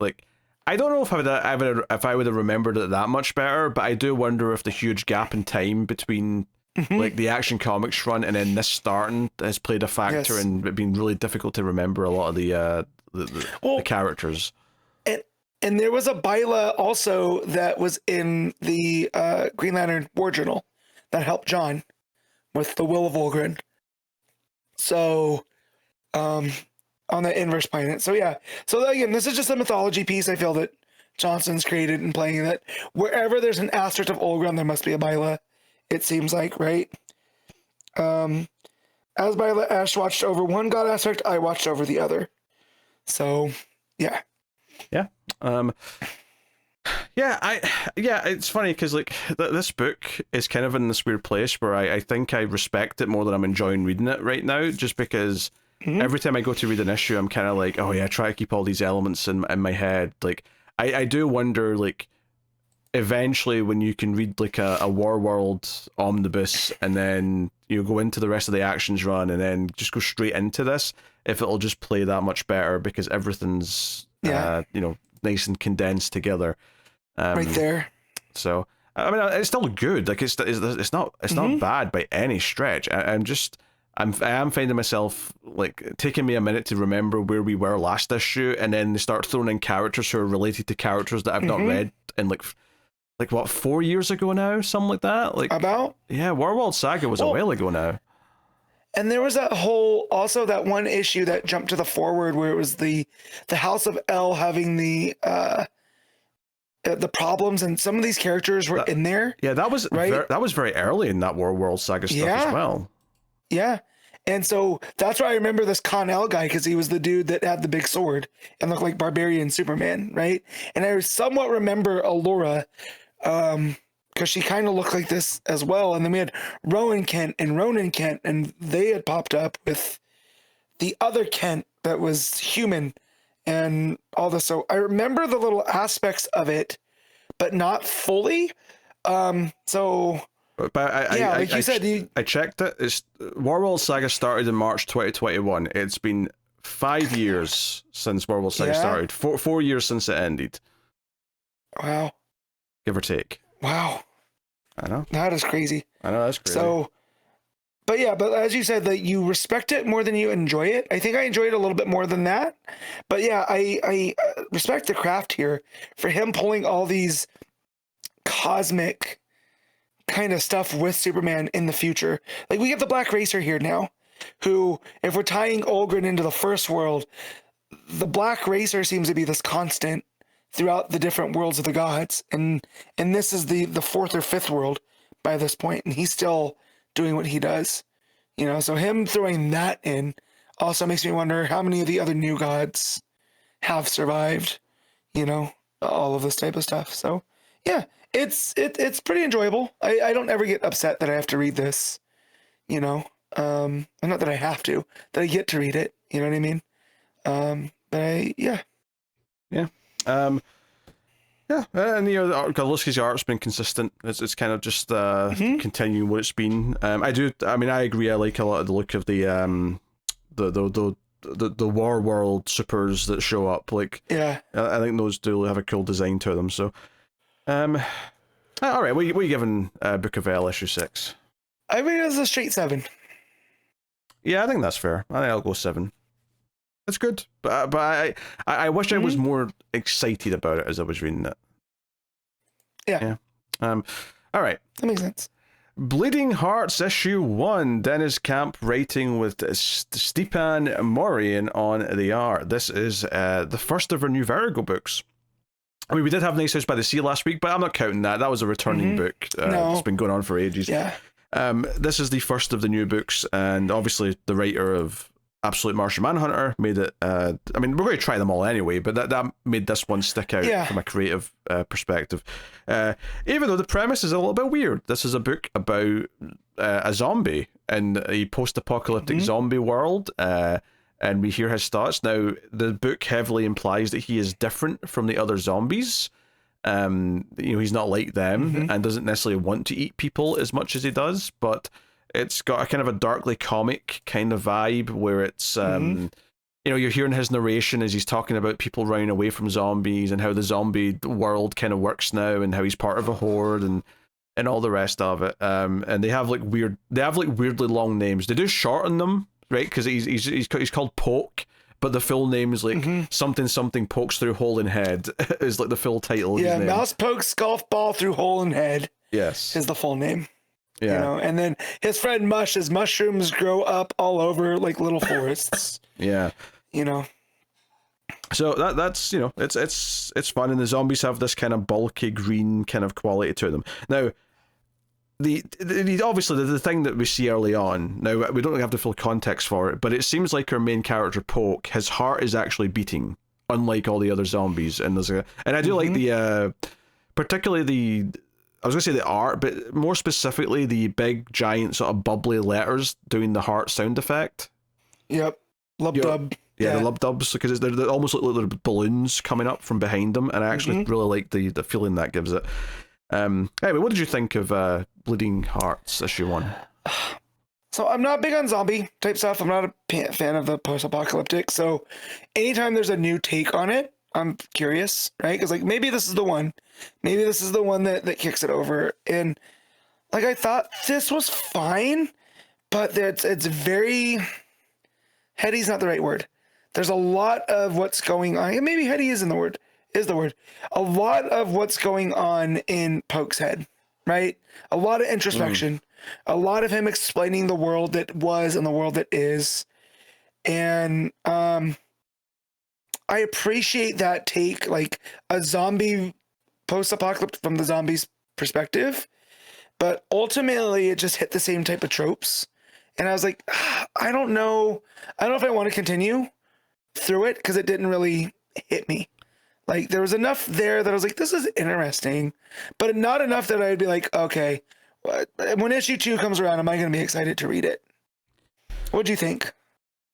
like, I don't know if I would have remembered it that much better, but I do wonder if the huge gap in time between like the Action Comics run and then this starting has played a factor in it being really difficult to remember a lot of the characters. And there was a Bila also that was in the Green Lantern War Journal that helped John with the Will of Olgrin. So, on the inverse planet. So yeah. So again, this is just a mythology piece I feel that Johnson's created and playing that wherever there's an aspect of Olgrin, there must be a Bila, it seems like, right? As Bila Ash watched over one god aspect, I watched over the other. So yeah. Yeah. It's funny because like this book is kind of in this weird place where I think I respect it more than I'm enjoying reading it right now, just because every time I go to read an issue, I'm kind of like, oh yeah, try to keep all these elements in my head. Like, I do wonder, like, eventually when you can read like a War World omnibus and then you go into the rest of the actions run and then just go straight into this, if it'll just play that much better because everything's nice and condensed together. Right there. So I mean, it's still good. Like it's not bad by any stretch. I am finding myself like taking me a minute to remember where we were last issue, and then they start throwing in characters who are related to characters that I've not read in like what, 4 years ago now, something like that. Like about Warworld Saga was a while ago now. And there was that one issue that jumped to the forward where it was the House of L having the problems, and some of these characters were in there. Yeah, that was right. That was very early in that Warworld Saga stuff as well. Yeah. And so that's why I remember this Con-El guy, because he was the dude that had the big sword and looked like Barbarian Superman, right? And I somewhat remember Allura, because she kind of looked like this as well. And then we had Rowan Kent and Ronan Kent, and they had popped up with the other Kent that was human and all this. So I remember the little aspects of it, but not fully. But I checked it. Warworld Saga started in March 2021. It's been 5 years since Warworld Saga started. 4 years since it ended. Wow. Give or take. Wow. I know. That is crazy. I know, that's crazy. So, but as you said, that you respect it more than you enjoy it. I think I enjoy it a little bit more than that. But yeah, I respect the craft here for him pulling all these cosmic kind of stuff with Superman in the future. Like, we get the Black Racer here now, who, if we're tying Olgrin into the first world, the Black Racer seems to be this constant throughout the different worlds of the gods, and this is the fourth or fifth world by this point, and he's still doing what he does, so him throwing that in also makes me wonder how many of the other new gods have survived, all of this type of stuff. So yeah, it's pretty enjoyable. I don't ever get upset that I have to read this, not that I have to, that I get to read it, you know what I mean? And Godlewski's art's been consistent. It's kind of just continuing what it's been. I agree. I like a lot of the look of the War World supers that show up. Like, I think those do have a cool design to them. So, all right, what are you giving Book of L issue 6? I mean, it's a straight 7. Yeah, I think that's fair. I think I'll go 7. It's good, but I wish I was more excited about it as I was reading it. Yeah. All right. That makes sense. Bleeding Hearts issue 1. Deniz Camp writing with Stipan Morian on the art. This is the first of our new Vertigo books. I mean, we did have Nice House by the Sea last week, but I'm not counting that. That was a returning book. It's been going on for ages. Yeah. This is the first of the new books, and obviously the writer of Absolute Martian Manhunter made it. I mean, we're going to try them all anyway, but that made this one stick out from a creative perspective. Even though the premise is a little bit weird. This is a book about a zombie in a post-apocalyptic zombie world, and we hear his thoughts. Now, the book heavily implies that he is different from the other zombies. He's not like them and doesn't necessarily want to eat people as much as he does, but it's got a kind of a darkly comic kind of vibe where it's, you're hearing his narration as he's talking about people running away from zombies and how the zombie world kind of works now and how he's part of a horde and all the rest of it. And they have weirdly long names. They do shorten them, right? Because he's called Poke, but the full name is like something pokes through hole in head is like the full title. Yeah, mouse pokes golf ball through hole in head. Yes, is the full name. Yeah. And then his friend Mush, his mushrooms grow up all over like little forests. Yeah. So that's it's fun, and the zombies have this kind of bulky green kind of quality to them. Now, the obviously the thing that we see early on. Now we don't have the full context for it, but it seems like our main character Poke, his heart is actually beating, unlike all the other zombies. And I do like the particularly I was going to say the art, but more specifically the big, giant, sort of bubbly letters doing the heart sound effect. Yep. Lub-dub. Yeah, the lub-dubs, because they're almost like little balloons coming up from behind them, and I actually really like the feeling that gives it. Anyway, what did you think of Bleeding Hearts issue 1? So I'm not big on zombie type stuff. I'm not a fan of the post-apocalyptic, so anytime there's a new take on it, I'm curious, right? Because like maybe this is the one. Maybe this is the one that kicks it over. And like I thought this was fine, but it's very heady's not the right word. There's a lot of what's going on. And maybe heady is the word. A lot of what's going on in Poke's head, right? A lot of introspection. A lot of him explaining the world that was and the world that is. And I appreciate that take, like a zombie post-apocalypse from the zombies' perspective, but ultimately it just hit the same type of tropes. And I was like, I don't know if I want to continue through it because it didn't really hit me. Like there was enough there that I was like, this is interesting, but not enough that I'd be like, okay, when issue 2 comes around, am I going to be excited to read it? What'd you think?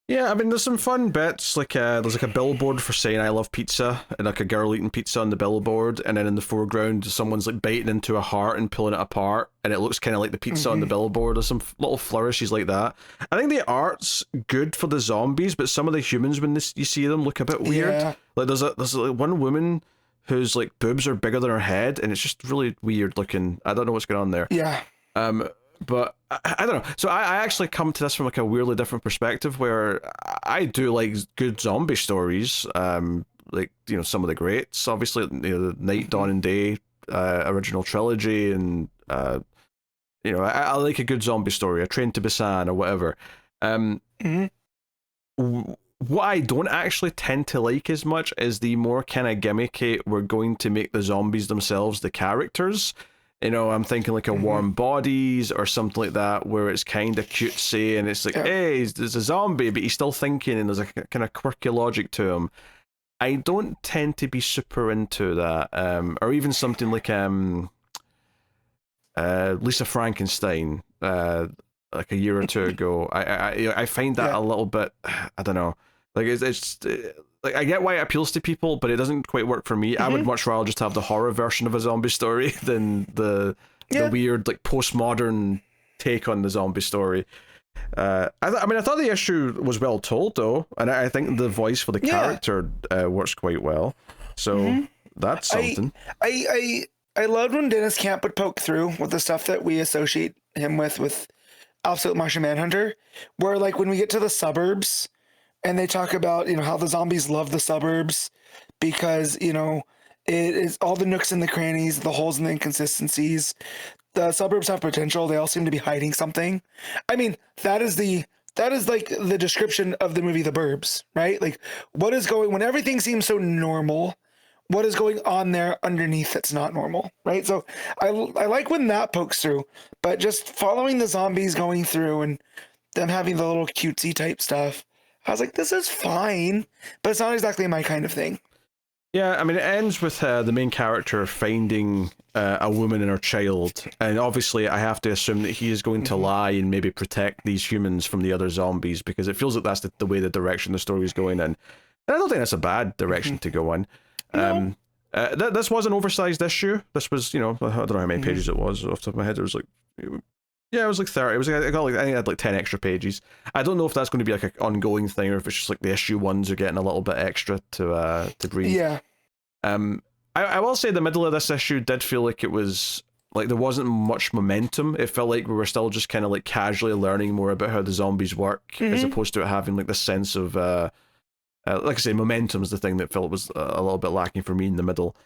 Yeah, I mean, there's some fun bits, like there's like a billboard for saying I love pizza, and like a girl eating pizza on the billboard, and then in the foreground someone's like biting into a heart and pulling it apart, and it looks kind of like the pizza on the billboard. There's some little flourishes like that. I think the art's good for the zombies, but some of the humans, when you see them, look a bit weird. Yeah. Like there's like one woman whose like boobs are bigger than her head, and it's just really weird looking. I don't know what's going on there. Yeah. But I don't know. So I actually come to this from like a weirdly different perspective, where I do like good zombie stories. Like some of the greats, obviously the Night, Dawn, and Day original trilogy, and I like a good zombie story, a Train to Busan or whatever. What I don't actually tend to like as much is the more kind of gimmicky, we're going to make the zombies themselves the characters. I'm thinking like a Warm Bodies or something like that, where it's kind of cutesy and it's like, hey, there's a zombie, but he's still thinking and there's a kind of quirky logic to him. I don't tend to be super into that. Or even something like Lisa Frankenstein, like a year or two ago. I find that a little bit, I don't know. Like it's like I get why it appeals to people, but it doesn't quite work for me. I would much rather just have the horror version of a zombie story than the weird like postmodern take on the zombie story. I thought the issue was well told though, and I think the voice for the character works quite well. So that's something. I loved when Deniz can't but poke through with the stuff that we associate him with Absolute Martian Manhunter, where like when we get to the suburbs. And they talk about, how the zombies love the suburbs because, it is all the nooks and the crannies, the holes and the inconsistencies. The suburbs have potential. They all seem to be hiding something. I mean, that is like the description of the movie The Burbs, right? Like when everything seems so normal, what is going on there underneath that's not normal, right? So I like when that pokes through, but just following the zombies going through and them having the little cutesy type stuff, I was like, this is fine, but it's not exactly my kind of thing. Yeah, I mean, it ends with the main character finding a woman and her child, and obviously I have to assume that he is going to lie and maybe protect these humans from the other zombies, because it feels like that's the way the direction the story is going in. And I don't think that's a bad direction to go in. No. This was an oversized issue. This was, I don't know how many pages it was off the top of my head. It was like... Yeah, it was like 30. It was I think it had like 10 extra pages. I don't know if that's going to be like an ongoing thing or if it's just like the issue ones are getting a little bit extra to breathe. Yeah. I will say the middle of this issue did feel like it was like there wasn't much momentum. It felt like we were still just kind of like casually learning more about how the zombies work, as opposed to it having like this sense of like I say, momentum is the thing that felt was a little bit lacking for me in the middle.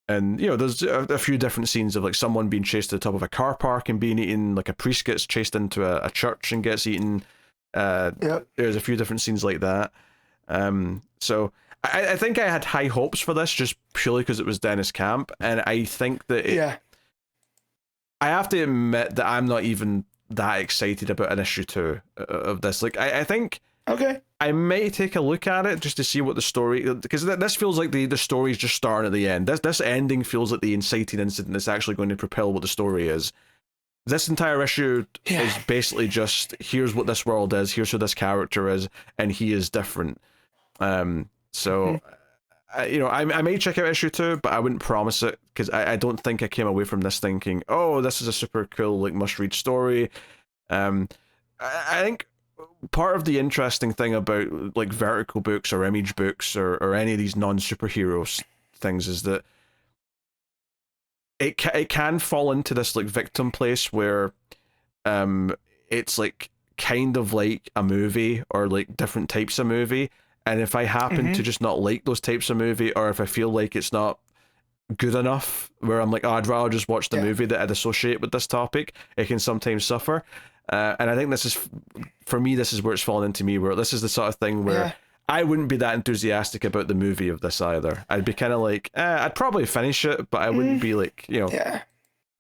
And, there's a few different scenes of, like, someone being chased to the top of a car park and being eaten, like a priest gets chased into a church and gets eaten. There's a few different scenes like that. So I think I had high hopes for this just purely because it was Deniz Camp, and I think that I have to admit that I'm not even that excited about an issue 2 of this. Like, I think... Okay. I may take a look at it just to see what the story, because this feels like the story's just starting at the end. This ending feels like the inciting incident that's actually going to propel what the story is. This entire issue is basically just, here's what this world is, here's who this character is, and he is different. So I may check out issue 2, but I wouldn't promise it, because I don't think I came away from this thinking, oh, this is a super cool, like, must-read story. I think part of the interesting thing about like vertical books or image books or any of these non-superheroes things is that it can fall into this like victim place where it's like kind of like a movie or like different types of movie, and if I happen to just not like those types of movie, or if I feel like it's not good enough where I'm like, oh, I'd rather just watch the movie that I'd associate with this topic, it can sometimes suffer. And I think this is, for me, this is where it's fallen into me, where this is the sort of thing where I wouldn't be that enthusiastic about the movie of this either. I'd be kind of like, I'd probably finish it, but I wouldn't be like,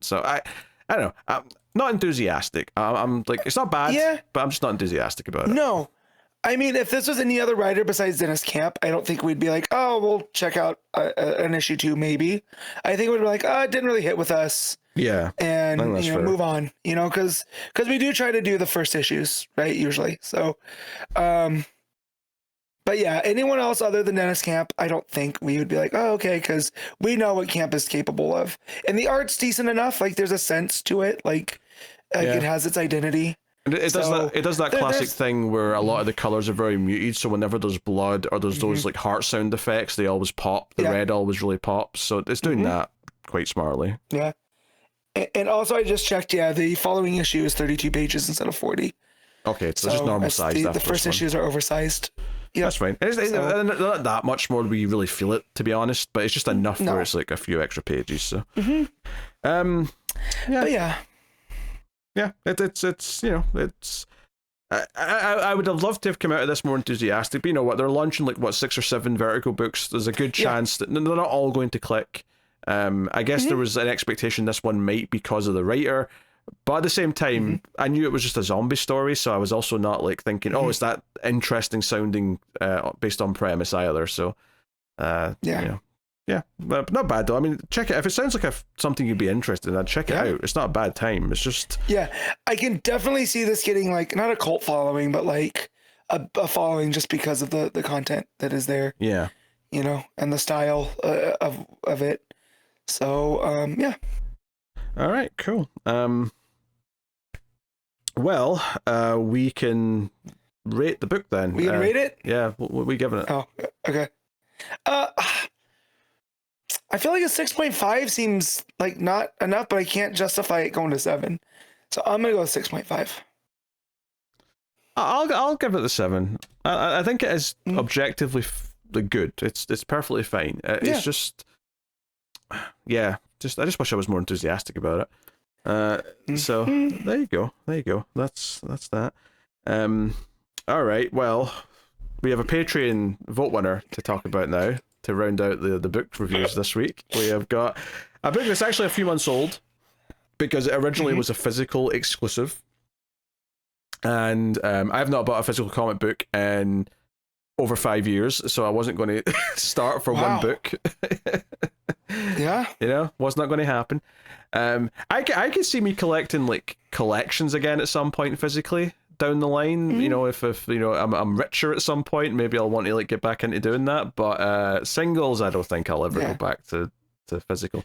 So I don't know. I'm not enthusiastic. I'm like, it's not bad, but I'm just not enthusiastic about it. No. I mean, if this was any other writer besides Deniz Camp, I don't think we'd be like, oh, we'll check out an issue 2, maybe. I think we'd be like, oh, it didn't really hit with us. Yeah. And, move on, because we do try to do the first issues, right, usually. So, but yeah, anyone else other than Deniz Camp, I don't think we would be like, oh, okay, because we know what Camp is capable of. And the art's decent enough. Like, there's a sense to it. Like, it has its identity. It does that classic thing where a lot of the colors are very muted, so whenever there's blood or there's those like heart sound effects, they always pop. The red always really pops, so it's doing that quite smartly. Yeah. And also, I just checked, the following issue is 32 pages instead of 40. Okay, so just normal size. The first issues are oversized. Yeah, that's fine. It's not that much more where you really feel it, to be honest, but it's just enough where it's like a few extra pages. So, Yeah, it's I would have loved to have come out of this more enthusiastic, but you know what, they're launching like 6 or 7 vertical books. There's a good chance that they're not all going to click. I guess there was an expectation this one might because of the writer, but at the same time, I knew it was just a zombie story, so I was also not like thinking, oh, it's that interesting sounding based on premise either. So but not bad though. I mean, check it if it sounds like something you'd be interested in. I'd check it out. It's not a bad time. It's just I can definitely see this getting like not a cult following, but like a following just because of the content that is there. Yeah, and the style of it. So All right, cool. Well, we can rate the book then. We can rate it. Yeah, what are we giving it? Oh, okay. I feel like a 6.5 seems like not enough, but I can't justify it going to 7. So I'm gonna go with 6.5. I'll give it a 7. I think it is objectively good. It's perfectly fine. It's just I just wish I was more enthusiastic about it. So there you go. That's that. All right. Well, we have a Patreon vote winner to talk about now to round out the book reviews this week. We have got a book that's actually a few months old because it originally was a physical exclusive. And I have not bought a physical comic book in over 5 years, so I wasn't going to start for one book. Yeah. You know, was not going to happen. I could see me collecting like collections again at some point physically down the line. You know, if you know I'm richer at some point, maybe I'll want to like get back into doing that. But singles, I don't think I'll ever go back to physical.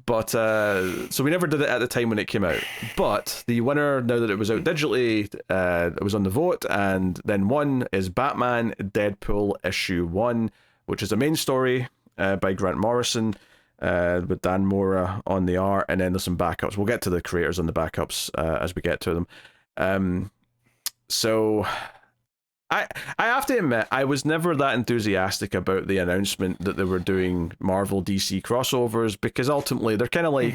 But so we never did it at the time when it came out. But the winner, now that it was out digitally, it was on the vote, and then one is Batman Deadpool issue 1, which is a main story by Grant Morrison, with Dan Mora on the art, and then there's some backups. We'll get to the creators on the backups as we get to them. So I have to admit, I was never that enthusiastic about the announcement that they were doing Marvel DC crossovers, because ultimately they're kind of like,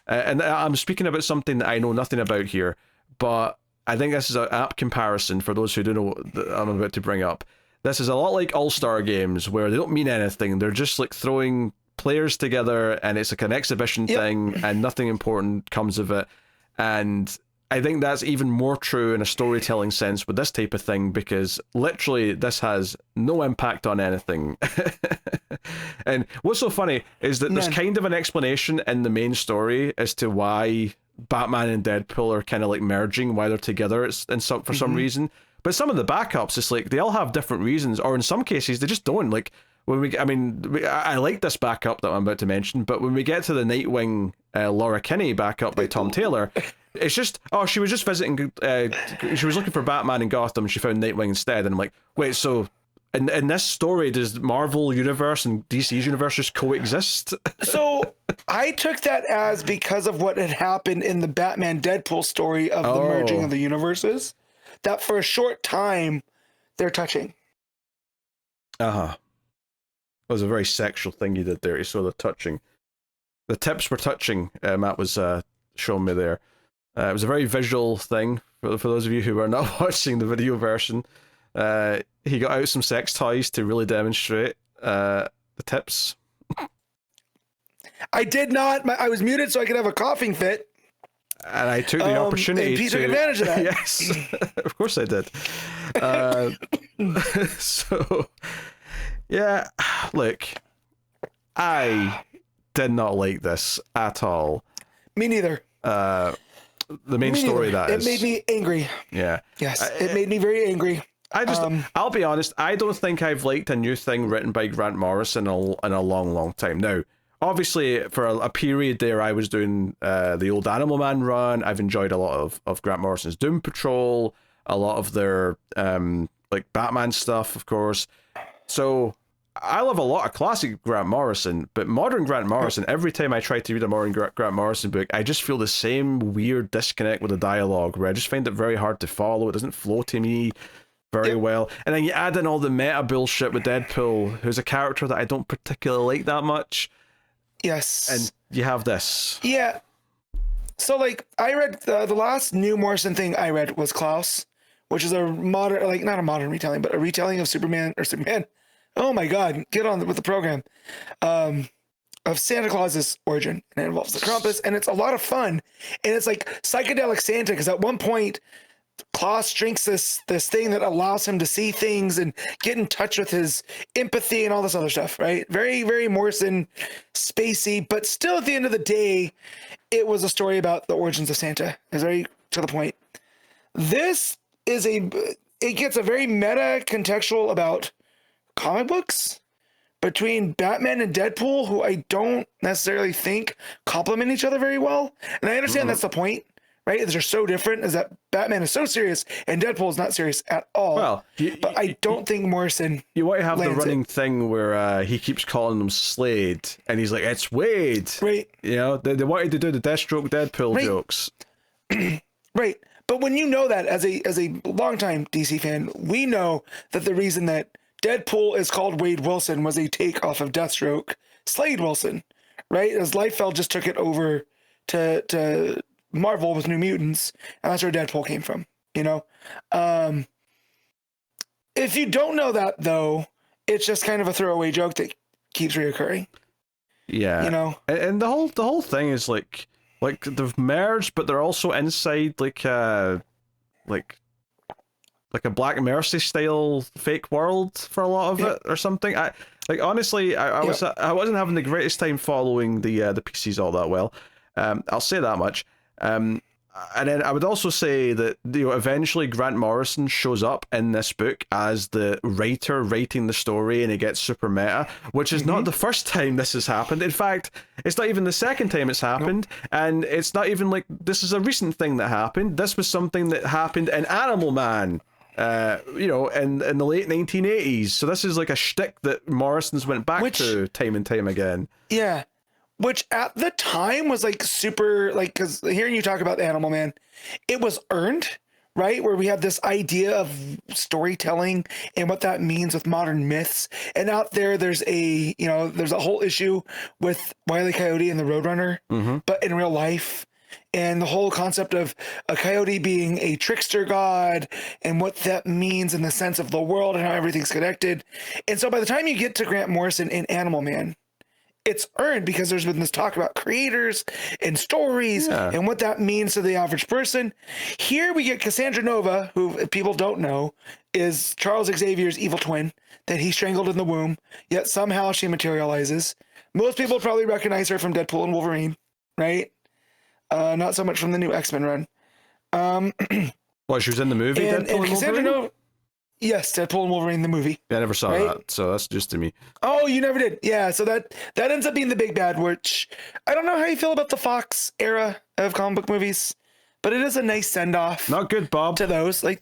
and I'm speaking about something that I know nothing about here, but I think this is an apt comparison for those who don't know that I'm about to bring up. This is a lot like All-Star games where they don't mean anything. They're just like throwing players together, and it's like an exhibition thing, and nothing important comes of it. And I think that's even more true in a storytelling sense with this type of thing, because literally this has no impact on anything. And what's so funny is that there's kind of an explanation in the main story as to why Batman and Deadpool are kind of like merging, why they're together for some reason. But some of the backups, it's like they all have different reasons, or in some cases they just don't. Like I like this backup that I'm about to mention, but when we get to the Nightwing Laura Kinney backup by Tom Taylor, it's just, she was just visiting, she was looking for Batman in Gotham, and she found Nightwing instead, and I'm like, wait, so in this story, does Marvel Universe and DC's universe just coexist? So I took that as because of what had happened in the Batman Deadpool story of the merging of the universes, that for a short time, they're touching. That was a very sexual thing you did there. You saw the touching. The tips were touching, Matt was showing me there. It was a very visual thing for those of you who are not watching the video version. He got out some sex toys to really demonstrate the tips. I did not. I was muted so I could have a coughing fit. And I took the opportunity to... took advantage of that. Yes, of course I did. So, yeah, look, I did not like this at all. Me neither. The main story, that is. It made me angry. Yeah. Yes, it made me very angry. I'll be honest, I don't think I've liked a new thing written by Grant Morrison in a long, long time. Now, obviously, for a period there, I was doing the old Animal Man run. I've enjoyed a lot of Grant Morrison's Doom Patrol, a lot of their like Batman stuff, of course. So I love a lot of classic Grant Morrison, but modern Grant Morrison, every time I try to read a modern Grant Morrison book, I just feel the same weird disconnect with the dialogue, where I just find it very hard to follow. It doesn't flow to me very well. And then you add in all the meta bullshit with Deadpool, who's a character that I don't particularly like that much. Yes. And you have this. Yeah. So, like, I read the last new Morrison thing I read was Klaus, which is a modern, like, not a modern retelling, but a retelling of Superman. Oh my God, get on with the program. Of Santa Claus's origin. And it involves the Krampus, and it's a lot of fun. And it's like psychedelic Santa, because at one point, Klaus drinks this thing that allows him to see things and get in touch with his empathy and all this other stuff, right? Very, very Morrison, spacey, but still at the end of the day, it was a story about the origins of Santa. It's very to the point. This is it gets a very meta contextual about comic books between Batman and Deadpool, who I don't necessarily think complement each other very well. And I understand that's the point, right? They're so different, is that Batman is so serious and Deadpool is not serious at all. Well, but I don't think Morrison. You want to have the running thing where he keeps calling him Slade, and he's like, "It's Waid." Right. You know, they wanted to do the Deathstroke Deadpool jokes. Right. But when you know that as a longtime DC fan, we know that the reason that Deadpool is called Waid Wilson was a take off of Deathstroke Slade Wilson, right? As Liefeld just took it over to Marvel with New Mutants, and that's where Deadpool came from, you know? If you don't know that, though, it's just kind of a throwaway joke that keeps reoccurring. Yeah. You know? And the whole thing is like they've merged, but they're also inside like like a Black Mercy style fake world for a lot of it or something. Honestly, I wasn't having the greatest time following the PCs all that well. I'll say that much. And then I would also say that eventually Grant Morrison shows up in this book as the writer writing the story, and it gets super meta, which is not the first time this has happened. In fact, it's not even the second time it's happened, and it's not even like this is a recent thing that happened. This was something that happened in Animal Man, in the late 1980s. So this is like a shtick that Morrison's went back to time and time again. Yeah. Which at the time was like super, like, because hearing you talk about the Animal Man, it was earned, right? Where we have this idea of storytelling and what that means with modern myths. And out there's a whole issue with Wile E. Coyote and the Roadrunner, but in real life. And the whole concept of a coyote being a trickster god and what that means in the sense of the world and how everything's connected. And so by the time you get to Grant Morrison in Animal Man, it's earned because there's been this talk about creators and stories and what that means to the average person. Here we get Cassandra Nova, who, if people don't know, is Charles Xavier's evil twin that he strangled in the womb, yet somehow she materializes. Most people probably recognize her from Deadpool and Wolverine, right? Not so much from the new X-Men run. Well, she was in the movie Deadpool and Cassandra Wolverine? Nova, yes, Deadpool and Wolverine, the movie. I never saw that, so that's just to me. Oh, you never did? Yeah, so that ends up being the big bad, which I don't know how you feel about the Fox era of comic book movies, but it is a nice send-off. Not good, Bob. To those, like,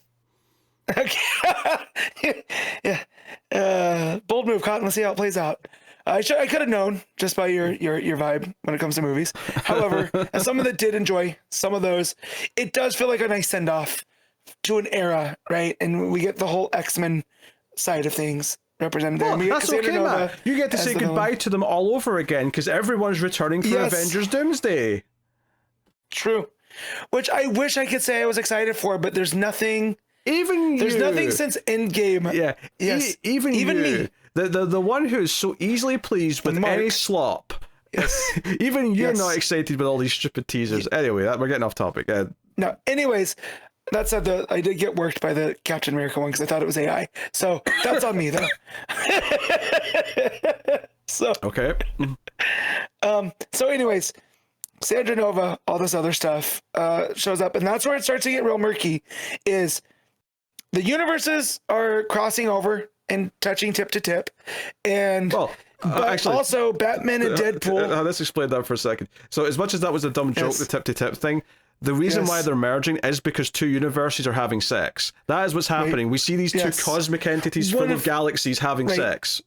yeah, bold move, Cotton. Let's see how it plays out. I could have known just by your vibe when it comes to movies. However, as someone that did enjoy some of those, it does feel like a nice send-off to an era, right? And we get the whole X-Men side of things represented there. Well, that's okay, man. You get to say goodbye to them all over again because everyone's returning for Avengers Doomsday. True. Which I wish I could say I was excited for, but there's nothing. There's nothing since Endgame. Yeah. Yes. Even me. The one who's so easily pleased with any slop. Yes. Even you're not excited with all these stupid teasers. Anyway, we're getting off topic. No. Anyways, that said, I did get worked by the Captain America one because I thought it was AI. So that's on me, though. So okay. So anyways, Sandra Nova, all this other stuff shows up, and that's where it starts to get real murky. Is the universes are crossing over and touching tip to tip, and actually, also Batman and Deadpool. Let's explain that for a second. So as much as that was a dumb joke, the tip to tip thing, the reason why they're merging is because two universes are having sex. That is what's happening. We see these two cosmic entities full of galaxies having sex.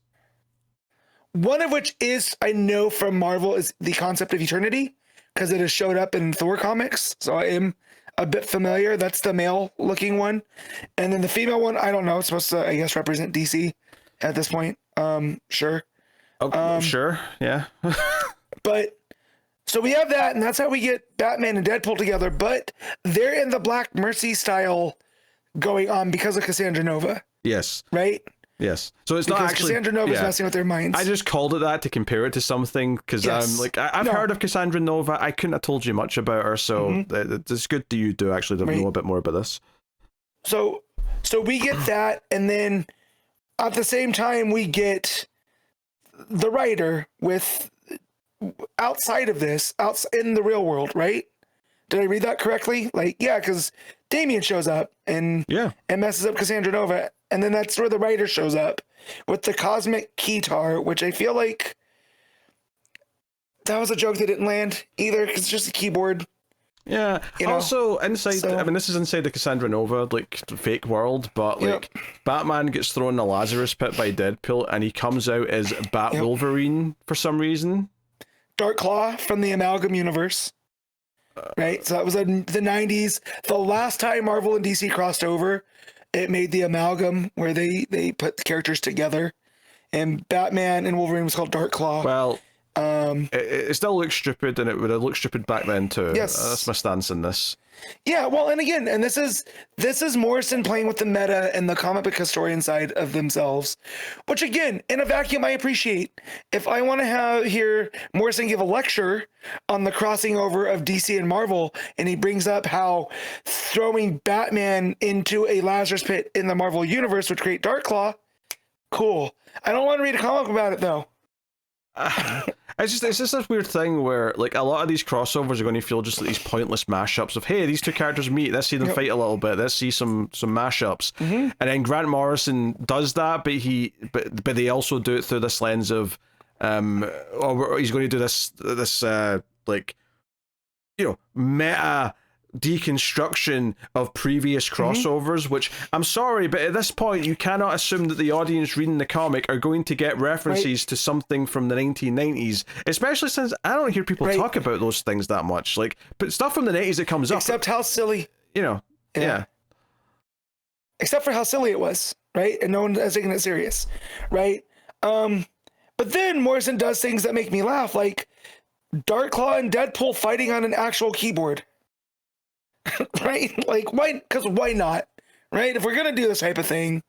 One of which is, I know from Marvel, is the concept of eternity, because it has showed up in Thor comics. So I am a bit familiar. That's the male looking one. And then the female one, I don't know. It's supposed to, I guess, represent DC at this point. Sure. Sure. Yeah. But so we have that, and that's how we get Batman and Deadpool together. But they're in the Black Mercy style going on because of Cassandra Nova. Yes. Right? Yes. So it's because not actually Cassandra Nova's messing with their minds. I just called it that to compare it to something because I've heard of Cassandra Nova. I couldn't have told you much about her, so it's good that you do actually know a bit more about this. So we get that, and then at the same time we get the writer with outside of this, in the real world, right? Did I read that correctly? Like, yeah, because Damian shows up and messes up Cassandra Nova, and then that's where the writer shows up with the cosmic keytar, which I feel like that was a joke that didn't land either, because it's just a keyboard. Yeah. Also, inside, I mean, this is inside the Cassandra Nova, like, fake world, but, like, Batman gets thrown in the Lazarus pit by Deadpool, and he comes out as Wolverine for some reason. Dark Claw from the Amalgam universe. Right? So that was the 90s. The last time Marvel and DC crossed over, it made the Amalgam, where they put the characters together. And Batman and Wolverine was called Dark Claw. Well, It still looks stupid, and it would have looked stupid back then too. Yes. That's my stance in this. Yeah, well, and again, and this is Morrison playing with the meta and the comic book historian side of themselves, which again, in a vacuum, I appreciate. If I want to hear Morrison give a lecture on the crossing over of DC and Marvel, and he brings up how throwing Batman into a Lazarus pit in the Marvel universe would create Darkclaw, cool. I don't want to read a comic about it though. It's just this weird thing where like a lot of these crossovers are going to feel just like these pointless mashups of, hey, these two characters meet, let's see them fight a little bit, let's see some mashups. And then Grant Morrison does that, but they also do it through this lens of he's going to do this like, you know, meta deconstruction of previous crossovers, which I'm sorry, but at this point you cannot assume that the audience reading the comic are going to get references to something from the 1990s, especially since I don't hear people talk about those things that much. Like, but stuff from the 90s that comes up, except how silly, you know, except for how silly it was, right? And no one is taking it serious, right? But then Morrison does things that make me laugh, like Darkclaw and Deadpool fighting on an actual keyboard. Right? Like, why? Because why not? Right? If we're gonna do this type of thing,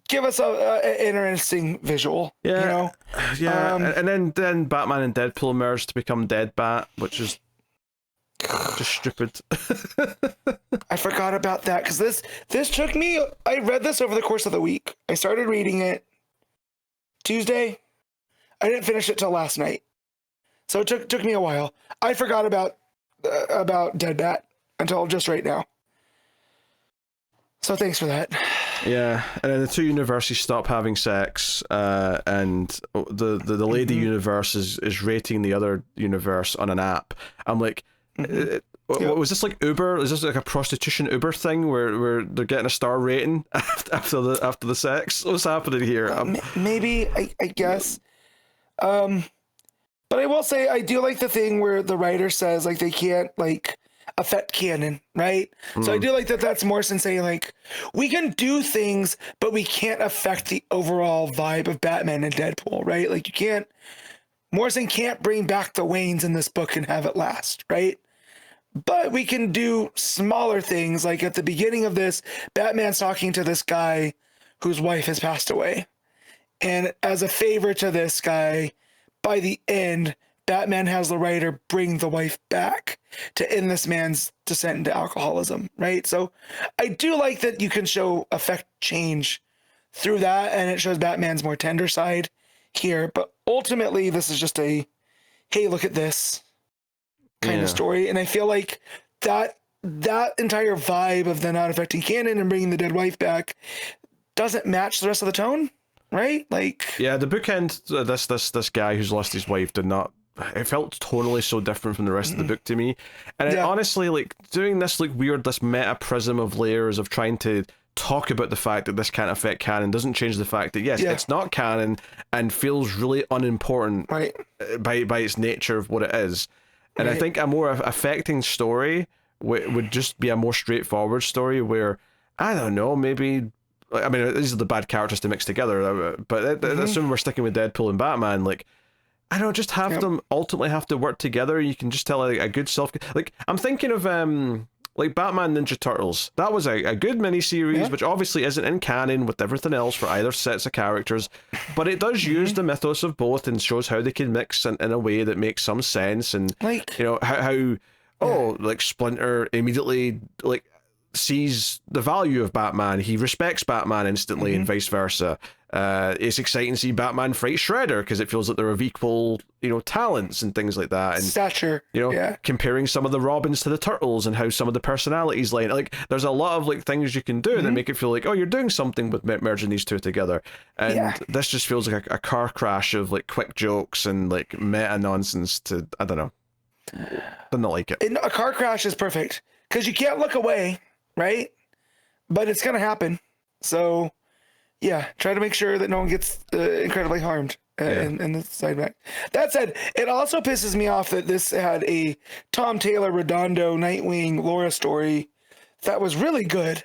give us an interesting visual. Yeah, you know? Yeah. And then Batman and Deadpool merged to become Dead Bat, which is just stupid. I forgot about that because this took me. I read this over the course of the week. I started reading it Tuesday. I didn't finish it till last night, so it took me a while. I forgot about Dead Bat until just right now. So thanks for that. Yeah, and then the two universes stop having sex, and the lady universe is rating the other universe on an app. I'm like, was this like Uber? Is this like a prostitution Uber thing where they're getting a star rating after the sex? What's happening here? Maybe I guess. But I will say I do like the thing where the writer says like they can't like affect canon, right? So I do like that's Morrison saying like we can do things but we can't affect the overall vibe of Batman and Deadpool, right? Like Morrison can't bring back the Waynes in this book and have it last, right? But we can do smaller things, like at the beginning of this, Batman's talking to this guy whose wife has passed away, and as a favor to this guy, by the end Batman has the writer bring the wife back to end this man's descent into alcoholism, right? So I do like that you can show affect change through that, and it shows Batman's more tender side here. But ultimately, this is just a, hey, look at this kind of story. And I feel like that entire vibe of the not affecting canon and bringing the dead wife back doesn't match the rest of the tone, right? Like, yeah, the bookend, this guy who's lost his wife did not. It felt tonally so different from the rest of the book to me, and it honestly, like, doing this like weird, this meta prism of layers of trying to talk about the fact that this can't affect canon doesn't change the fact that yes, it's not canon and feels really unimportant by its nature of what it is. And I think a more affecting story would just be a more straightforward story where, I don't know, maybe, I mean, these are the bad characters to mix together, but assuming we're sticking with Deadpool and Batman, like, I don't know, just have them ultimately have to work together. You can just tell like a good like, I'm thinking of like Batman Ninja Turtles. That was a good miniseries, which obviously isn't in canon with everything else for either sets of characters, but it does use the mythos of both and shows how they can mix in a way that makes some sense. And like, you know, how like Splinter immediately like sees the value of Batman. He respects Batman instantly and vice versa. It's exciting to see Batman fight Shredder because it feels like they're of equal, you know, talents and things like that. And stature, you know, comparing some of the Robins to the Turtles and how some of the personalities line. Like, there's a lot of like things you can do that make it feel like, oh, you're doing something with merging these two together. And this just feels like a car crash of like quick jokes and like meta nonsense. I don't know. Did not like it. A car crash is perfect because you can't look away, right? But it's gonna happen. So. Yeah, try to make sure that no one gets incredibly harmed in the side back. That said, it also pisses me off that this had a Tom Taylor, Redondo, Nightwing, Laura story that was really good,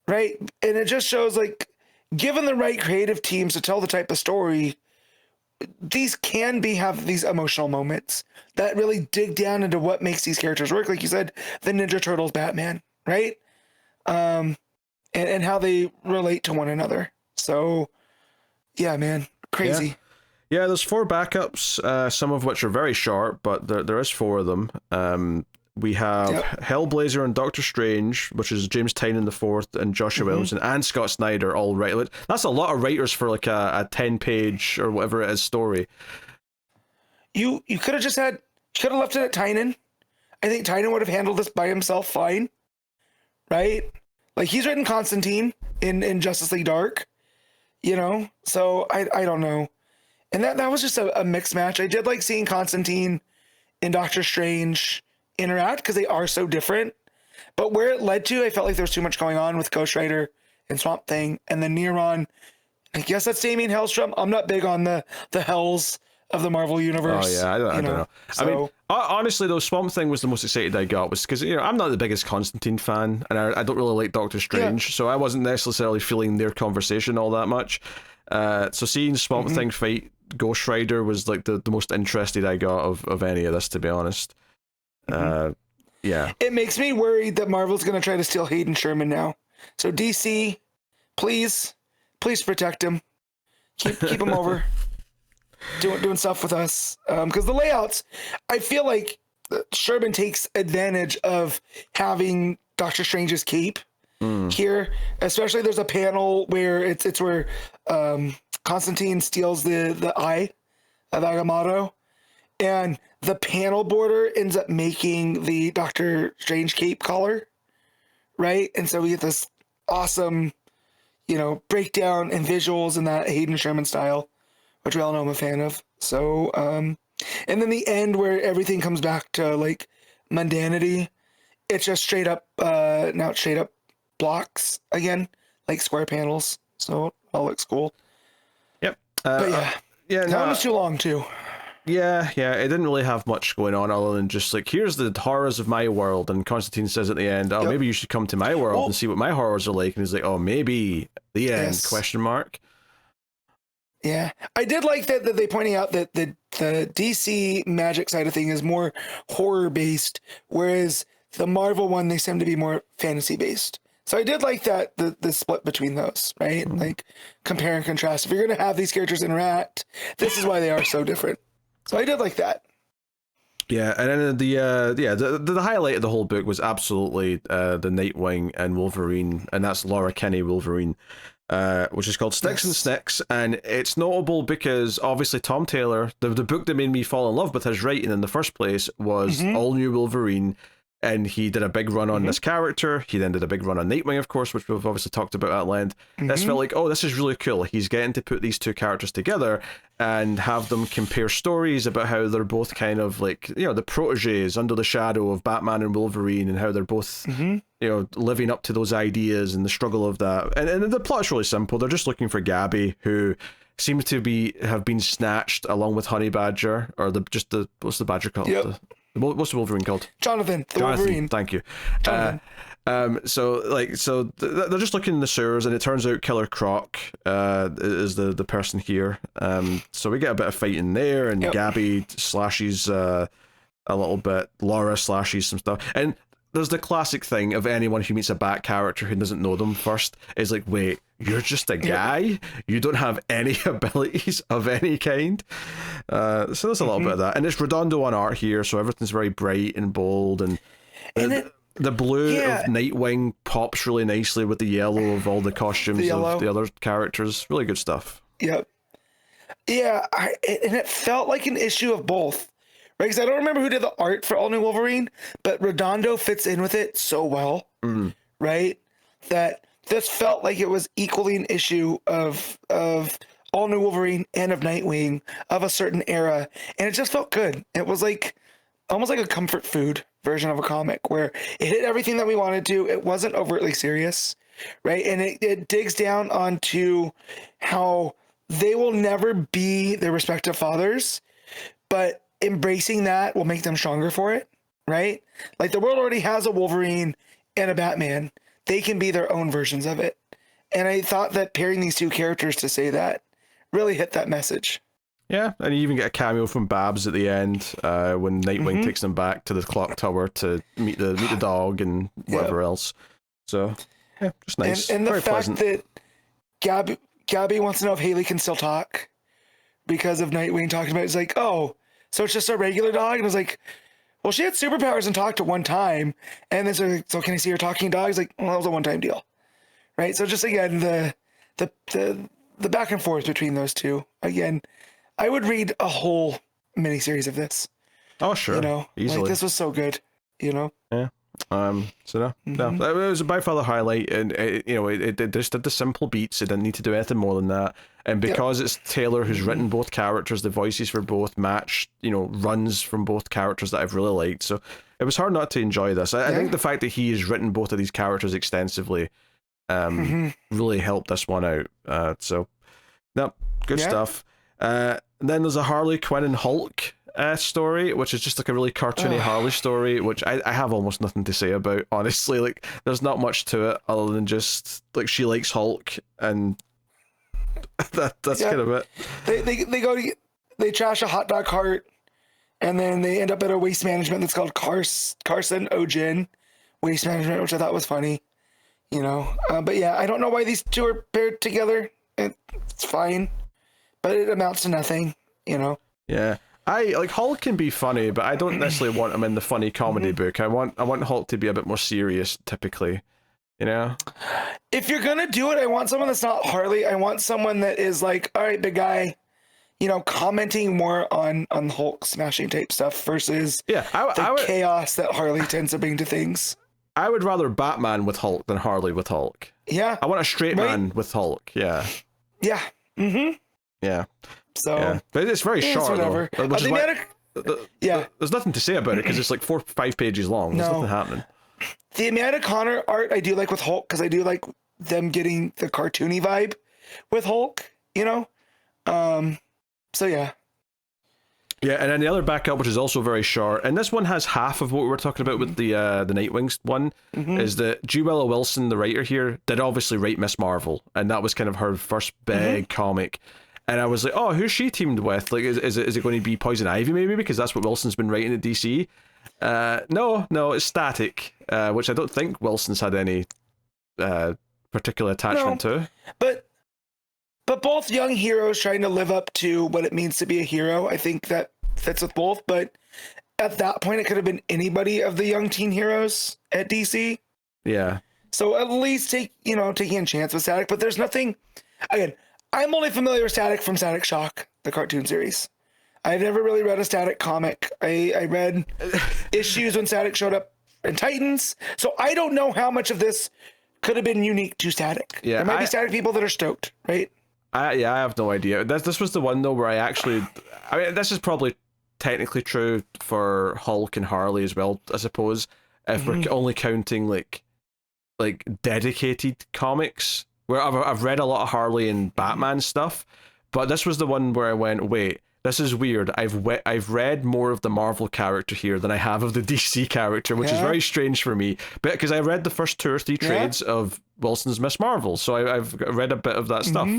right? And it just shows, like, given the right creative teams to tell the type of story, these have these emotional moments that really dig down into what makes these characters work. Like you said, the Ninja Turtles, Batman, right? And how they relate to one another. So, yeah, man, crazy. Yeah, there's 4 backups, some of which are very short, but there is 4 of them. We have Hellblazer and Doctor Strange, which is James Tynion the Fourth and Joshua Williamson and Scott Snyder all write. That's a lot of writers for like a 10-page or whatever it is story. You could have left it at Tynion. I think Tynion would have handled this by himself fine, right? Like he's written Constantine in Justice League Dark, you know. So I don't know, and that was just a mixed match. I did like seeing Constantine and Doctor Strange interact because they are so different, but where it led to, I felt like there was too much going on with Ghost Rider and Swamp Thing, and then Neron. I guess that's Damien Hellstrom. I'm not big on the hells of the Marvel universe. Oh yeah, I don't know. So, I mean, honestly though, Swamp Thing was the most excited I got, was because I'm not the biggest Constantine fan, and I don't really like Doctor Strange, so I wasn't necessarily feeling their conversation all that much. So seeing Swamp Thing fight Ghost Rider was like the most interested I got of any of this, to be honest. It makes me worried that Marvel's going to try to steal Hayden Sherman now. So DC, please protect him. Keep him over doing stuff with us. Because the layouts, I feel like Sherman takes advantage of having Doctor Strange's cape here. Especially there's a panel where it's where Constantine steals the eye of Agamotto, and the panel border ends up making the Doctor Strange cape collar, right? And so we get this awesome, breakdown and visuals in that Hayden Sherman style, which we all know I'm a fan of. So, and then the end where everything comes back to like mundanity, it's just straight up blocks again, like square panels. So it all looks cool. Yep. But that one was too long too. Yeah, it didn't really have much going on other than just like, here's the horrors of my world, and Constantine says at the end, maybe you should come to my world and see what my horrors are like, and he's like, maybe the end, question mark. Yeah, I did like that they pointing out that the DC magic side of thing is more horror based, whereas the Marvel one, they seem to be more fantasy based. So I did like that the split between those, right? Like compare and contrast. If you're gonna have these characters interact, this is why they are so different. So I did like that. Yeah, and then the highlight of the whole book was absolutely the Nightwing and Wolverine, and that's Laura Kinney Wolverine, which is called Sticks and Snicks, and it's notable because obviously Tom Taylor, the book that made me fall in love with his writing in the first place was All New Wolverine, and he did a big run on this character. He then did a big run on Nightwing, of course, which we've obviously talked about at length. This felt like, this is really cool. He's getting to put these two characters together and have them compare stories about how they're both kind of like, the proteges under the shadow of Batman and Wolverine, and how they're both, living up to those ideas and the struggle of that. And the plot's really simple. They're just looking for Gabby, who seems to have been snatched along with Honey Badger, or what's the Badger called? Yep. What's the Wolverine called? Jonathan, Wolverine. Thank you. Jonathan. So they're just looking in the sewers, and it turns out Killer Croc is the person here. So we get a bit of fighting there, and Gabby slashes a little bit. Laura slashes some stuff, and there's the classic thing of anyone who meets a Bat character who doesn't know them first is like, wait, you're just a guy? You don't have any abilities of any kind? So there's a little bit of that. And it's Redondo on art here, so everything's very bright and bold, and the blue of Nightwing pops really nicely with the yellow of all the costumes of the other characters. Really good stuff. Yep. Yeah, and it felt like an issue of both. Right, because I don't remember who did the art for All New Wolverine, but Redondo fits in with it so well, right? That this felt like it was equally an issue of All New Wolverine and of Nightwing of a certain era, and it just felt good. It was like almost like a comfort food version of a comic where it hit everything that we wanted to. It wasn't overtly serious, right? And it digs down onto how they will never be their respective fathers, but embracing that will make them stronger for it, right? Like the world already has a Wolverine and a Batman. They can be their own versions of it. And I thought that pairing these two characters to say that really hit that message. Yeah, and you even get a cameo from Babs at the end when Nightwing takes them back to the clock tower to meet the dog and whatever else. So yeah, just nice. And the very fact pleasant. that Gabby wants to know if Haley can still talk because of Nightwing talking about it. It's like, oh, so it's just a regular dog? And I was like, well, she had superpowers and talked at one time. And then so can I see her talking dog? He's like, well, that was a one-time deal. Right? So just again, the back and forth between those two. Again, I would read a whole miniseries of this. Oh, sure. You know, easily. like this was so good, you know? Yeah. So no, it was by far the highlight, and it just did the simple beats. It didn't need to do anything more than that. And because it's Taylor who's written both characters, the voices for both match, runs from both characters that I've really liked. So it was hard not to enjoy this. I think the fact that he has written both of these characters extensively, really helped this one out. So, no, good stuff. And then there's a Harley Quinn and Hulk story, which is just like a really cartoony Harley story, which I have almost nothing to say about, honestly. Like, there's not much to it other than just like she likes Hulk, and that's kind of it. They trash a hot dog cart, and then they end up at a waste management that's called Carson Ogen Waste Management, which I thought was funny, but yeah, I don't know why these two are paired together. It's fine, but it amounts to nothing, Yeah. Hulk can be funny, but I don't necessarily want him in the funny comedy book. I want Hulk to be a bit more serious, typically. If you're gonna do it, I want someone that's not Harley. I want someone that is like, all right, big guy, commenting more on Hulk smashing type stuff versus the chaos that Harley tends to bring to things. I would rather Batman with Hulk than Harley with Hulk. Yeah. I want a straight man with Hulk. Yeah. Yeah. Yeah. So, but it's very short. Whatever. Though, there's nothing to say about it because it's like 4 or 5 pages long. There's nothing happening. The Amanda Connor art I do like with Hulk because I do like them getting the cartoony vibe with Hulk. So yeah. Yeah, and then the other backup, which is also very short, and this one has half of what we were talking about with the Nightwings one, is that G. Willow Wilson, the writer here, did obviously write Miss Marvel, and that was kind of her first big comic. And I was like, oh, who's she teamed with? Like, is it going to be Poison Ivy maybe? Because that's what Wilson's been writing at DC. No, it's Static, which I don't think Wilson's had any particular attachment to. But both young heroes trying to live up to what it means to be a hero. I think that fits with both. But at that point, it could have been anybody of the young teen heroes at DC. Yeah. So at least taking a chance with Static. But there's nothing. Again, I'm only familiar with Static from Static Shock, the cartoon series. I've never really read a Static comic. I read issues when Static showed up in Titans. So I don't know how much of this could have been unique to Static. Yeah, there might be Static people that are stoked, right? I have no idea. This was the one though where this is probably technically true for Hulk and Harley as well, I suppose. If we're only counting like dedicated comics, where I've read a lot of Harley and Batman stuff, but this was the one where I went, wait, this is weird. I've read more of the Marvel character here than I have of the DC character, which is very strange for me. But because I read the first 2 or 3 trades of Wilson's Miss Marvel, so I've read a bit of that stuff.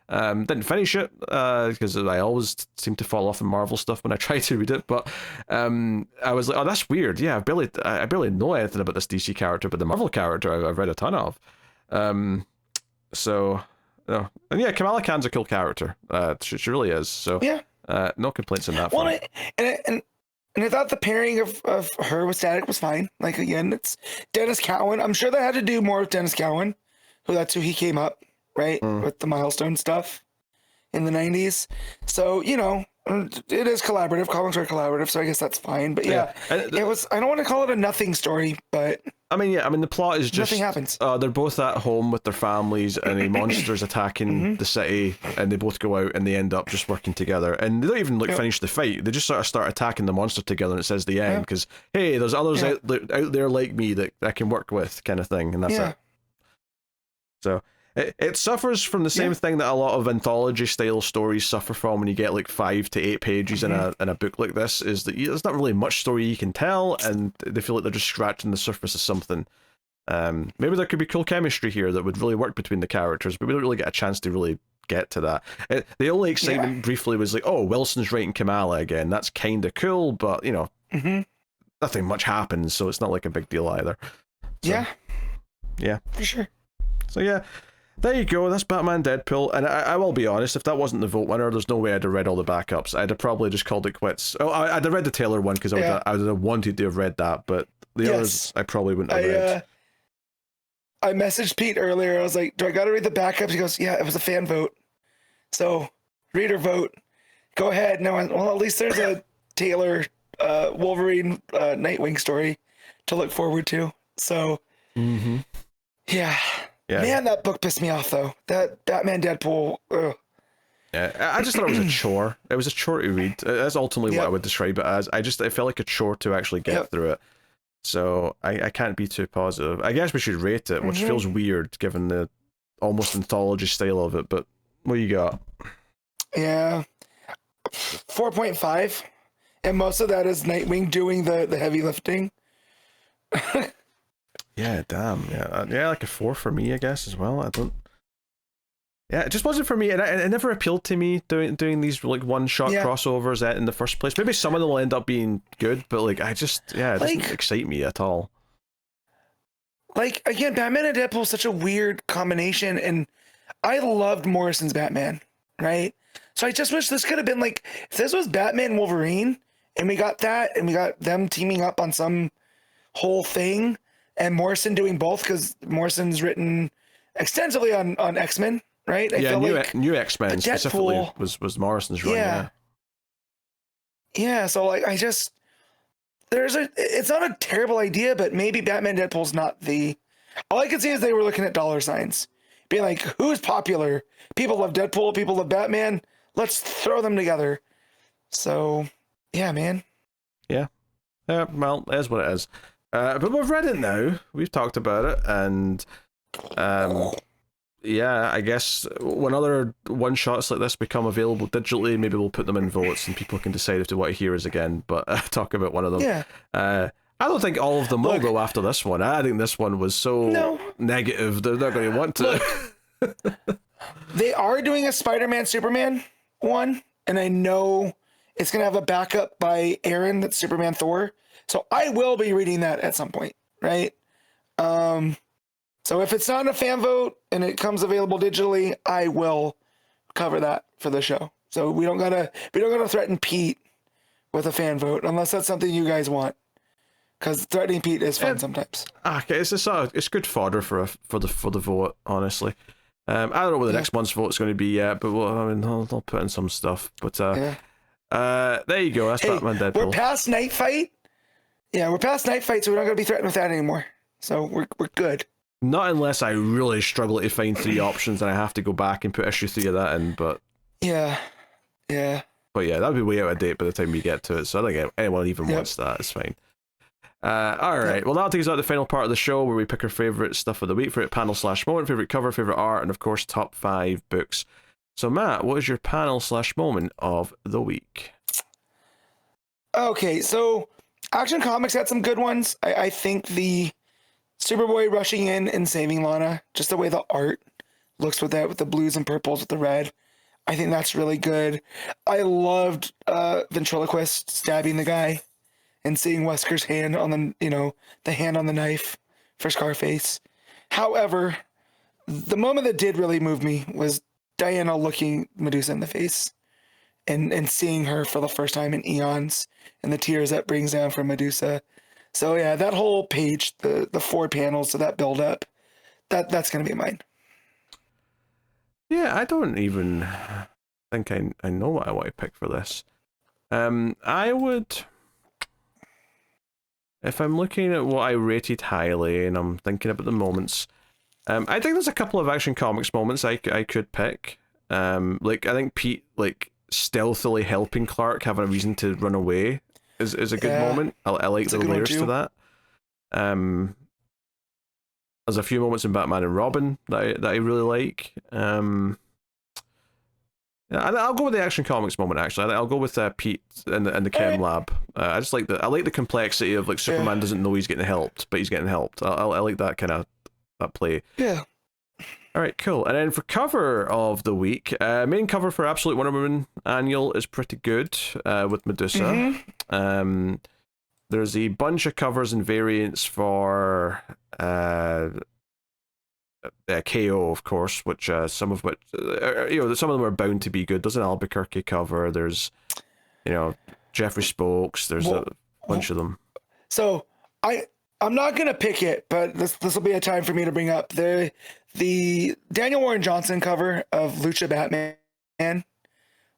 Didn't finish it because I always seem to fall off in Marvel stuff when I try to read it. But I was like, oh, that's weird. Yeah, I barely know anything about this DC character, but the Marvel character I've read a ton of. So, no. And yeah, Kamala Khan's a cool character. She really is. So no complaints on that. Well, and I thought the pairing of her with Static was fine. Like, again, it's Dennis Cowan. I'm sure that had to do more with Dennis Cowan, that's who he came up, right, with the Milestone stuff in the 90s. So, it is collaborative. Comics are collaborative, so I guess that's fine. But it was. I don't want to call it a nothing story, but the plot is just nothing happens. They're both at home with their families, and a monster's attacking the city, and they both go out and they end up just working together. And they don't even finish the fight. They just sort of start attacking the monster together, and it says the end because hey, there's others out there like me that I can work with, kind of thing, and that's it. So. It suffers from the same thing that a lot of anthology style stories suffer from when you get like 5 to 8 pages in a book like this, is that there's not really much story you can tell, and they feel like they're just scratching the surface of something. Maybe there could be cool chemistry here that would really work between the characters, but we don't really get a chance to really get to that. The only excitement briefly was like, oh, Wilson's writing Kamala again. That's kind of cool, but you know, nothing much happens, so it's not like a big deal either. So, yeah, for sure. So yeah, there you go. That's Batman Deadpool, and I will be honest. If that wasn't the vote winner, there's no way I'd have read all the backups. I'd have probably just called it quits. Oh, I'd have read the Taylor one because I would have wanted to have read that, but the others I probably wouldn't have read. I messaged Pete earlier. I was like, "Do I got to read the backups?" He goes, "Yeah, it was a fan vote, so reader vote. Go ahead." No, well, at least there's a Taylor Wolverine Nightwing story to look forward to. So, yeah. Man, that book pissed me off though. That Batman Deadpool. Ugh. Yeah, I just thought it was a chore. It was a chore to read. That's ultimately what I would describe it as. I felt like a chore to actually get through it. So I can't be too positive. I guess we should rate it, which feels weird given the almost anthology style of it. But what you got? Yeah, 4.5, and most of that is Nightwing doing the heavy lifting. Yeah, damn. Yeah, like a 4 for me, I guess, as well. Yeah, it just wasn't for me, and it never appealed to me doing these like one-shot crossovers in the first place. Maybe some of them will end up being good, but like it doesn't excite me at all. Like, again, Batman and Deadpool is such a weird combination, and I loved Morrison's Batman, right? So I just wish this could have been like, if this was Batman Wolverine, and we got that, and we got them teaming up on some whole thing, and Morrison doing both, because Morrison's written extensively on X-Men, right? I feel like new X-Men specifically was Morrison's run. Yeah, so like it's not a terrible idea, but maybe Batman Deadpool's not all I could see is they were looking at dollar signs, being like, who's popular? People love Deadpool, people love Batman, let's throw them together. So yeah, man. Yeah, well, it is what it is. But we've read it now. We've talked about it, and I guess when other one-shots like this become available digitally, maybe we'll put them in votes, and people can decide if they want to hear us again. But talk about one of them. Yeah. I don't think all of them will go after this one. I think this one was so negative they're not going to want to. They are doing a Spider-Man Superman one, and I know it's going to have a backup by Aaron that's Superman Thor. So I will be reading that at some point, right? So if it's not a fan vote and it comes available digitally, I will cover that for the show. So we don't gotta threaten Pete with a fan vote unless that's something you guys want. Because threatening Pete is fun sometimes. Okay, it's good fodder for the vote, honestly. I don't know what the next month's vote's going to be yet, but I'll put in some stuff. But there you go. That's Batman Deadpool. We're past Night Fight. Yeah, we're past Night Fight, so we're not going to be threatened with that anymore. So we're good. Not unless I really struggle to find 3 options and I have to go back and put issue 3 of that in, but... Yeah. But yeah, that'll be way out of date by the time we get to it, so I don't think anyone even wants that. It's fine. Alright, well, that'll take us out to the final part of the show where we pick our favourite stuff of the week, favourite panel/moment, favourite cover, favourite art, and of course, top 5 books. So Matt, what is your panel/moment of the week? Okay, so Action Comics had some good ones. I think the Superboy rushing in and saving Lana, just the way the art looks with that, with the blues and purples with the red, I think that's really good. I loved Ventriloquist stabbing the guy and seeing Wesker's hand on the hand on the knife for Scarface. However, the moment that did really move me was Diana looking Medusa in the face and seeing her for the first time in eons, and the tears that brings down from Medusa. So yeah, that whole page, the 4 panels to that build up, that's gonna be mine. Yeah, I don't even think I know what I want to pick for this. I would, if I'm looking at what I rated highly and I'm thinking about the moments, I think there's a couple of Action Comics moments I could pick. Like I think Pete stealthily helping Clark, having a reason to run away, is a good moment. I like the layers to that. There's a few moments in Batman and Robin that I really like. I'll go with the Action Comics moment. Actually, I'll go with Pete in the chem lab. I just like I like the complexity of Superman doesn't know he's getting helped, but he's getting helped. I like that kind of that play. Yeah. All right, cool. And then for cover of the week, main cover for Absolute Wonder Woman Annual is pretty good with Medusa. There's a bunch of covers and variants for KO, of course, which some of them are bound to be good. There's an Albuquerque cover. There's, Jeffrey Spokes. There's a bunch of them. So I'm not gonna pick it, but this will be a time for me to bring up the Daniel Warren Johnson cover of Lucha Batman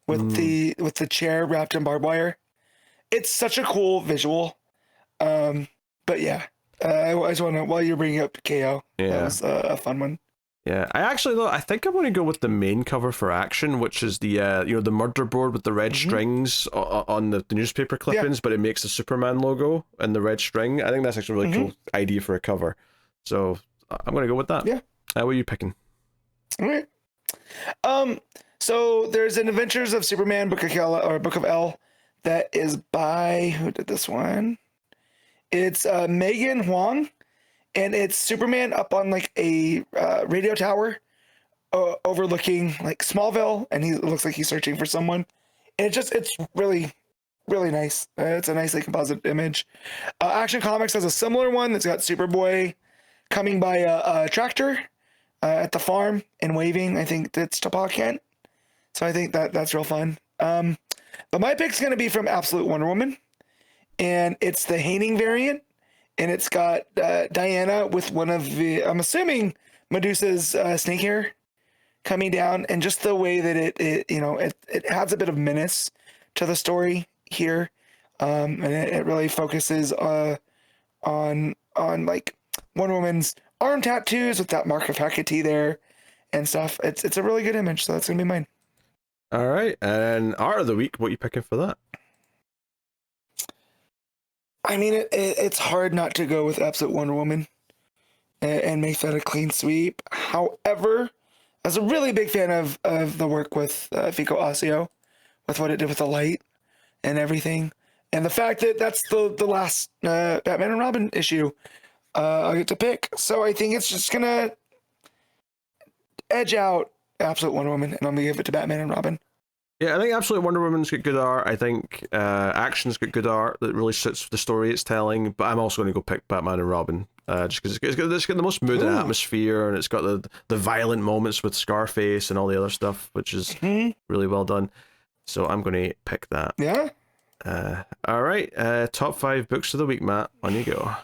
with the chair wrapped in barbed wire. It's such a cool visual. But yeah, I just want to, while you're bringing up KO, that was a fun one. Yeah, I think I'm going to go with the main cover for Action, which is the the murder board with the red strings on the newspaper clippings, but it makes the Superman logo and the red string. I think that's actually a really cool idea for a cover. So I'm going to go with that. Yeah. What are you picking? All right. So there's an Adventures of Superman Book of L that is by, who did this one? It's Megan Huang. And it's Superman up on like a radio tower overlooking like Smallville, and he looks like he's searching for someone. And it's really, really nice. It's a nicely composite image. Action Comics has a similar one that's got Superboy coming by a tractor at the farm and waving. I think that's Tupac Kent. So I think that's real fun. But my pick's going to be from Absolute Wonder Woman, and it's the Haining variant. And it's got Diana with one of the, I'm assuming, Medusa's snake hair coming down, and just the way that it adds a bit of menace to the story here, and it really focuses on like Wonder Woman's arm tattoos with that mark of Hecate there and stuff. It's a really good image, so that's gonna be mine. All right, and art of the week, what are you picking for that? I mean, it's hard not to go with Absolute Wonder Woman and make that a clean sweep. However, I was a really big fan of the work with Fico Ossio, with what it did with the light and everything. And the fact that that's the last Batman and Robin issue I get to pick. So I think it's just going to edge out Absolute Wonder Woman, and I'm going to give it to Batman and Robin. Yeah, I think Absolute Wonder Woman's got good art. I think Action's got good art that really suits the story it's telling. But I'm also going to go pick Batman and Robin, just because it's got the most mood and atmosphere, and it's got the violent moments with Scarface and all the other stuff, which is really well done. So I'm going to pick that. Yeah. All right. Top 5 books of the week, Matt. On you go.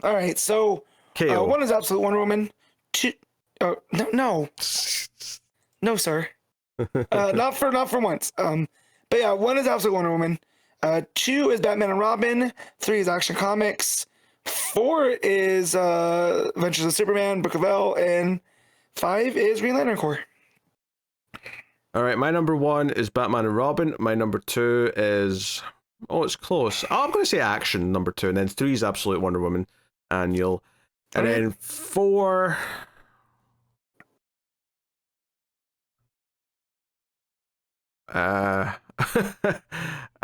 All right. So one is Absolute Wonder Woman. Two. Oh no, sir. Not for once. But yeah, 1 is Absolute Wonder Woman. 2 is Batman and Robin. 3 is Action Comics. 4 is Adventures of Superman, Book of L, and 5 is Green Lantern Corps. All right, my number 1 is Batman and Robin. My number 2 is it's close. I'm going to say Action number 2, and then 3 is Absolute Wonder Woman Annual, and then 4. I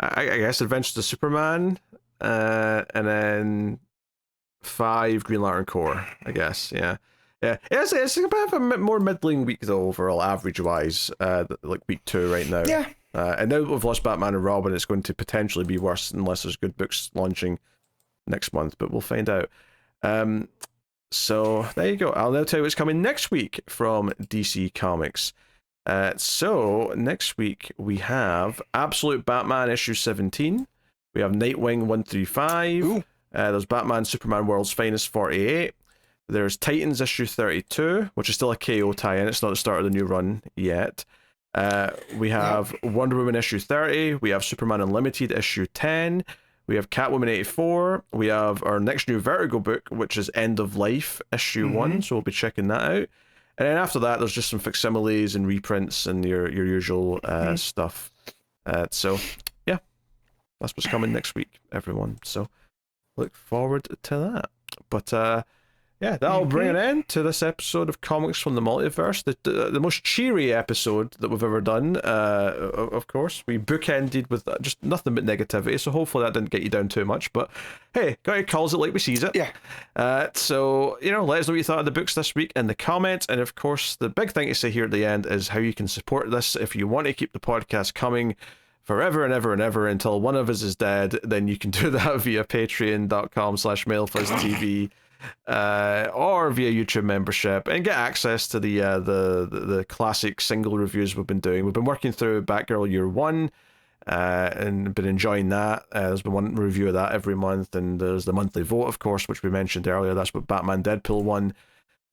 guess Adventures of Superman, and then 5 Green Lantern Corps, I guess. Yeah. It's a bit of a more middling week though, overall, average wise. Like week 2 right now. Yeah. And now that we've lost Batman and Robin, it's going to potentially be worse unless there's good books launching next month. But we'll find out. So there you go. I'll now tell you what's coming next week from DC Comics. So next week we have Absolute Batman issue 17. We have Nightwing 135. There's Batman Superman World's Finest 48. There's Titans issue 32, which is still a KO tie-in. It's not the start of the new run yet. We have Wonder Woman issue 30. We have Superman Unlimited issue 10. We have Catwoman 84. We have our next new Vertigo book, which is End of Life issue 1. So we'll be checking that out. And then after that, there's just some facsimiles and reprints and your usual stuff. So, yeah, that's what's coming next week, everyone. So, look forward to that. But yeah, that'll bring an end to this episode of Comics from the Multiverse, the most cheery episode that we've ever done. Of course, we bookended with just nothing but negativity, so hopefully that didn't get you down too much. But hey, got your calls it like we sees it. Yeah. So, let us know what you thought of the books this week in the comments. And of course, the big thing to say here at the end is how you can support this. If you want to keep the podcast coming forever and ever and ever until one of us is dead, then you can do that via patreon.com/MailFuzzTV. Or via YouTube membership, and get access to the classic single reviews we've been doing. We've been working through Batgirl Year 1 and been enjoying that. There's been one review of that every month, and there's the monthly vote, of course, which we mentioned earlier. That's what Batman Deadpool 1,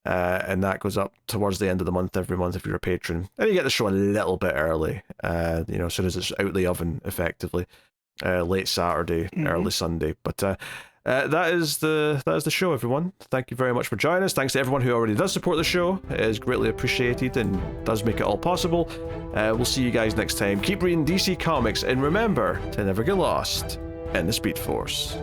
and that goes up towards the end of the month every month if you're a patron, and you get the show a little bit early, as soon as it's out of the oven, effectively, late Saturday, early Sunday. But that is the show, everyone. Thank you very much for joining us. Thanks to everyone who already does support the show. It is greatly appreciated and does make it all possible. We'll see you guys next time. Keep reading DC Comics, and remember to never get lost in the Speed Force.